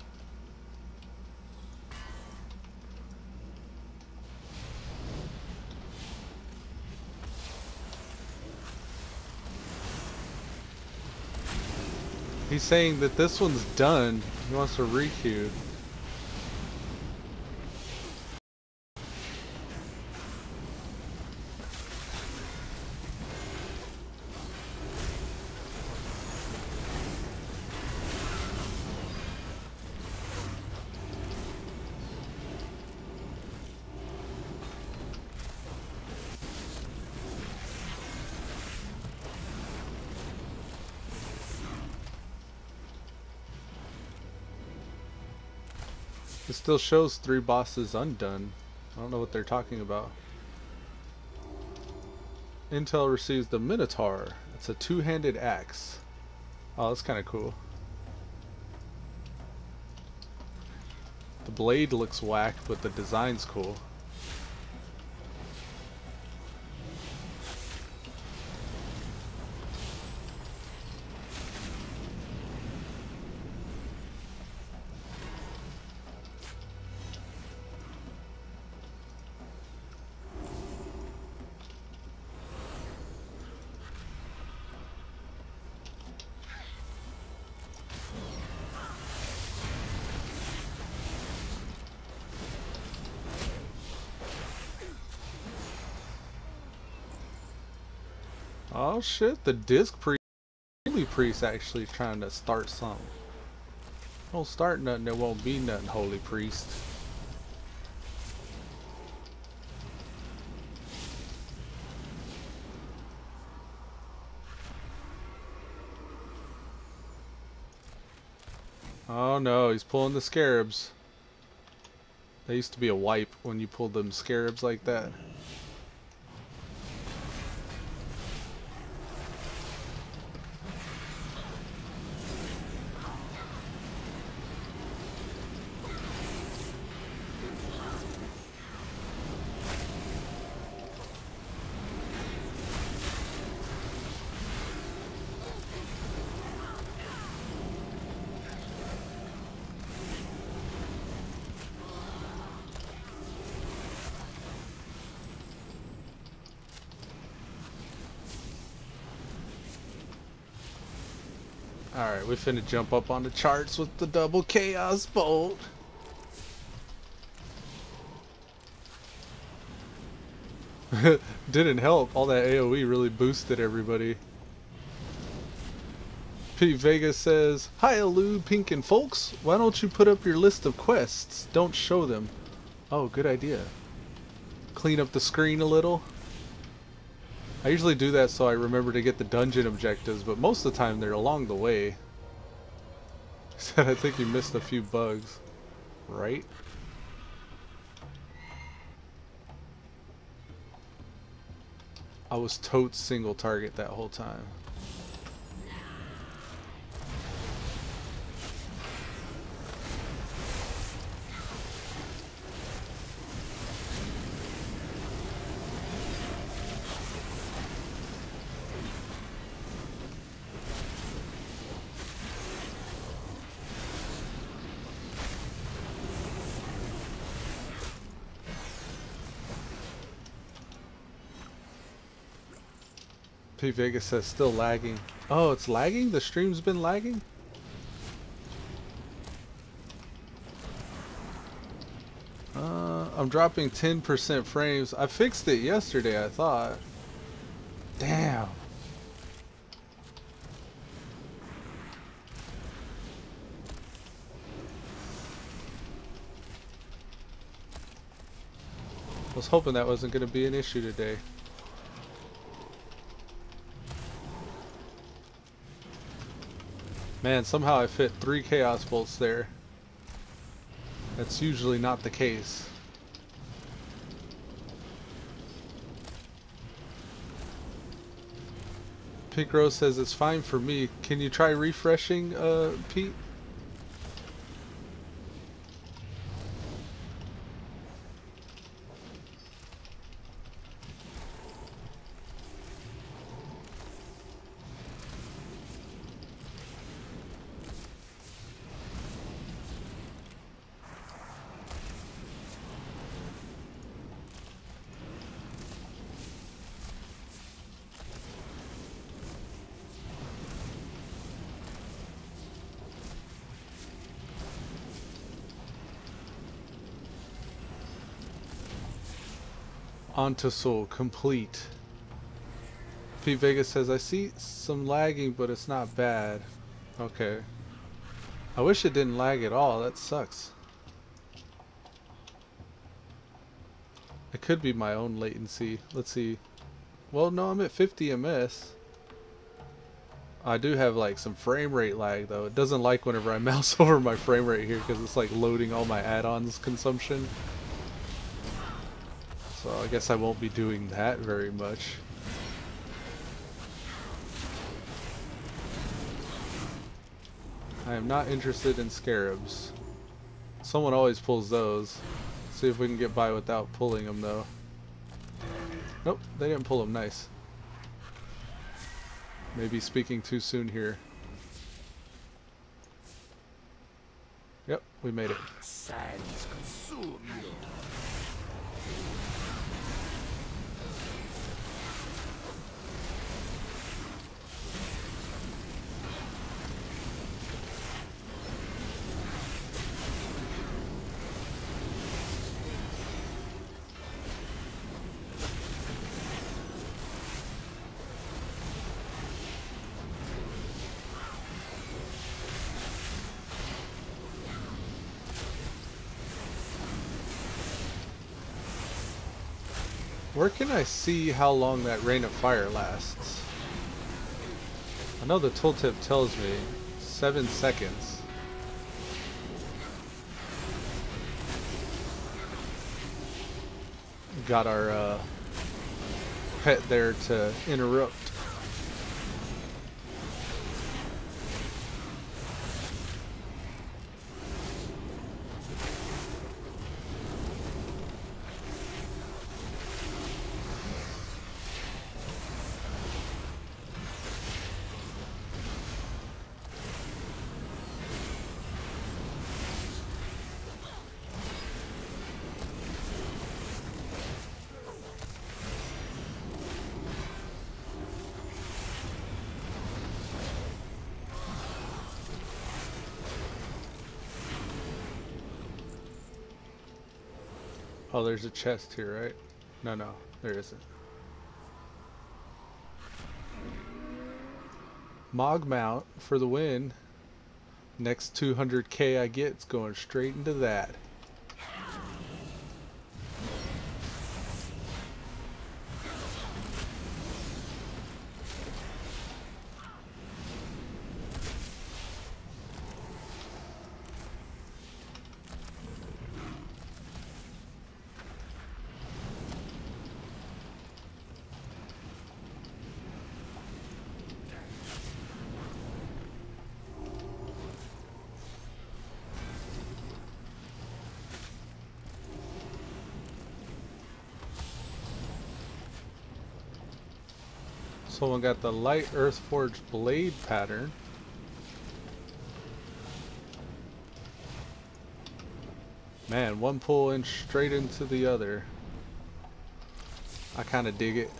He's saying that this one's done. He wants to requeue. It still shows 3 bosses undone. I don't know what they're talking about. Intel receives the Minotaur. It's a 2-handed axe. Oh, that's kind of cool. The blade looks whack, but the design's cool. Oh shit, the disc priest, holy priest actually trying to start something. Don't start nothing, there won't be nothing, holy priest. Oh no, he's pulling the scarabs. That used to be a wipe when you pulled them scarabs like that. Alright, we finna jump up on the charts with the double chaos bolt. Didn't help. All that AoE really boosted everybody. P Vegas says, "Hi Elude, Pink and folks. Why don't you put up your list of quests? Don't show them." Oh, good idea. Clean up the screen a little. I usually do that so I remember to get the dungeon objectives, but most of the time they're along the way. Said I think you missed a few bugs. Right? I was totes single target that whole time. P Vegas says still lagging. Oh, it's lagging? The stream's been lagging? I'm dropping 10% frames. I fixed it yesterday, I thought. Damn. I was hoping that wasn't going to be an issue today. Man, somehow I fit 3 chaos bolts there. That's usually not the case. Pink Rose says it's fine for me. Can you try refreshing, Pete? Onto Soul complete. P Vegas says I see some lagging, but it's not bad. Okay. I wish it didn't lag at all. That sucks. It could be my own latency. Let's see. Well, no, I'm at 50 ms. I do have like some frame rate lag though. It doesn't like whenever I mouse over my frame rate here because it's like loading all my add-ons consumption. So I guess I won't be doing that very much. I am not interested in scarabs. Someone always pulls those. See if we can get by without pulling them though. Nope, they didn't pull them. Nice. Maybe speaking too soon here. Yep, we made it. Sands consume you. Where can I see how long that rain of fire lasts? I know the tooltip tells me 7 seconds. got our pet there to interrupt. Oh, there's a chest here, right? No, there isn't. Mog mount for the win. Next 200k I get, it's going straight into that. Someone got the light earthforged blade pattern. Man, one pull in straight into the other. I kind of dig it.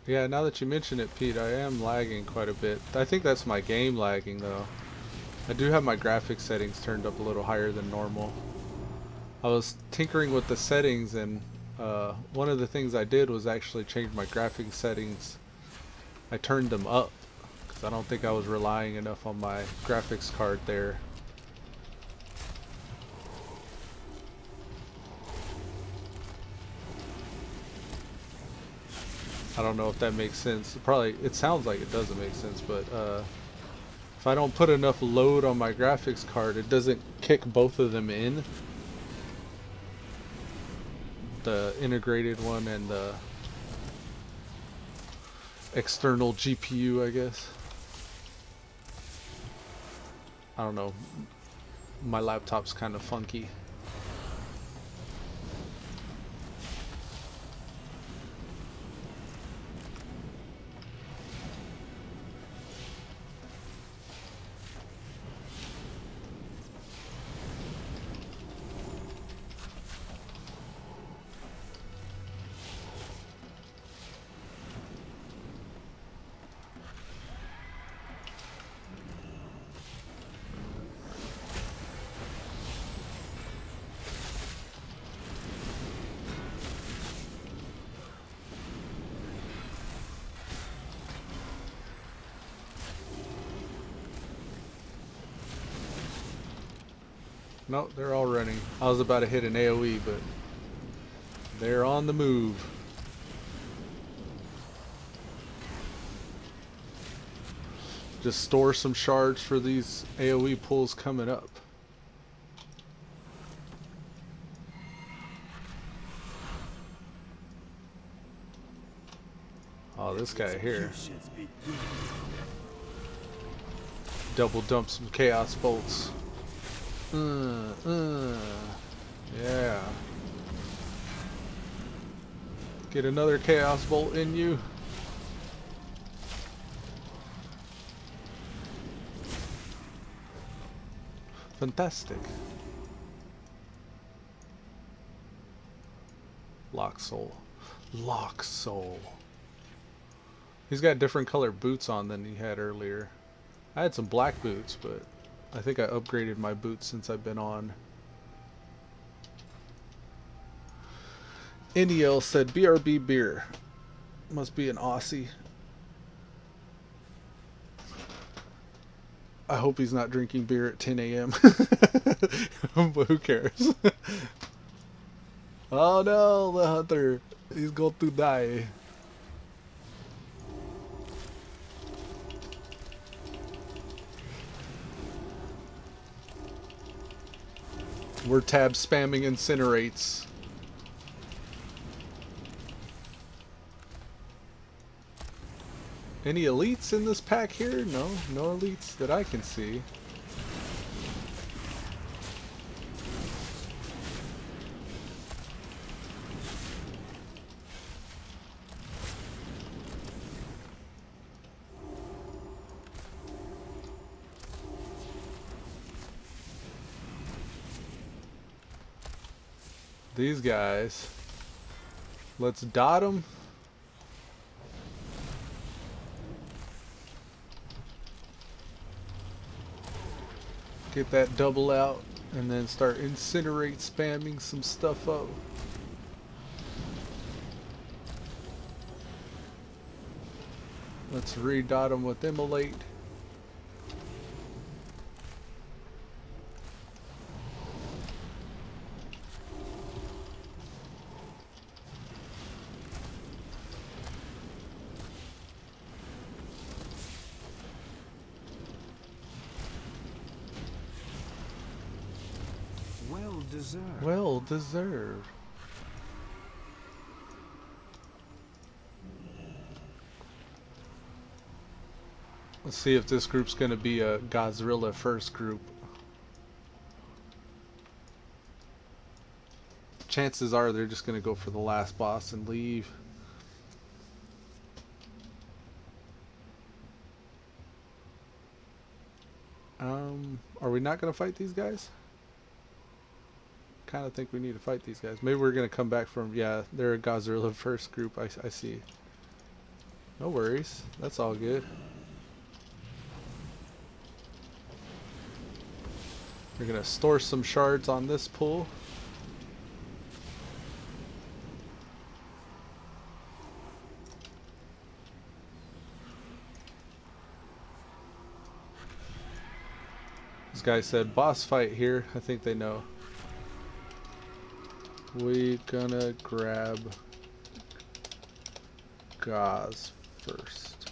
Yeah, now that you mention it, Pete, I am lagging quite a bit. I think that's my game lagging though. I do have my graphics settings turned up a little higher than normal. I was tinkering with the settings, and one of the things I did was actually change my graphics settings. I turned them up because I don't think I was relying enough on my graphics card there. I don't know if that makes sense. It sounds like it doesn't make sense, but if I don't put enough load on my graphics card, it doesn't kick both of them in. The integrated one and the external GPU, I guess. I don't know. My laptop's kind of funky. No, they're all running. I was about to hit an AoE, but they're on the move. Just store some shards for these AoE pulls coming up. Oh, this guy here. Double dump some chaos bolts. Yeah. Get another chaos bolt in you. Fantastic. Locksoul. Locksoul. He's got different color boots on than he had earlier. I had some black boots, but I think I upgraded my boots since I've been on. NEL said BRB beer. Must be an Aussie. I hope he's not drinking beer at 10 a.m. But who cares? Oh no, the hunter. He's going to die. We're tab spamming incinerates. Any elites in this pack here? No, no elites that I can see. These guys. Let's dot them. Get that double out and then start incinerate spamming some stuff up. Let's redot them with immolate. Well deserved. Well deserved. Let's see if this group's gonna be a Godzilla first group. Chances are they're just gonna go for the last boss and leave. Are we not gonna fight these guys? Kind of think we need to fight these guys. Maybe we're gonna come back from, yeah, they're a Godzilla first group. I see. No worries, that's all good. We're gonna store some shards on this pool. This guy said boss fight here. I think they know. We gonna grab Gauze first.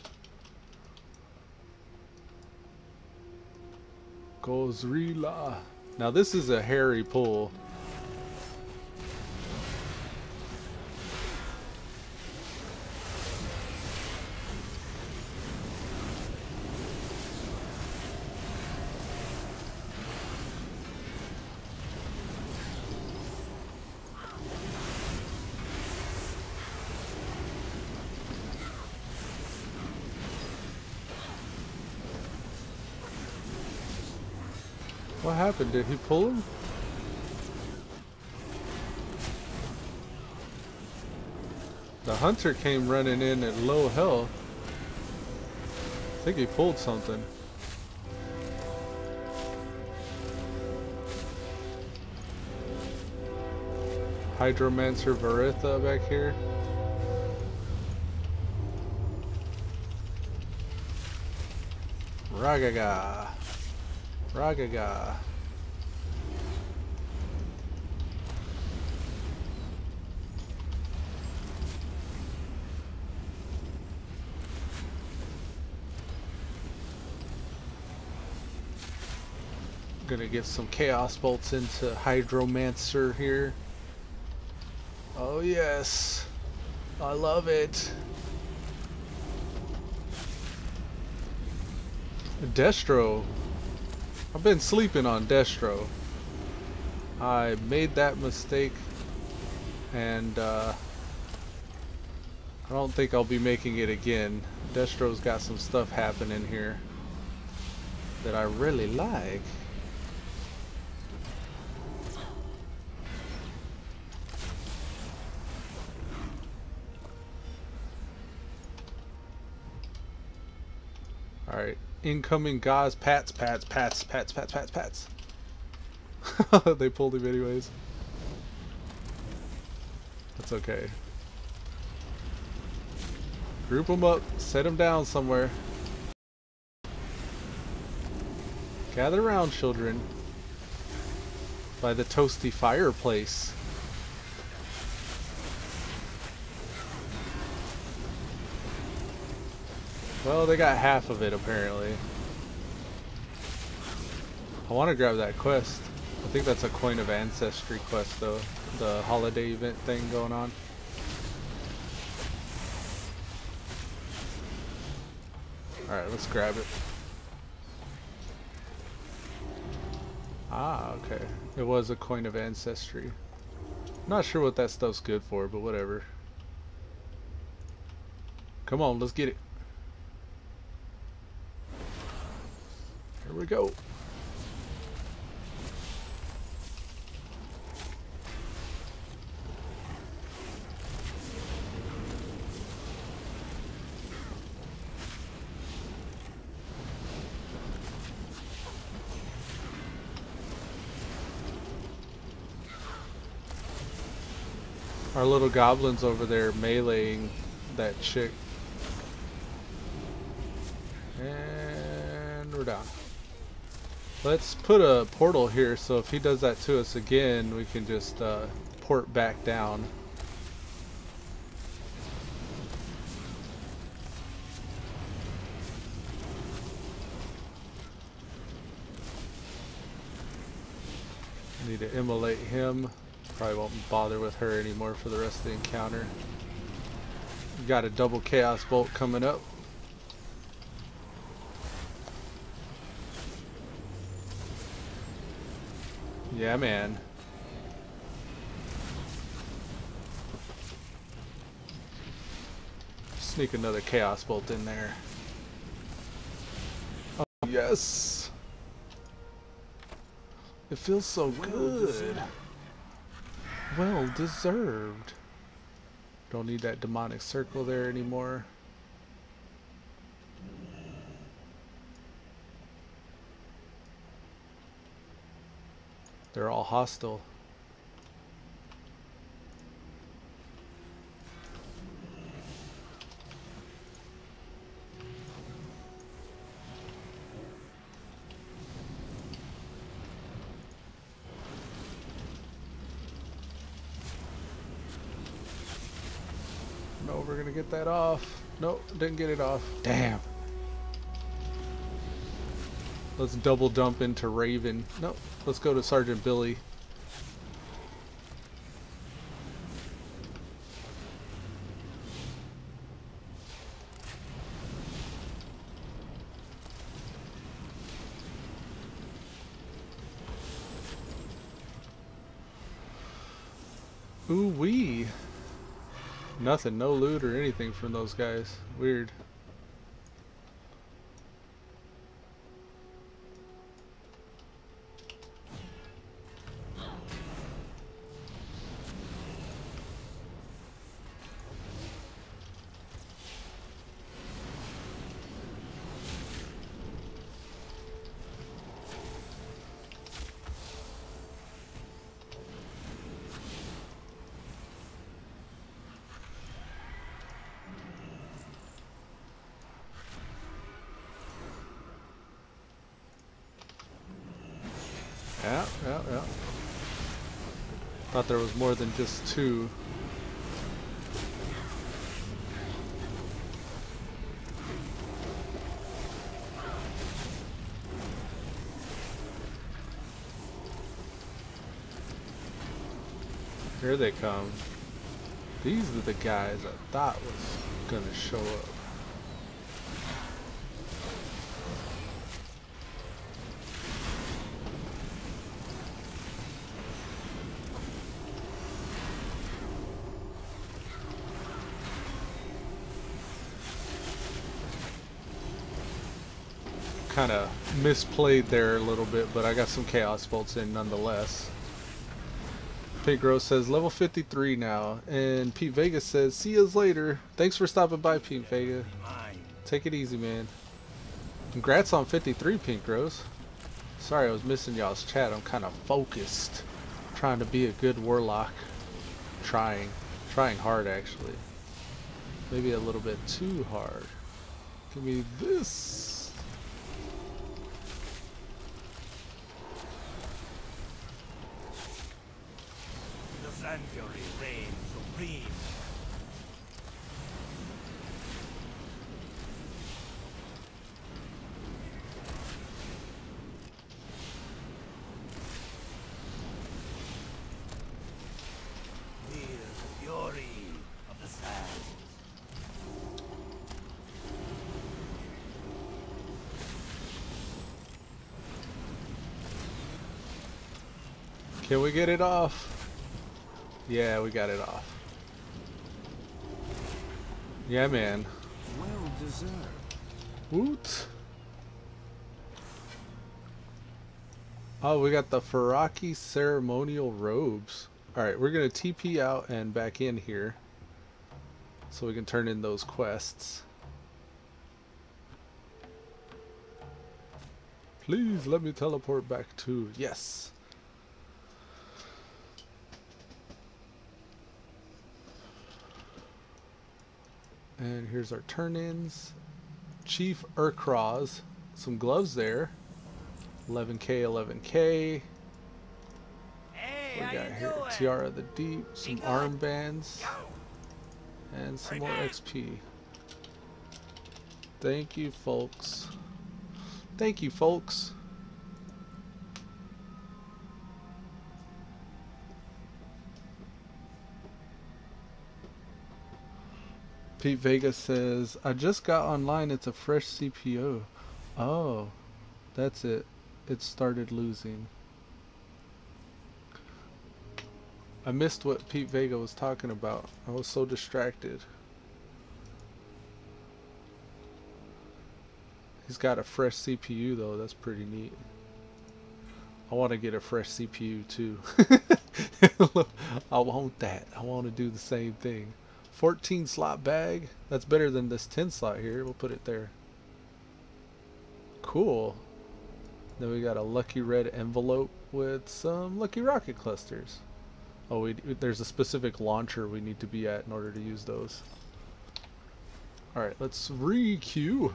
Gozrila. Now this is a hairy pull. What happened? Did he pull him? The hunter came running in at low health. I think he pulled something. Hydromancer Varitha back here. Ragaga. Ragaga. Gonna get some chaos bolts into Hydromancer here. Oh yes, I love it. Destro. I've been sleeping on Destro. I made that mistake, and I don't think I'll be making it again. Destro's got some stuff happening here that I really like. Alright, incoming Gauze Pats. They pulled him anyways. That's okay. Group them up, set them down somewhere. Gather around, children, by the toasty fireplace. Well, they got half of it apparently. I want to grab that quest. I think that's a Coin of Ancestry quest though. The holiday event thing going on. Alright, let's grab it. Ah, okay. It was a Coin of Ancestry. Not sure what that stuff's good for, but whatever. Come on, let's get it. Here we go. Our little goblins over there meleeing that chick. And we're down. Let's put a portal here so if he does that to us again, we can just port back down. Need to immolate him. Probably won't bother with her anymore for the rest of the encounter. Got a double Chaos Bolt coming up. Yeah, man. Sneak another Chaos Bolt in there. Oh, yes! It feels so good. Well deserved. Don't need that demonic circle there anymore. They're all hostile. No, we're gonna get that off. Nope, didn't get it off. Damn. Let's double dump into Raven. Nope, let's go to Sergeant Billy. Ooh wee. Nothing, no loot or anything from those guys. Weird. Yeah. Thought there was more than just two. Here they come. These are the guys I thought was gonna show up. Kind of misplayed there a little bit, but I got some Chaos Bolts in nonetheless. Pink Rose says level 53 now, and Pete Vega says see yous later. Thanks for stopping by, Pete Vega. Take it easy, man. Congrats on 53, Pink Rose. Sorry I was missing y'all's chat. I'm kind of focused, trying to be a good warlock. Trying hard actually. Maybe a little bit too hard. Give me this. Sanctuary reigns supreme. Can we get it off? Yeah, we got it off. Yeah, man. Well deserved. Woot. Oh, we got the Faraki ceremonial robes. Alright, we're going to TP out and back in here so we can turn in those quests. Please let me teleport back to... Yes. And here's our turn-ins. Chief Urkraz. Some gloves there. 11k, 11k. Hey, We how got you here doing? Tiara of the Deep, some armbands, and some more XP. Thank you, folks. Thank you, folks. Pete Vega says, I just got online, it's a fresh CPU. Oh, that's it. It started losing. I missed what Pete Vega was talking about. I was so distracted. He's got a fresh CPU though, that's pretty neat. I want to get a fresh CPU too. I want that. I want to do the same thing. 14 slot bag. That's better than this 10 slot here. We'll put it there. Cool. Then we got a lucky red envelope with some lucky rocket clusters. Oh, there's a specific launcher we need to be at in order to use those. Alright, let's re-queue.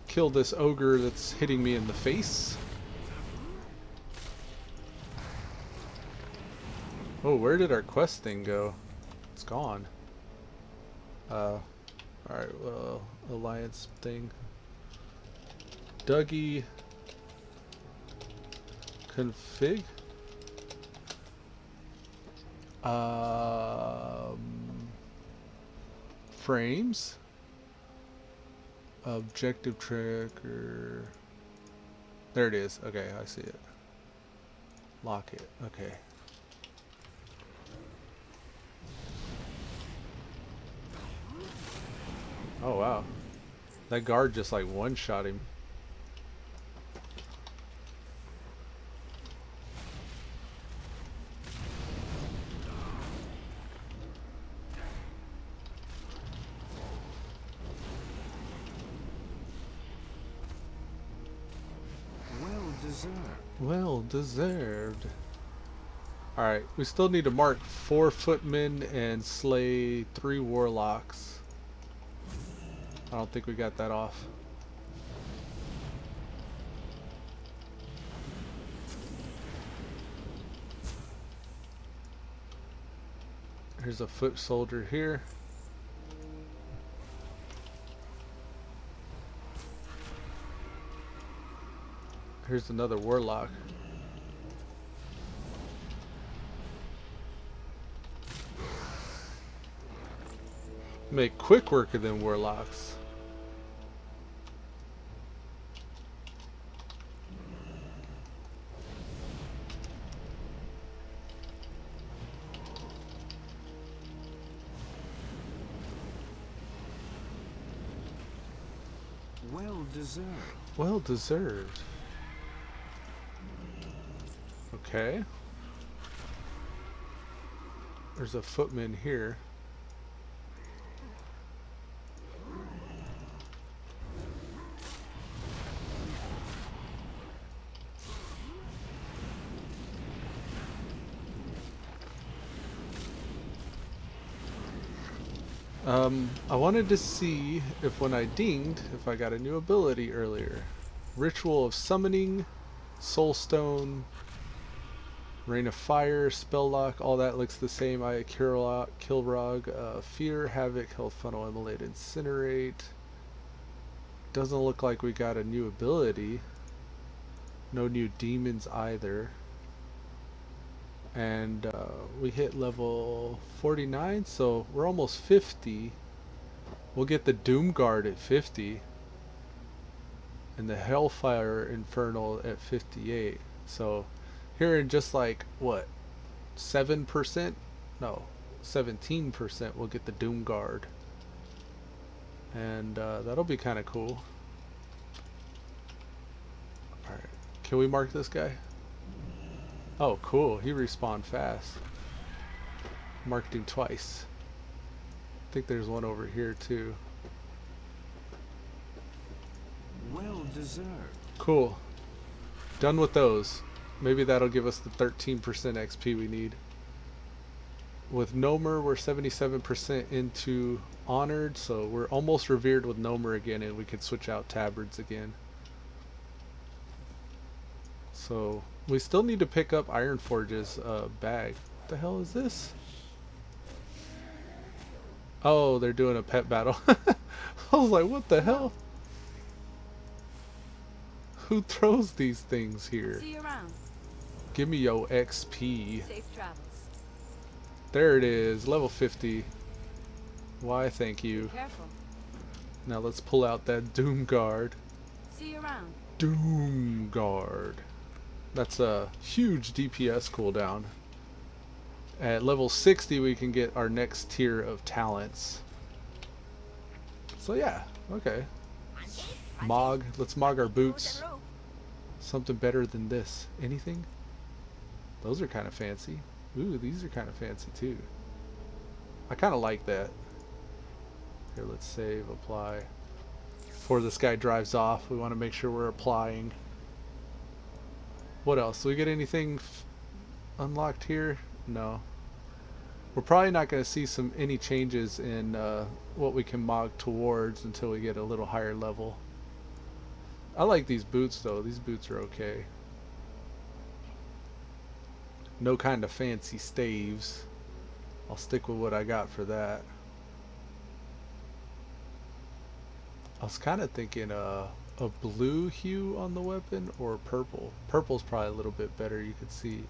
Kill this ogre that's hitting me in the face. Oh, where did our quest thing go? It's gone. Alright, well, alliance thing. Dougie. Config. Frames. Objective tracker. There it is. Okay, I see it. Lock it. Okay. Oh wow. That guard just like one-shot him. Well deserved. Alright, we still need to mark 4 footmen and slay 3 warlocks. I don't think we got that off. Here's a foot soldier here. Here's another warlock. Make quick work of them warlocks. Well deserved. Well deserved. Okay. There's a footman here. I wanted to see if when I dinged, if I got a new ability earlier. Ritual of Summoning, Soulstone, Rain of Fire, Spell Lock, all that looks the same. Kilrog, Fear, Havoc, Health Funnel, Immolate, Incinerate. Doesn't look like we got a new ability. No new demons either. And we hit level 49, so we're almost 50. We'll get the Doom Guard at 50. And the Hellfire Infernal at 58. So Here in just like, what, 7%? No, 17% we'll get the Doom Guard. And that'll be kind of cool. Alright, can we mark this guy? Oh, cool, he respawned fast. Marked him twice. I think there's one over here too. Well deserved. Cool. Done with those. Maybe that'll give us the 13% XP we need. With Nomer, we're 77% into Honored, so we're almost revered with Nomer again, and we can switch out Tabards again. So, we still need to pick up Ironforge's bag. What the hell is this? Oh, they're doing a pet battle. I was like, what the hell? Who throws these things here? See you around. Give me your XP. Safe travels. There it is, level 50. Why, thank you. Careful. Now let's pull out that Doom Guard. See you around. Doom Guard. That's a huge DPS cooldown. At level 60 we can get our next tier of talents. So yeah, okay. Mog, let's mog our boots. Something better than this. Anything? Those are kind of fancy. Ooh, these are kind of fancy too. I kind of like that. Here, let's save, apply. Before this guy drives off, we want to make sure we're applying. What else? Do we get anything unlocked here? No. We're probably not going to see any changes in what we can mog towards until we get a little higher level. I like these boots though. These boots are okay. No kind of fancy staves. I'll stick with what I got for that. I was kind of thinking a blue hue on the weapon or purple. Purple's probably a little bit better, you could see.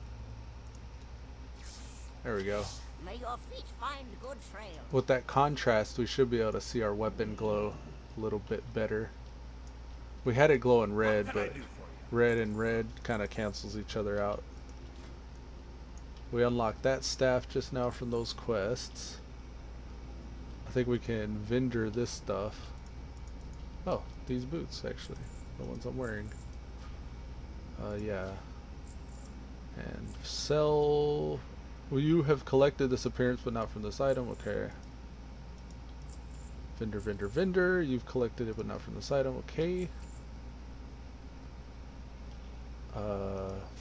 There we go. May your feet find good trail. With that contrast, we should be able to see our weapon glow a little bit better. We had it glow in red, but red and red kind of cancels each other out. We unlocked that staff just now from those quests. I think we can vendor this stuff. Oh, these boots actually, the ones I'm wearing. Yeah. And sell. Well, you have collected this appearance, but not from this item. Okay. Vendor, vendor, vendor. You've collected it, but not from this item. Okay.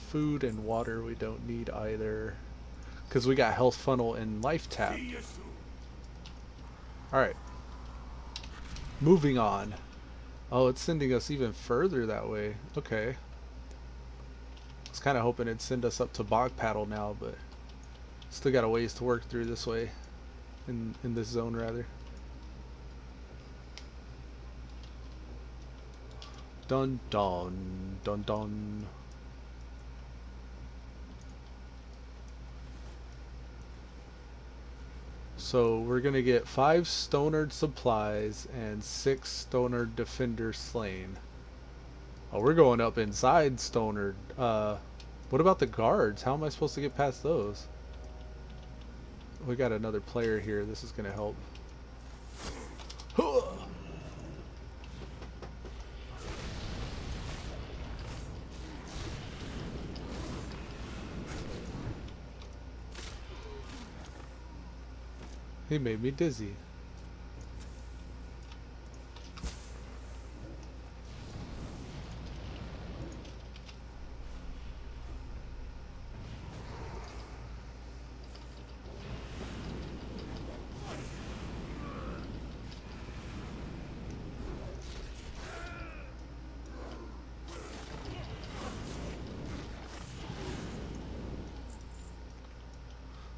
Food and water we don't need either, because we got health funnel and life tap. Alright. Moving on. Oh, it's sending us even further that way. Okay. I was kind of hoping it'd send us up to Bog Paddle now, but still got a ways to work through this way. In this zone, rather. Dun dun dun dun. So we're gonna get 5 Stonard supplies and 6 Stonard defenders slain. Oh, we're going up inside Stonard. What about the guards? How am I supposed to get past those? We got another player here. This is gonna help. He made me dizzy.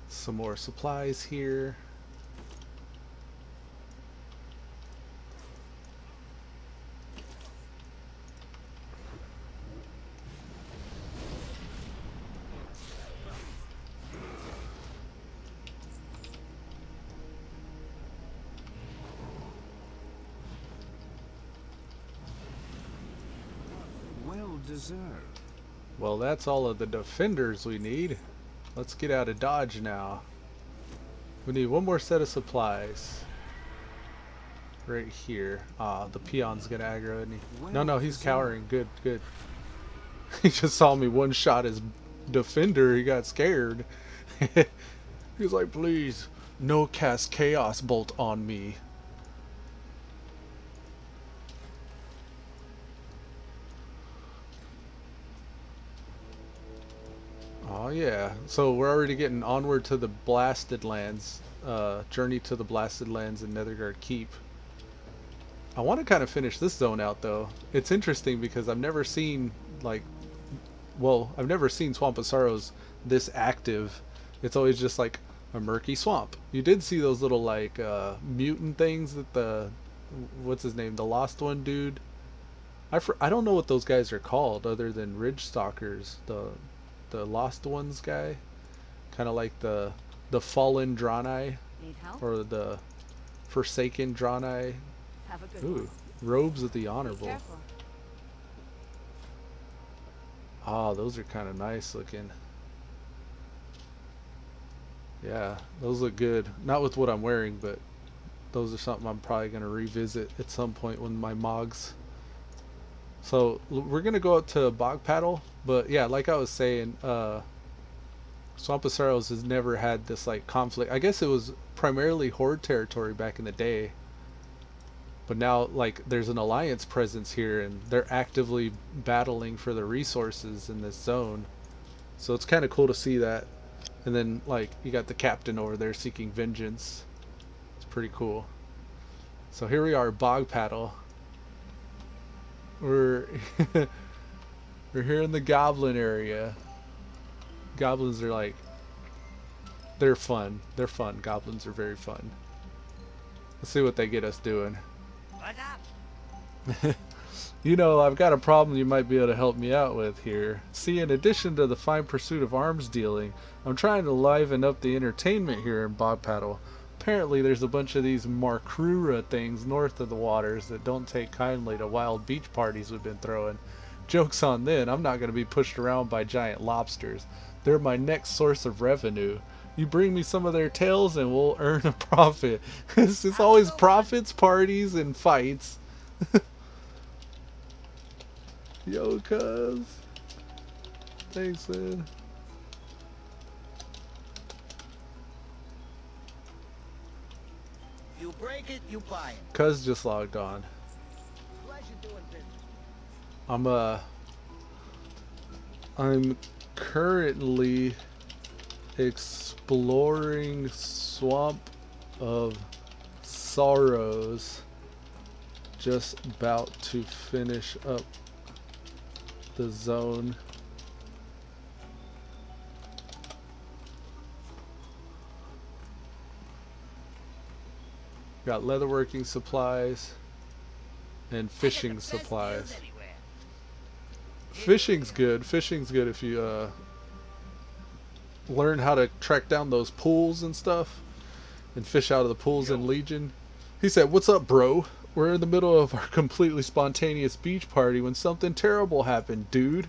Some more supplies here. Well deserved. Well, that's all of the defenders we need. Let's get out of Dodge now. We need one more set of supplies. Right here. Ah, the peon's gonna aggro, isn't he? No, no, he's cowering. Good, good. He just saw me one shot his defender. He got scared. He's like, please, no cast chaos bolt on me. Oh yeah, so we're already getting onward to the Blasted Lands, journey to the Blasted Lands in Netherguard Keep. I want to kind of finish this zone out though. It's interesting because I've never seen like, well, I've never seen Swamp of Sorrows this active. It's always just like a murky swamp. You did see those little like mutant things that the, what's his name, the Lost One dude. I don't know what those guys are called other than Ridge Stalkers. The Lost Ones guy, kind of like the fallen Draenei, or the forsaken Draenei. Have a good Ooh, one. robes of the Be honorable. careful. Ah, those are kind of nice looking. Yeah, those look good. Not with what I'm wearing, but those are something I'm probably going to revisit at some point when my mogs. So we're going to go up to Bog Paddle, but yeah, like I was saying, Swamp of Sorrows has never had this like conflict. I guess it was primarily Horde territory back in the day, but now like there's an alliance presence here and they're actively battling for the resources in this zone. So it's kind of cool to see that. And then like you got the captain over there seeking vengeance. It's pretty cool. So here we are, Bog Paddle. We're here in the goblin area. Goblins are like, they're fun. They're fun. Goblins are very fun. Let's see what they get us doing. What's up? You know, I've got a problem you might be able to help me out with here. See, in addition to the fine pursuit of arms dealing, I'm trying to liven up the entertainment here in Bog Paddle. Apparently there's a bunch of these Markrura things north of the waters that don't take kindly to wild beach parties we've been throwing. Joke's on them, I'm not going to be pushed around by giant lobsters. They're my next source of revenue. You bring me some of their tails and we'll earn a profit. It's always profits, parties, and fights. Yo, cuz. Thanks, man. You break it, you buy it. Cuz just logged on. Pleasure doing business. I'm currently exploring Swamp of Sorrows. Just about to finish up the zone. Got leatherworking supplies and fishing supplies. Fishing's good. Fishing's good if you learn how to track down those pools and stuff and fish out of the pools in Legion. He said, "What's up, bro? We're in the middle of our completely spontaneous beach party when something terrible happened, dude."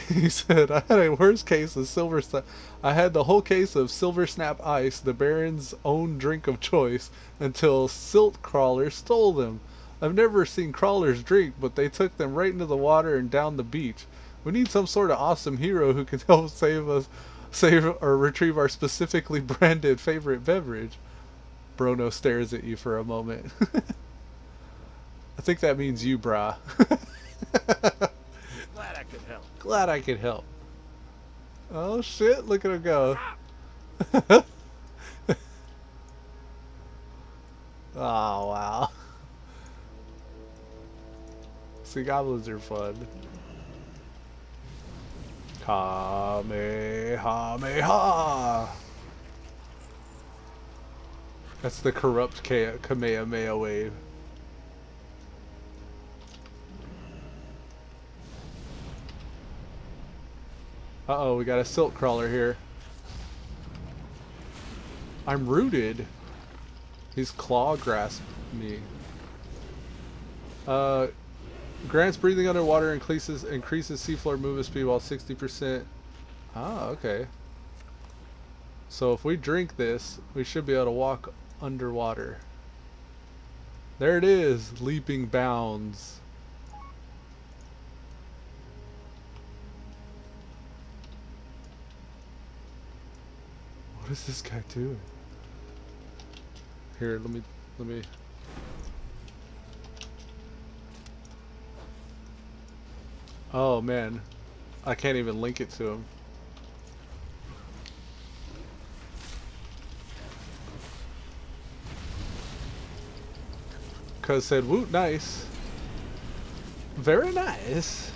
He said, "I had a worst case of I had the whole case of Silver Snap Ice, the Baron's own drink of choice, until silt crawlers stole them. I've never seen crawlers drink, but they took them right into the water and down the beach. We need some sort of awesome hero who can help save or retrieve our specifically branded favorite beverage." Brono stares at you for a moment. I think that means you, brah. Glad I could help. Glad I could help. Oh shit, look at him go. Oh wow. See, goblins are fun. Kamehameha! That's the corrupt Kamehameha wave. Uh-oh, we got a silt crawler here. I'm rooted. He's claw grasped me. Grants breathing underwater increases seafloor movement speed while 60%. Ah, okay. So if we drink this, we should be able to walk underwater. There it is, leaping bounds. What is this guy doing? Here, let me. Oh man, I can't even link it to him. Cuz said, "Woot, nice. Very nice."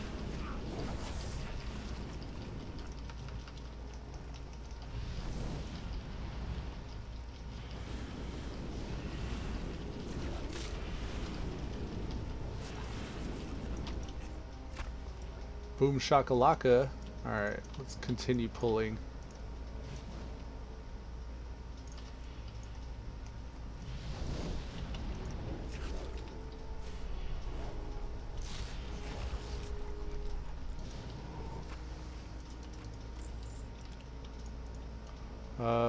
Boom shakalaka. Alright, let's continue pulling.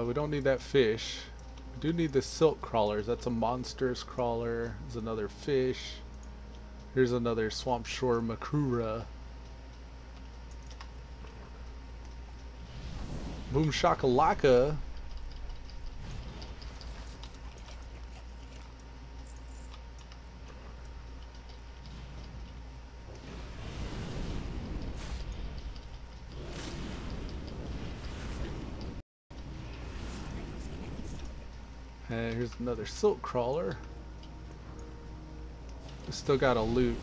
We don't need that fish. We do need the silk crawlers. That's a monstrous crawler. There's another fish. Here's another swamp shore makura. Boom shakalaka. And here's another silk crawler. We still got a loot.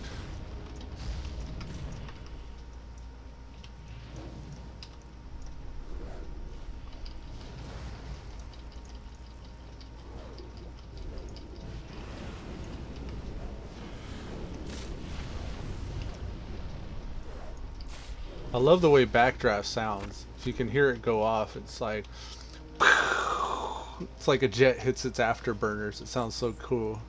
I love the way backdraft sounds. If you can hear it go off, it's like a jet hits its afterburners. It sounds so cool.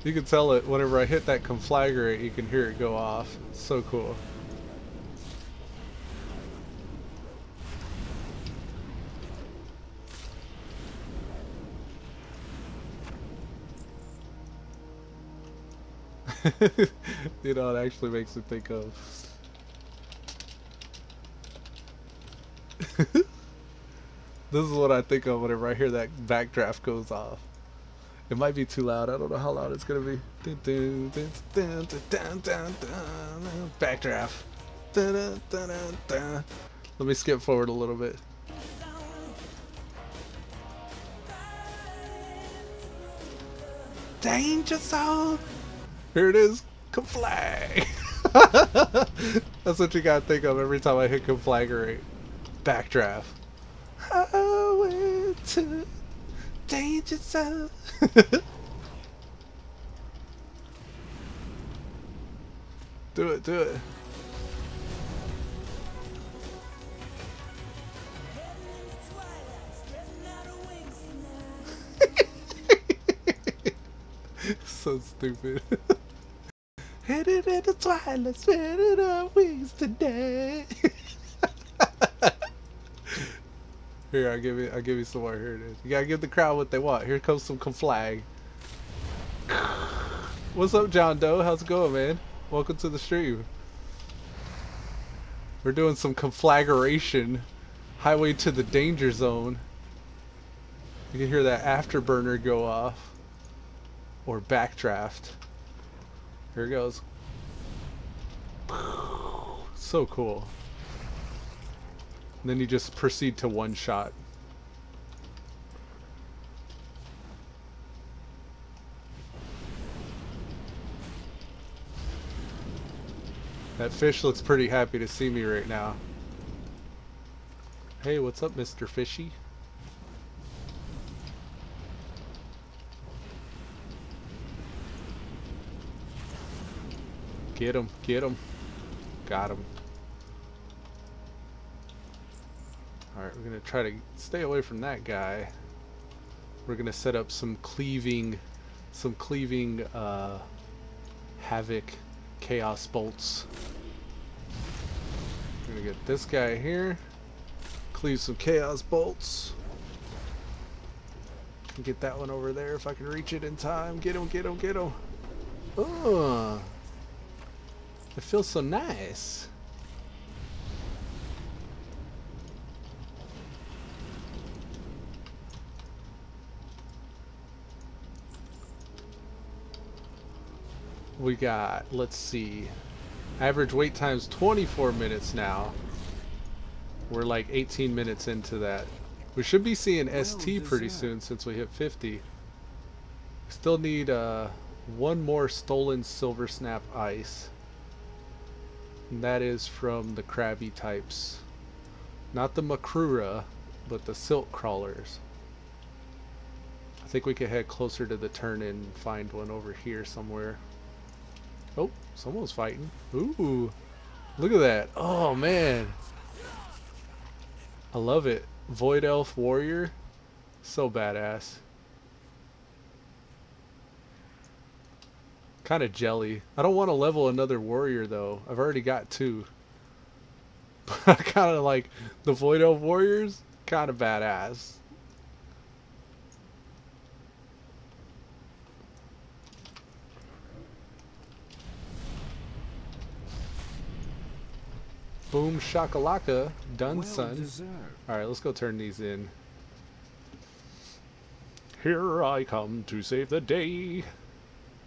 You can tell it whenever I hit that conflagrate, you can hear it go off. It's so cool. You know, it actually makes me think of this is what I think of whenever I hear that backdraft goes off. It might be too loud. I don't know how loud it's gonna be. Backdraft. Let me skip forward a little bit. Danger zone. Here it is, conflag. That's what you gotta think of every time I hit conflagrate. Backdraft. I went to danger zone. Do it, do it. So stupid. Headed in the twilight, spreading our wings today. Here, I'll give you some more. Here it is. You gotta give the crowd what they want. Here comes some conflag. What's up, John Doe? How's it going, man? Welcome to the stream. We're doing some conflagration. Highway to the danger zone. You can hear that afterburner go off. Or backdraft. Here it goes. So cool. And then you just proceed to one shot. That fish looks pretty happy to see me right now. Hey, what's up, Mr. Fishy? Get him, get him. Got him. Alright, we're going to try to stay away from that guy. We're going to set up some cleaving havoc chaos bolts. We're going to get this guy here. Cleave some chaos bolts. Get that one over there if I can reach it in time. Get him, get him, get him. Oh, it feels so nice. We got, let's see, average wait time's 24 minutes now. We're like 18 minutes into that. We should be seeing ST pretty soon since we hit 50. Still need one more stolen silver snap ice. And that is from the crabby types. Not the Makrura, but the silk crawlers. I think we could head closer to the turn and find one over here somewhere. Oh, someone's fighting. Ooh, look at that. Oh man, I love it. Void Elf Warrior, so badass. Kind of jelly. I don't want to level another warrior though. I've already got 2. But I kind of like the Void Elf Warriors. Kind of badass. Boom shakalaka, done Well son. deserved. Alright, let's go turn these in. Here I come to save the day.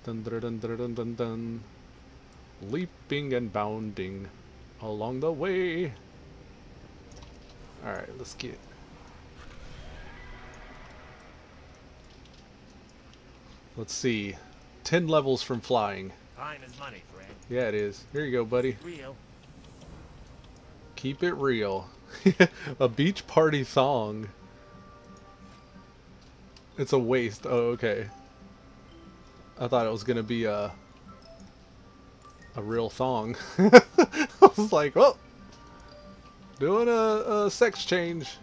Dun dun dun dun dun dun dun. Leaping and bounding along the way. Alright, let's get. Let's see. 10 levels from flying. Time is money, friend. Yeah, it is. Here you go, buddy. Real. Keep it real. A beach party thong. It's a waist. Oh, okay. I thought it was gonna be a real thong. I was like, oh, doing a sex change.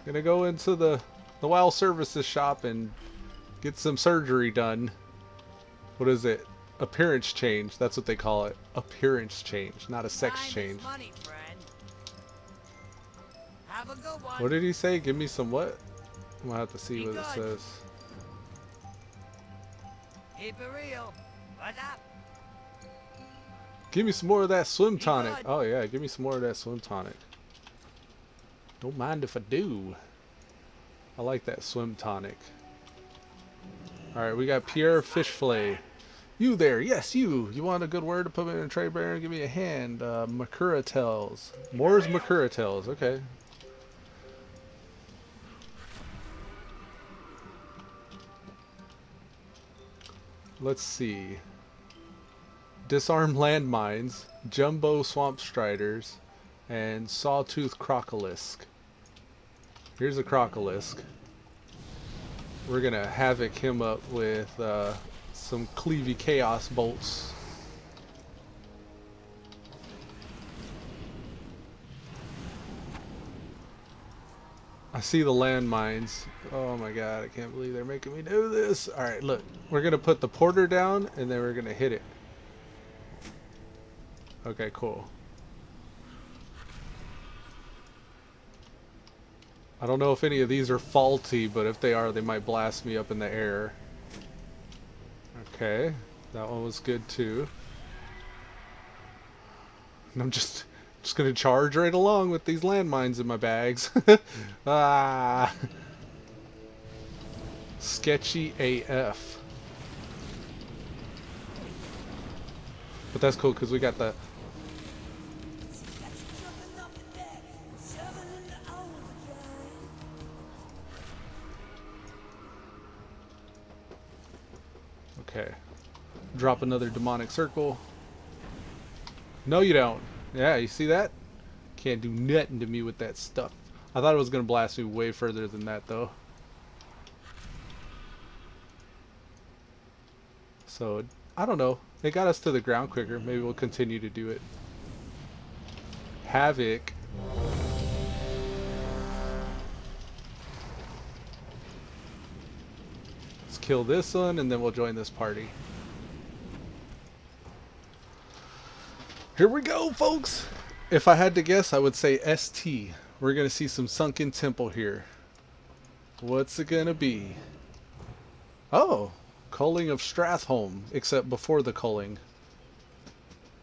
Gonna go into the WoW services shop and get some surgery done. What is it? Appearance change. That's what they call it. Appearance change, not a sex Time is change. money, friend. Have a good one. What did he say? Give me some what? I'm gonna have to see Be what it good. says. Keep it real. What's up? Give me some more of that swim Be tonic. good. Oh yeah, give me some more of that swim tonic. Don't mind if I do. I like that swim tonic. Alright, we got Pierre Fish Fillet. You there, yes you. You want a good word to put me in a tray bearer and give me a hand. Makura Tells. Moore's Makura Tells, okay. Let's see. Disarm landmines, jumbo swamp striders, and sawtooth crocolisk. Here's a crocolisk. We're gonna havoc him up with some cleavy chaos bolts. I see the landmines. Oh my god, I can't believe they're making me do this. Alright, look. We're gonna put the porter down and then we're gonna hit it. Okay, cool. I don't know if any of these are faulty, but if they are, they might blast me up in the air. Okay, that one was good too. And I'm just gonna charge right along with these landmines in my bags. Ah, sketchy AF. But that's cool because we got the. Okay. Drop another demonic circle. No, you don't. Yeah, you see that? Can't do nothing to me with that stuff. I thought it was going to blast me way further than that, though. So, I don't know. It got us to the ground quicker. Maybe we'll continue to do it. Havoc. kill this one, and then we'll join this party. Here we go, folks! If I had to guess, I would say ST. We're going to see some sunken temple here. What's it going to be? Oh! Culling of Strathholm, except before the culling.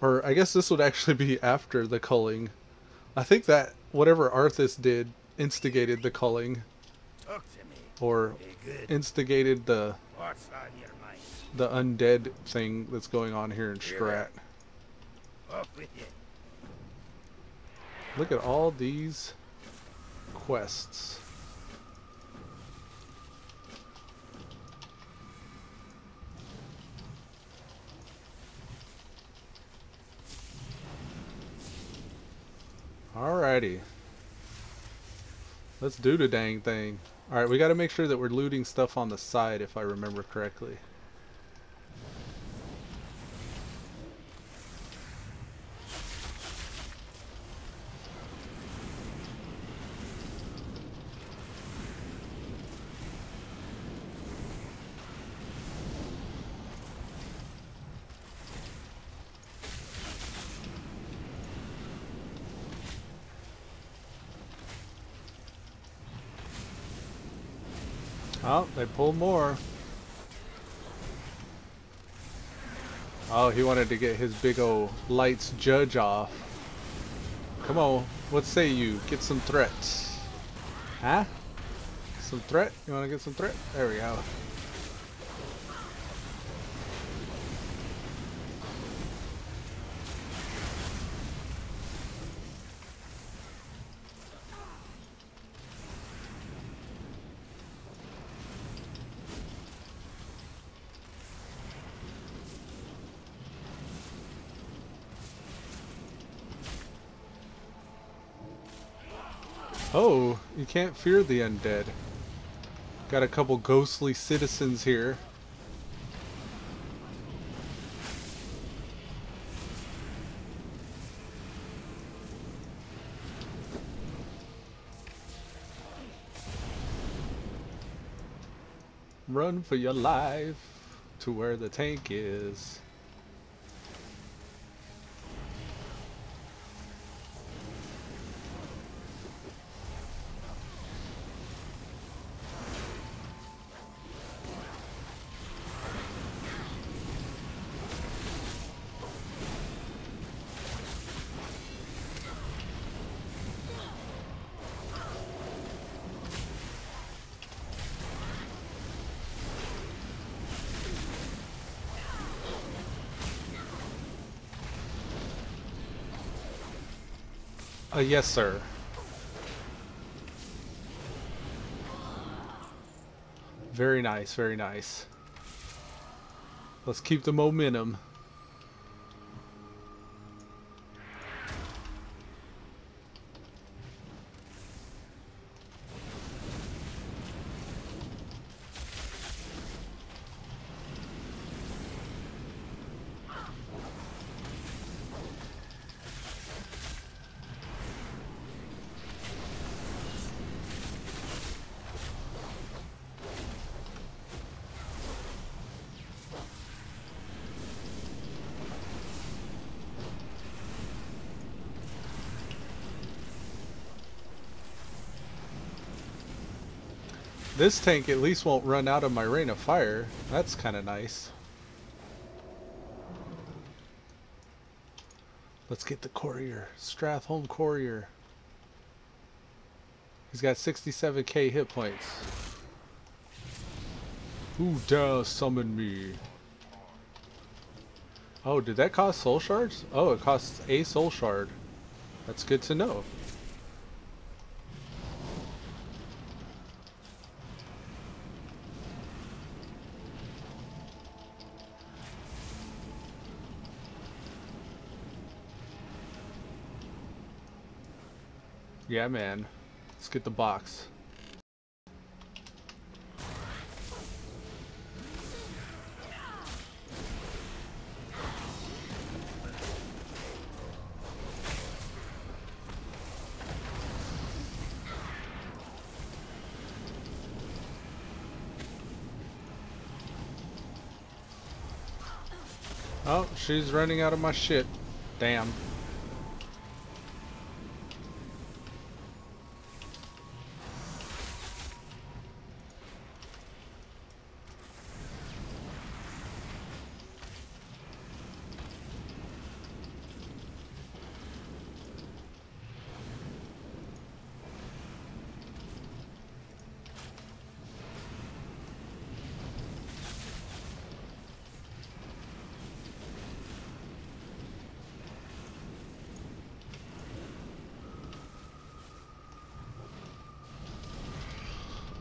Or I guess this would actually be after the culling. I think that whatever Arthas did instigated the culling. Talk to me. Or Good. instigated the What's on your mind? undead thing that's going on here in Strat. Off with you. Look at all these quests. Alrighty. Let's do the dang thing. Alright, we gotta make sure that we're looting stuff on the side if I remember correctly. Oh, they pulled more. Oh, he wanted to get his big ol' lights judge off. Come on, what say you? Get some threats. Huh? Some threat? You wanna get some threat? There we go. Oh, you can't fear the undead. Got a couple ghostly citizens here. Run for your life to where the tank is. Yes, sir. Very nice, very nice. Let's keep the momentum. This tank at least won't run out of my rain of fire. That's kind of nice. Let's get the courier. Strathholm courier. He's got 67k hit points. Who dare summon me? Oh, did that cost soul shards? Oh, it costs a soul shard. That's good to know. Yeah, man. Let's get the box. Oh, she's running out of my shit. Damn.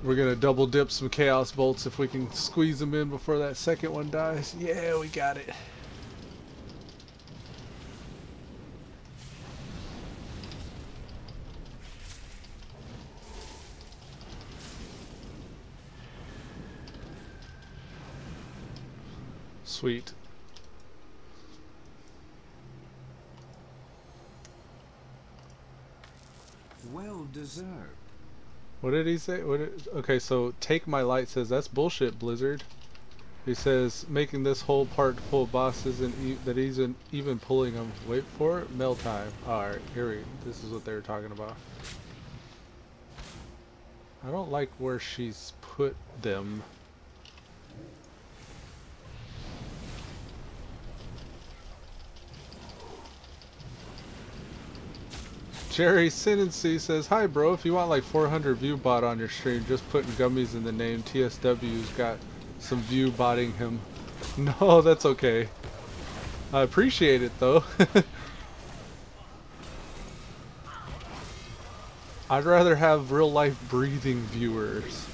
We're gonna double dip some chaos bolts if we can squeeze them in before that second one dies. Yeah, we got it. Sweet. Well deserved. What did he say? Okay, so take my light says that's bullshit, Blizzard. He says making this whole part full of bosses and that he's even pulling them. Wait for it. Mail time. Alright, this is what they were talking about. I don't like where she's put them. Jerry Sinancy says, hi bro, if you want like 400 view bot on your stream, just putting gummies in the name. TSW's got some view botting him. No, that's okay. I appreciate it though. I'd rather have real life breathing viewers.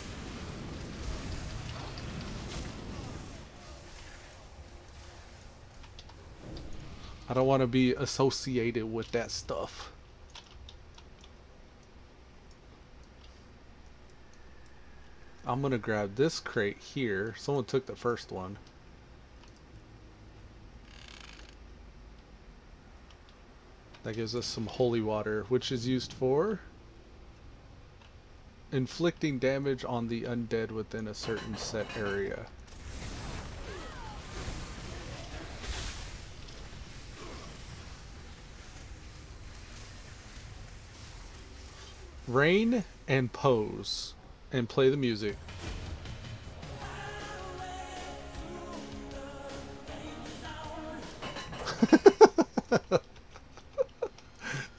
I don't want to be associated with that stuff. I'm gonna grab this crate here. Someone took the first one. That gives us some holy water, which is used for inflicting damage on the undead within a certain set area. Rain and pose. And play the music.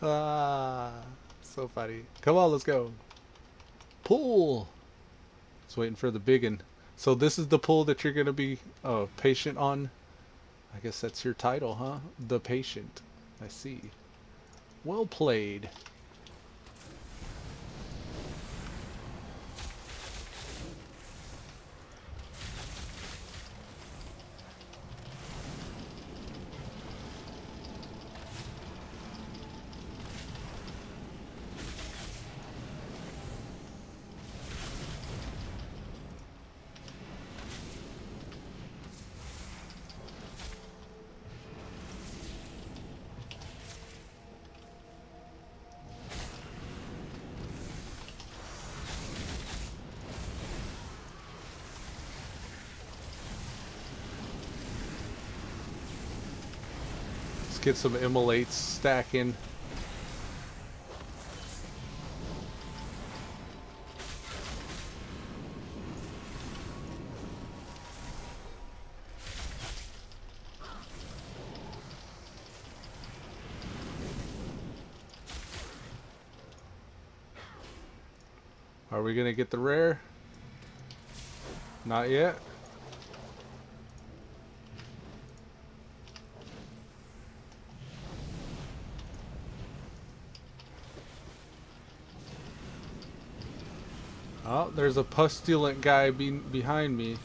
Ah, so funny. Come on, let's go. Pull. Just waiting for the biggin. So this is the pull that you're gonna be patient on. I guess that's your title, huh? The Patient. I see. Well played. Get some immolates stacking. Are we gonna get the rare? Not yet. Oh, there's a pustulent guy behind me.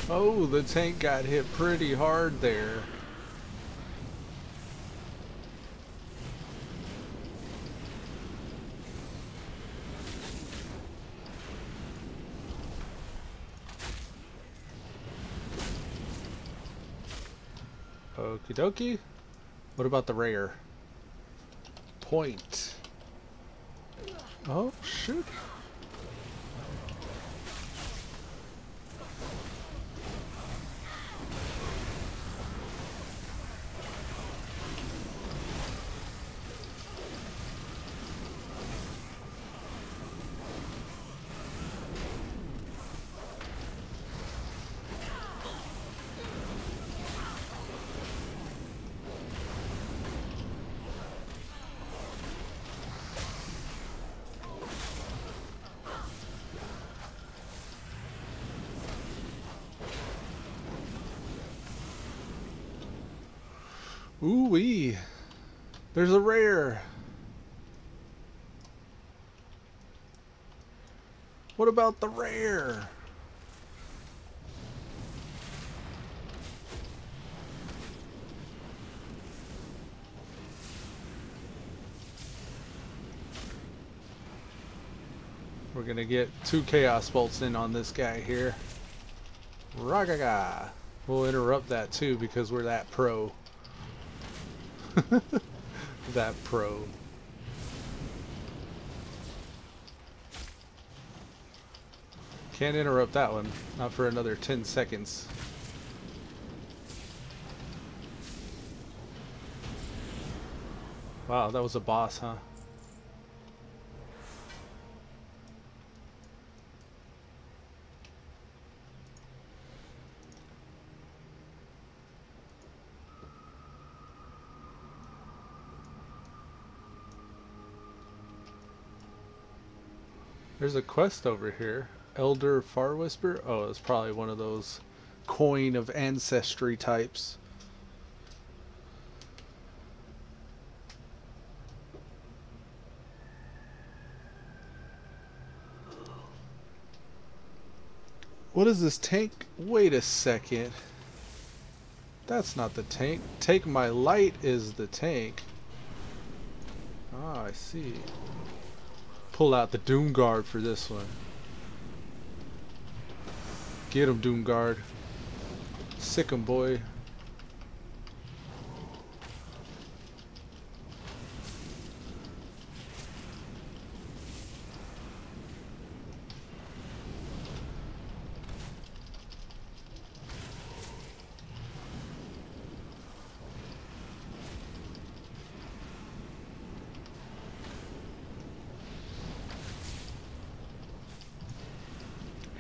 Oh, the tank got hit pretty hard there. Okie dokie. What about the rare? Point. Oh, shoot. Ooh-wee. There's a rare. What about the rare? We're gonna get 2 Chaos Bolts in on this guy here. Ragaga. We'll interrupt that too because we're that pro. That pro. Can't interrupt that one. Not for another 10 seconds. Wow, that was a boss, huh? There's a quest over here. Elder Far Whisper? Oh, it's probably one of those coin of ancestry types. What is this tank? Wait a second. That's not the tank. Take My Light is the tank. Ah, I see. Pull out the Doom Guard for this one. Get him, Doom Guard. Sick him, boy.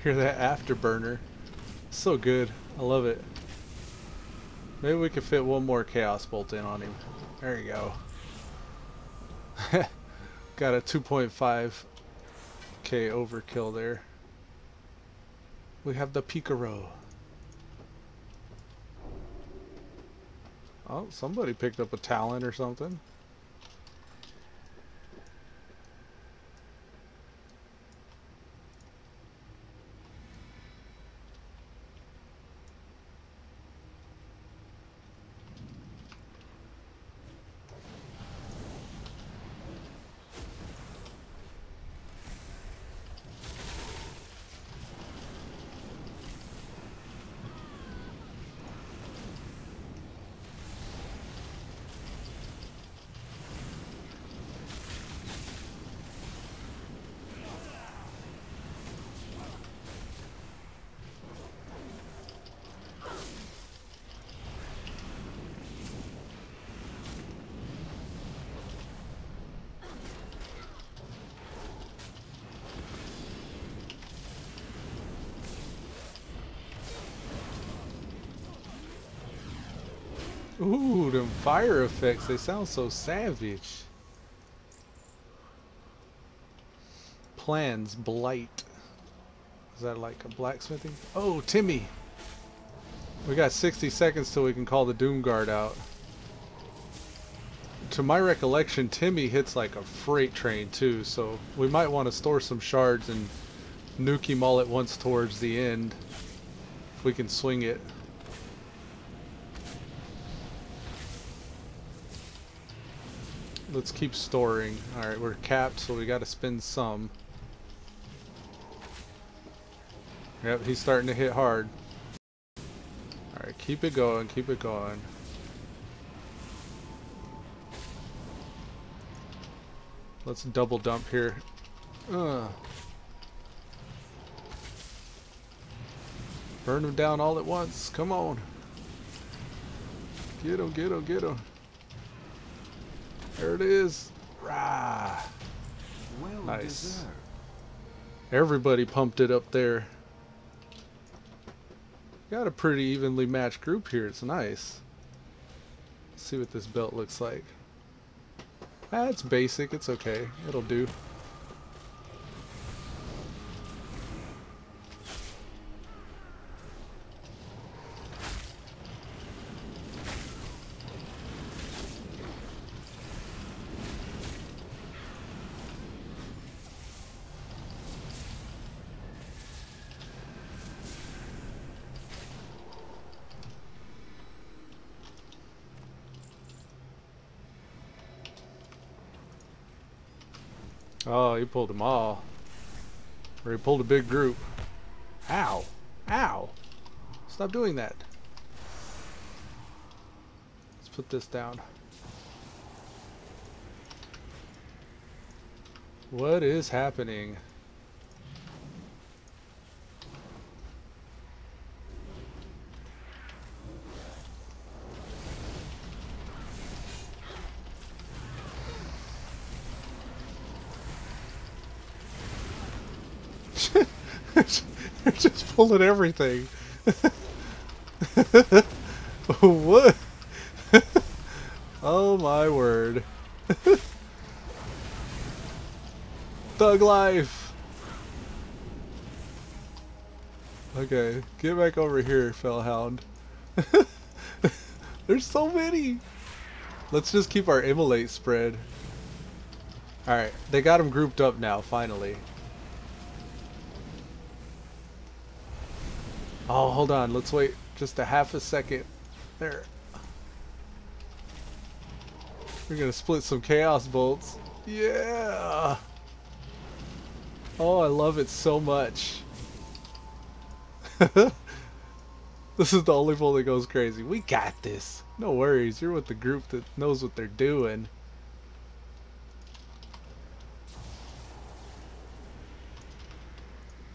Hear that afterburner? So good. I love it. Maybe we could fit one more Chaos Bolt in on him. There you go. Got a 2.5k overkill there. We have the Picaro. Oh, somebody picked up a Talon or something. Ooh, them fire effects, they sound so savage. Plans Blight. Is that like a blacksmithing? Oh, Timmy! We got 60 seconds till we can call the Doom Guard out. To my recollection, Timmy hits like a freight train too, so we might want to store some shards and nuke him all at once towards the end. we can swing it. Let's keep storing. Alright, we're capped, so we gotta spend some. Yep, he's starting to hit hard. Alright, keep it going, keep it going. Let's double dump here. Burn them down all at once. Come on. Get him, get him, get him. There it is. Rah. Well Nice. deserved. Everybody pumped it up there. Got a pretty evenly matched group here. It's nice. Let's see what this belt looks like. Ah, it's basic. It's okay. It'll do. Oh, he pulled them all. Or he pulled a big group. Ow! Ow! Stop doing that. Let's put this down. What is happening? They're just pulling everything. What? Oh my word. Thug life. Okay, get back over here, Fellhound. There's so many. Let's just keep our immolate spread. Alright, they got them grouped up now, finally. Oh, hold on. Let's wait just a half a second. There. We're gonna split some chaos bolts. Yeah. Oh, I love it so much. This is the only one that goes crazy. We got this. No worries. You're with the group that knows what they're doing.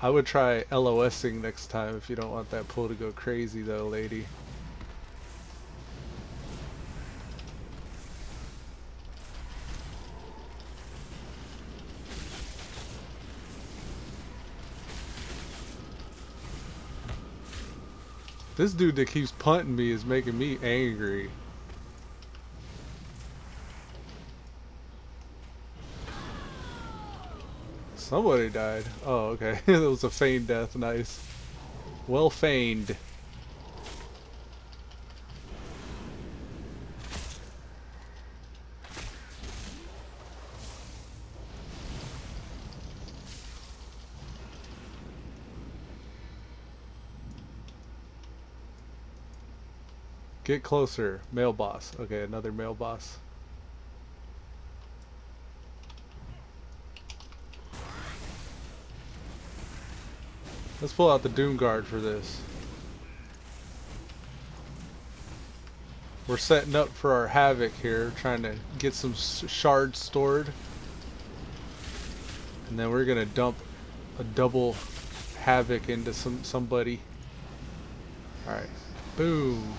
I would try LOSing next time if you don't want that pull to go crazy though, lady. This dude that keeps punting me is making me angry. Somebody died. Oh, okay. It was a feigned death. Nice. Well feigned. Get closer. Male boss. Okay, another male boss. Let's pull out the Doom Guard for this. We're setting up for our Havoc here, trying to get some shards stored. And then we're gonna dump a double Havoc into somebody. Alright. Boom.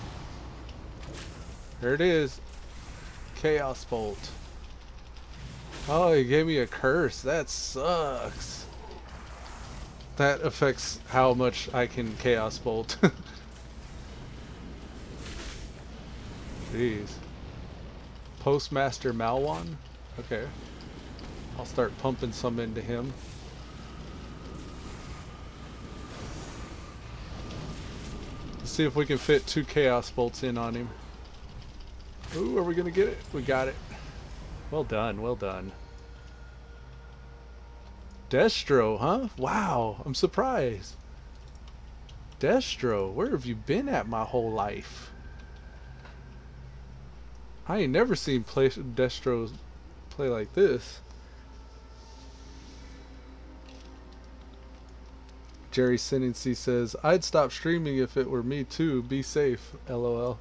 There it is. Chaos Bolt. Oh, he gave me a curse. That sucks. That affects how much I can Chaos Bolt. Jeez. Postmaster Malwan? Okay. I'll start pumping some into him. Let's see if we can fit 2 Chaos Bolts in on him. Ooh, are we gonna get it? We got it. Well done, well done. Destro, huh? Wow, I'm surprised. Destro, where have you been at my whole life? I ain't never seen Destro play like this. Jerry Sinancy says, I'd stop streaming if it were me too. Be safe. LOL.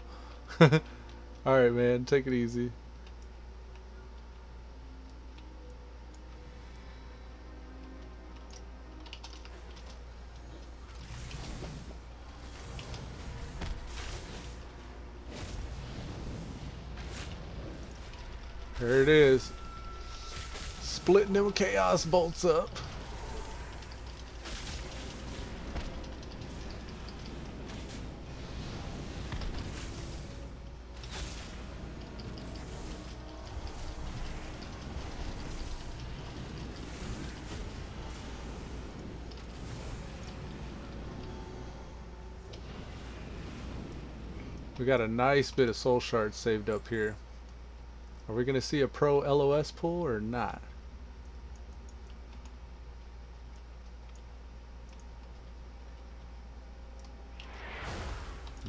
Alright, man. Take it easy. There it is. Splitting them chaos bolts up. We got a nice bit of soul shards saved up here. Are we going to see a pro LOS pull or not?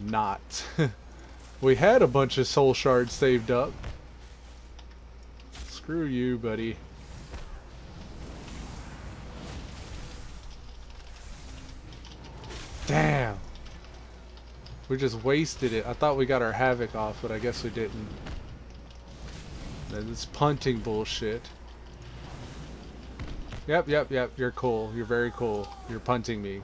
Not. We had a bunch of soul shards saved up. Screw you, buddy. Damn. We just wasted it. I thought we got our havoc off, but I guess we didn't. This punting bullshit. Yep. You're cool. You're very cool. You're punting me.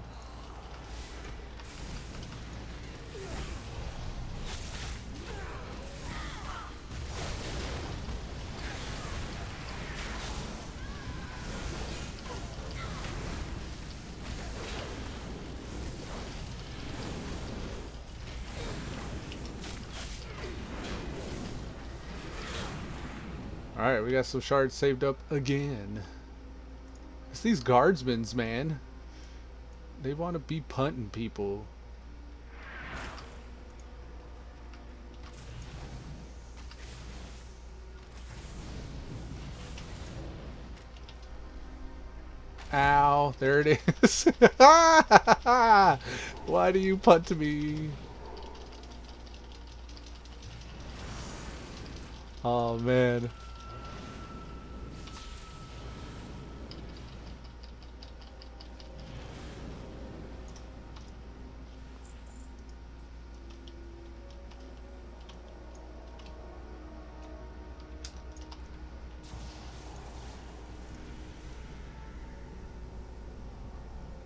Alright, we got some shards saved up again. It's these guardsmen, man. They want to be punting people. Ow, there it is. Why do you punt me? Oh, man.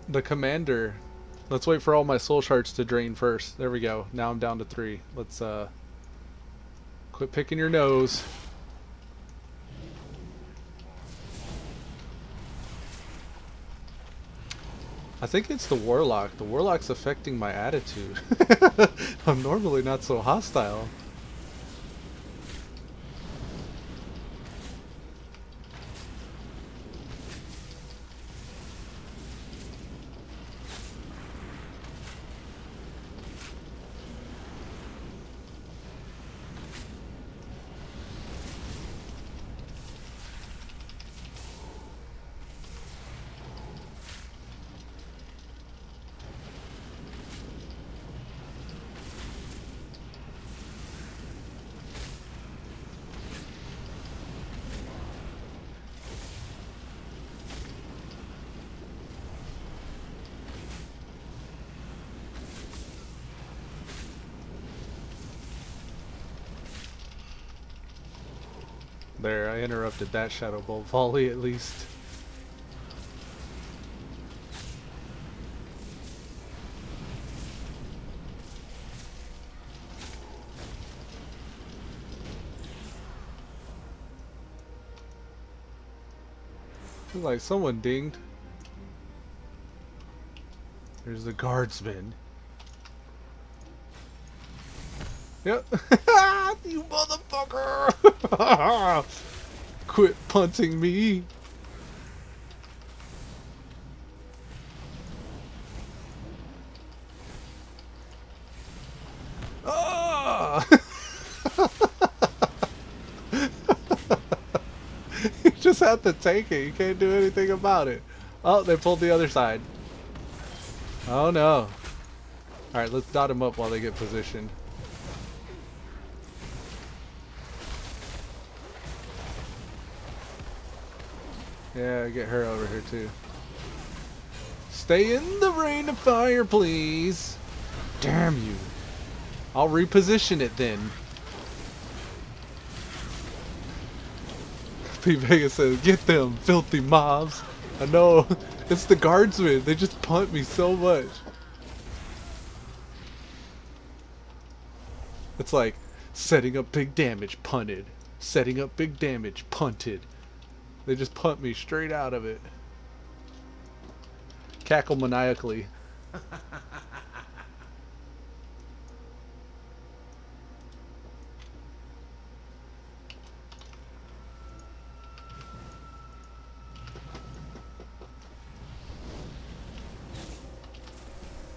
The commander. Let's wait for all my soul shards to drain first. There we go. Now I'm down to 3. Let's quit picking your nose. I think it's the warlock. The warlock's affecting my attitude. I'm normally not so hostile. There, I interrupted that Shadow Bolt volley at least. Feels like someone dinged. There's the guardsman. Yep. You motherfucker! Quit punting me. Ah! You just have to take it. You can't do anything about it. Oh, they pulled the other side. Oh no. Alright, let's dot them up while they get positioned. Yeah, get her over here too. Stay in the rain of fire, please. Damn you. I'll reposition it then. P. Vega says, get them filthy mobs. I know. It's the guardsmen. They just punt me so much. It's like setting up big damage, punted. Setting up big damage, punted. They just punt me straight out of it. Cackle maniacally.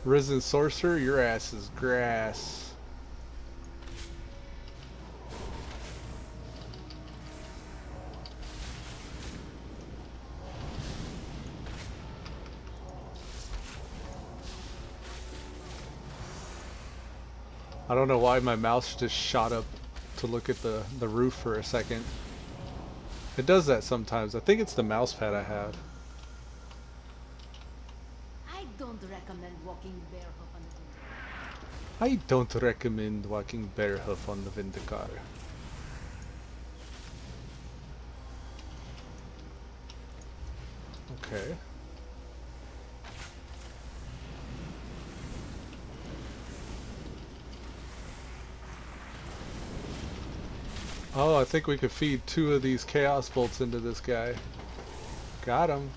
Risen sorcerer, your ass is grass. I don't know why my mouse just shot up to look at the roof for a second. It does that sometimes. I think it's the mouse pad I have. I don't recommend walking barefoot on the Vindicator. I don't recommend walking barefoot on the Vindicator. Okay. Oh, I think we could feed 2 of these chaos bolts into this guy. Got him.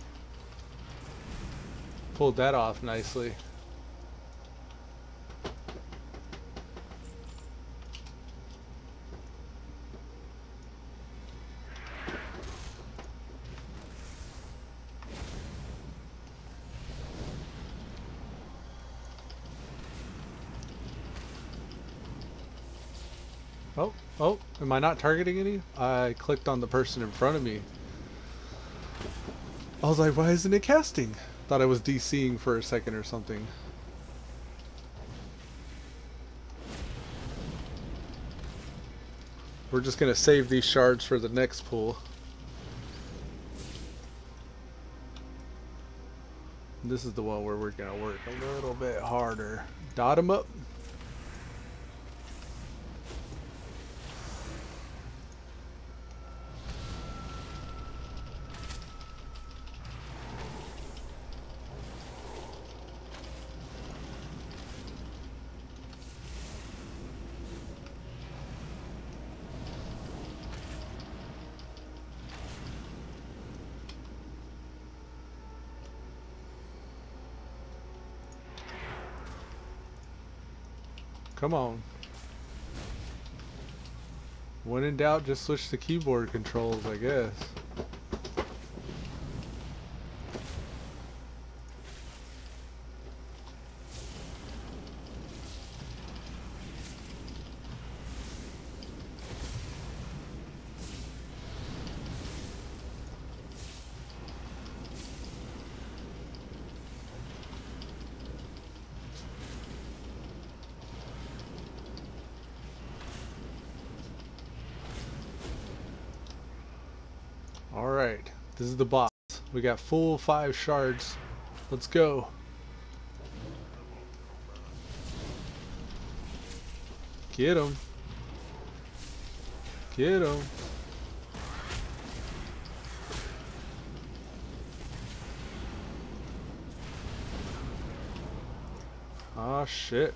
Pulled that off nicely. Oh, am I not targeting any? I clicked on the person in front of me. I was like, why isn't it casting? Thought I was DCing for a second or something. We're just gonna save these shards for the next pool. This is the one where we're gonna work a little bit harder. Dot them up. Come on. When in doubt, just switch to keyboard controls, I guess. Alright, this is the boss. We got full 5 shards. Let's go. Get him. Get him. Oh shit.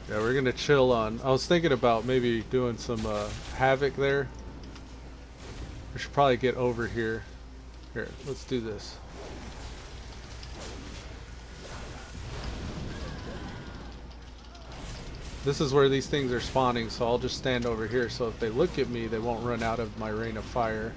Yeah, we're gonna chill on. I was thinking about maybe doing some havoc there. We should probably get over here. Here, let's do this. This is where these things are spawning, so I'll just stand over here so if they look at me, they won't run out of my rain of fire.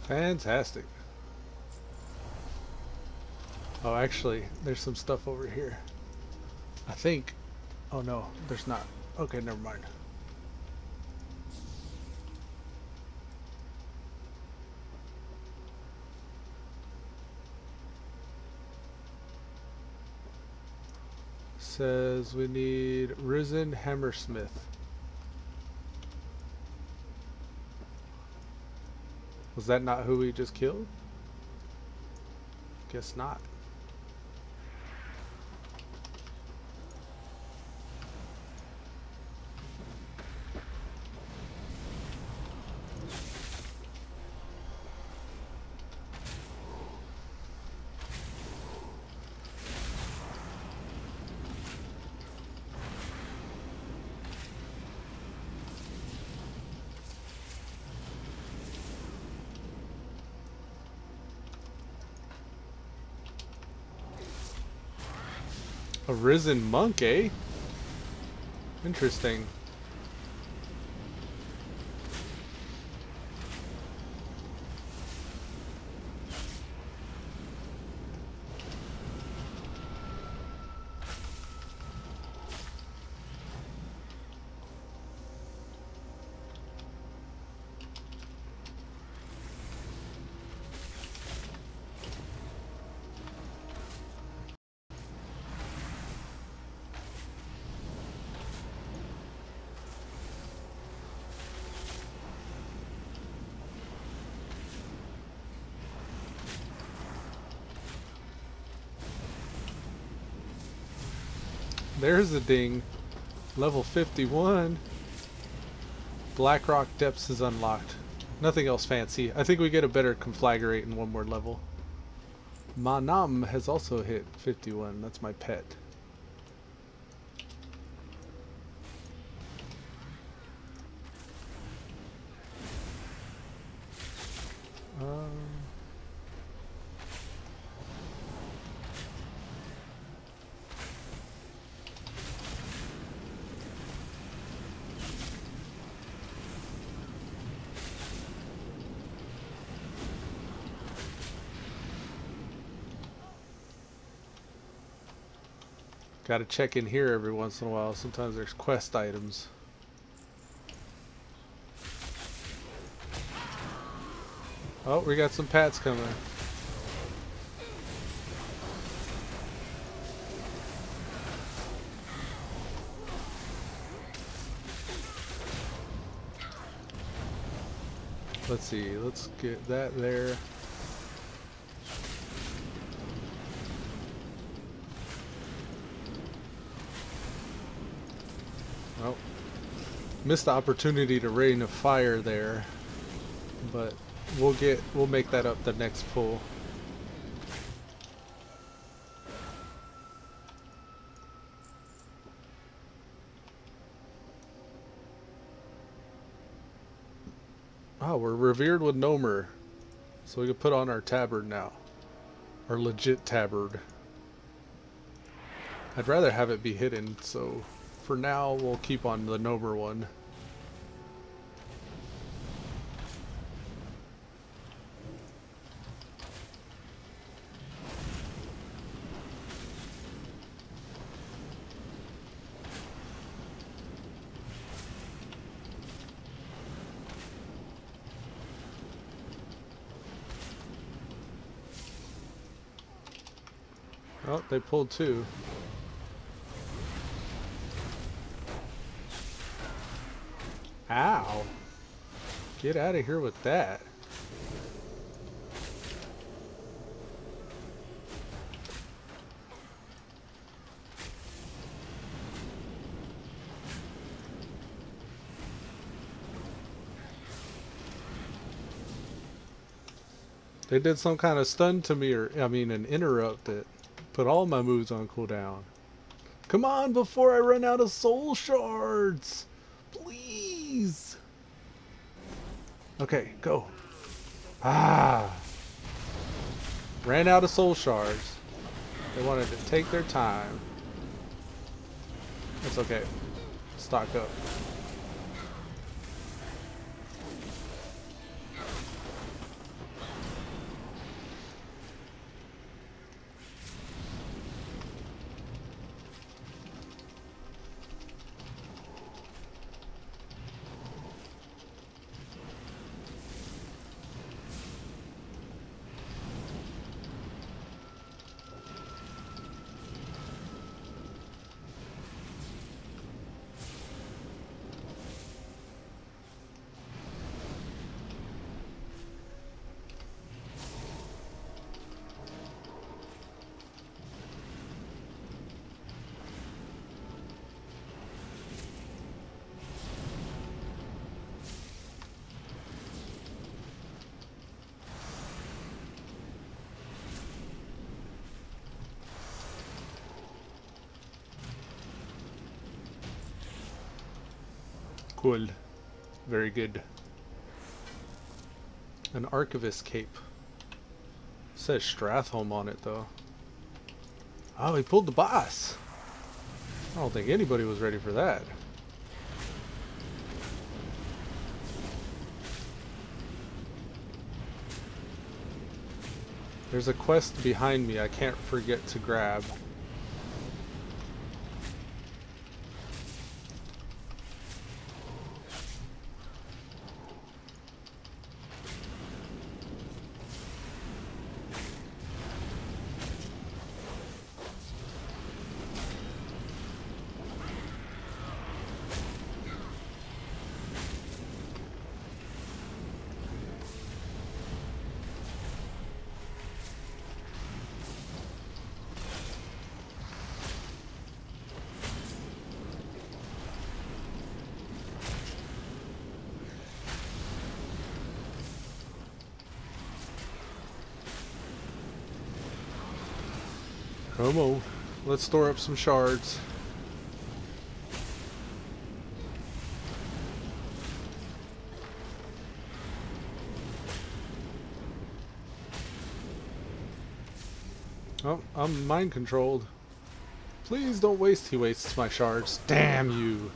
Fantastic. Oh, actually, there's some stuff over here. I think. Oh no, there's not. Okay, never mind. Says we need Risen Hammersmith. Was that not who we just killed? Guess not. A risen monk, eh? Interesting. There's the ding. Level 51. Blackrock Depths is unlocked. Nothing else fancy. I think we get a better conflagrate in one more level. Manam has also hit 51. That's my pet. Gotta check in here every once in a while. Sometimes there's quest items. Oh, we got some pats coming. Let's see, let's get that there. Oh, missed the opportunity to rain a fire there, but we'll make that up the next pull. Oh, we're revered with Nomer, so we can put on our tabard now, our legit tabard. I'd rather have it be hidden, so for now we'll keep on the Nomer one. Oh, they pulled two. Ow. Get out of here with that. They did some kind of stun to me, or I mean an interrupt that put all my moves on cooldown. Come on before I run out of soul shards! Please! Okay, go. Ah! Ran out of soul shards. They wanted to take their time. It's okay. Stock up. Cool. Very good. An Archivist cape. It says Strathholm on it though. Oh, he pulled the boss. I don't think anybody was ready for that. There's a quest behind me I can't forget to grab. Come on, let's store up some shards. Oh, I'm mind controlled. Please don't waste. He wastes my shards. Damn you.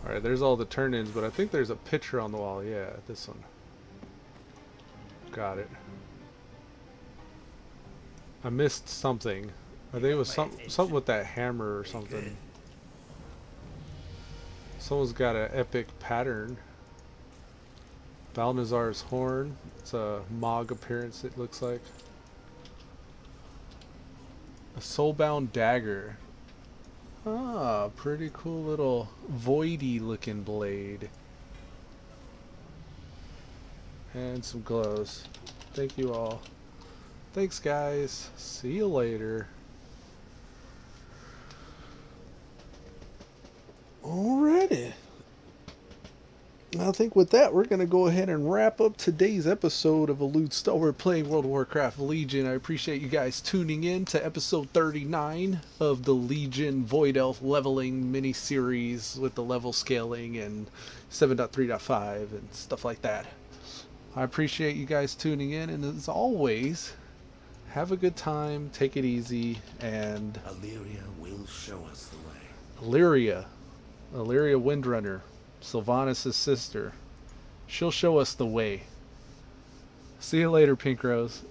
Alright, there's all the turn-ins, but I think there's a picture on the wall. Yeah, this one. Got it. I missed something. I think it was something with that hammer or something. Someone's got an epic pattern. Balnazar's horn. It's a Mog appearance, it looks like. A soulbound dagger. Ah, pretty cool little voidy looking blade. And some glows. Thank you all. Thanks guys. See you later. Alrighty. I think with that, we're going to go ahead and wrap up today's episode of Elude Stalwart playing World of Warcraft Legion. I appreciate you guys tuning in to episode 39 of the Legion Void Elf leveling mini-series with the level scaling and 7.3.5 and stuff like that. I appreciate you guys tuning in, and as always, have a good time, take it easy, and... Illyria will show us the way. Illyria Windrunner. Sylvanas' sister. She'll show us the way. See you later, Pink Rose.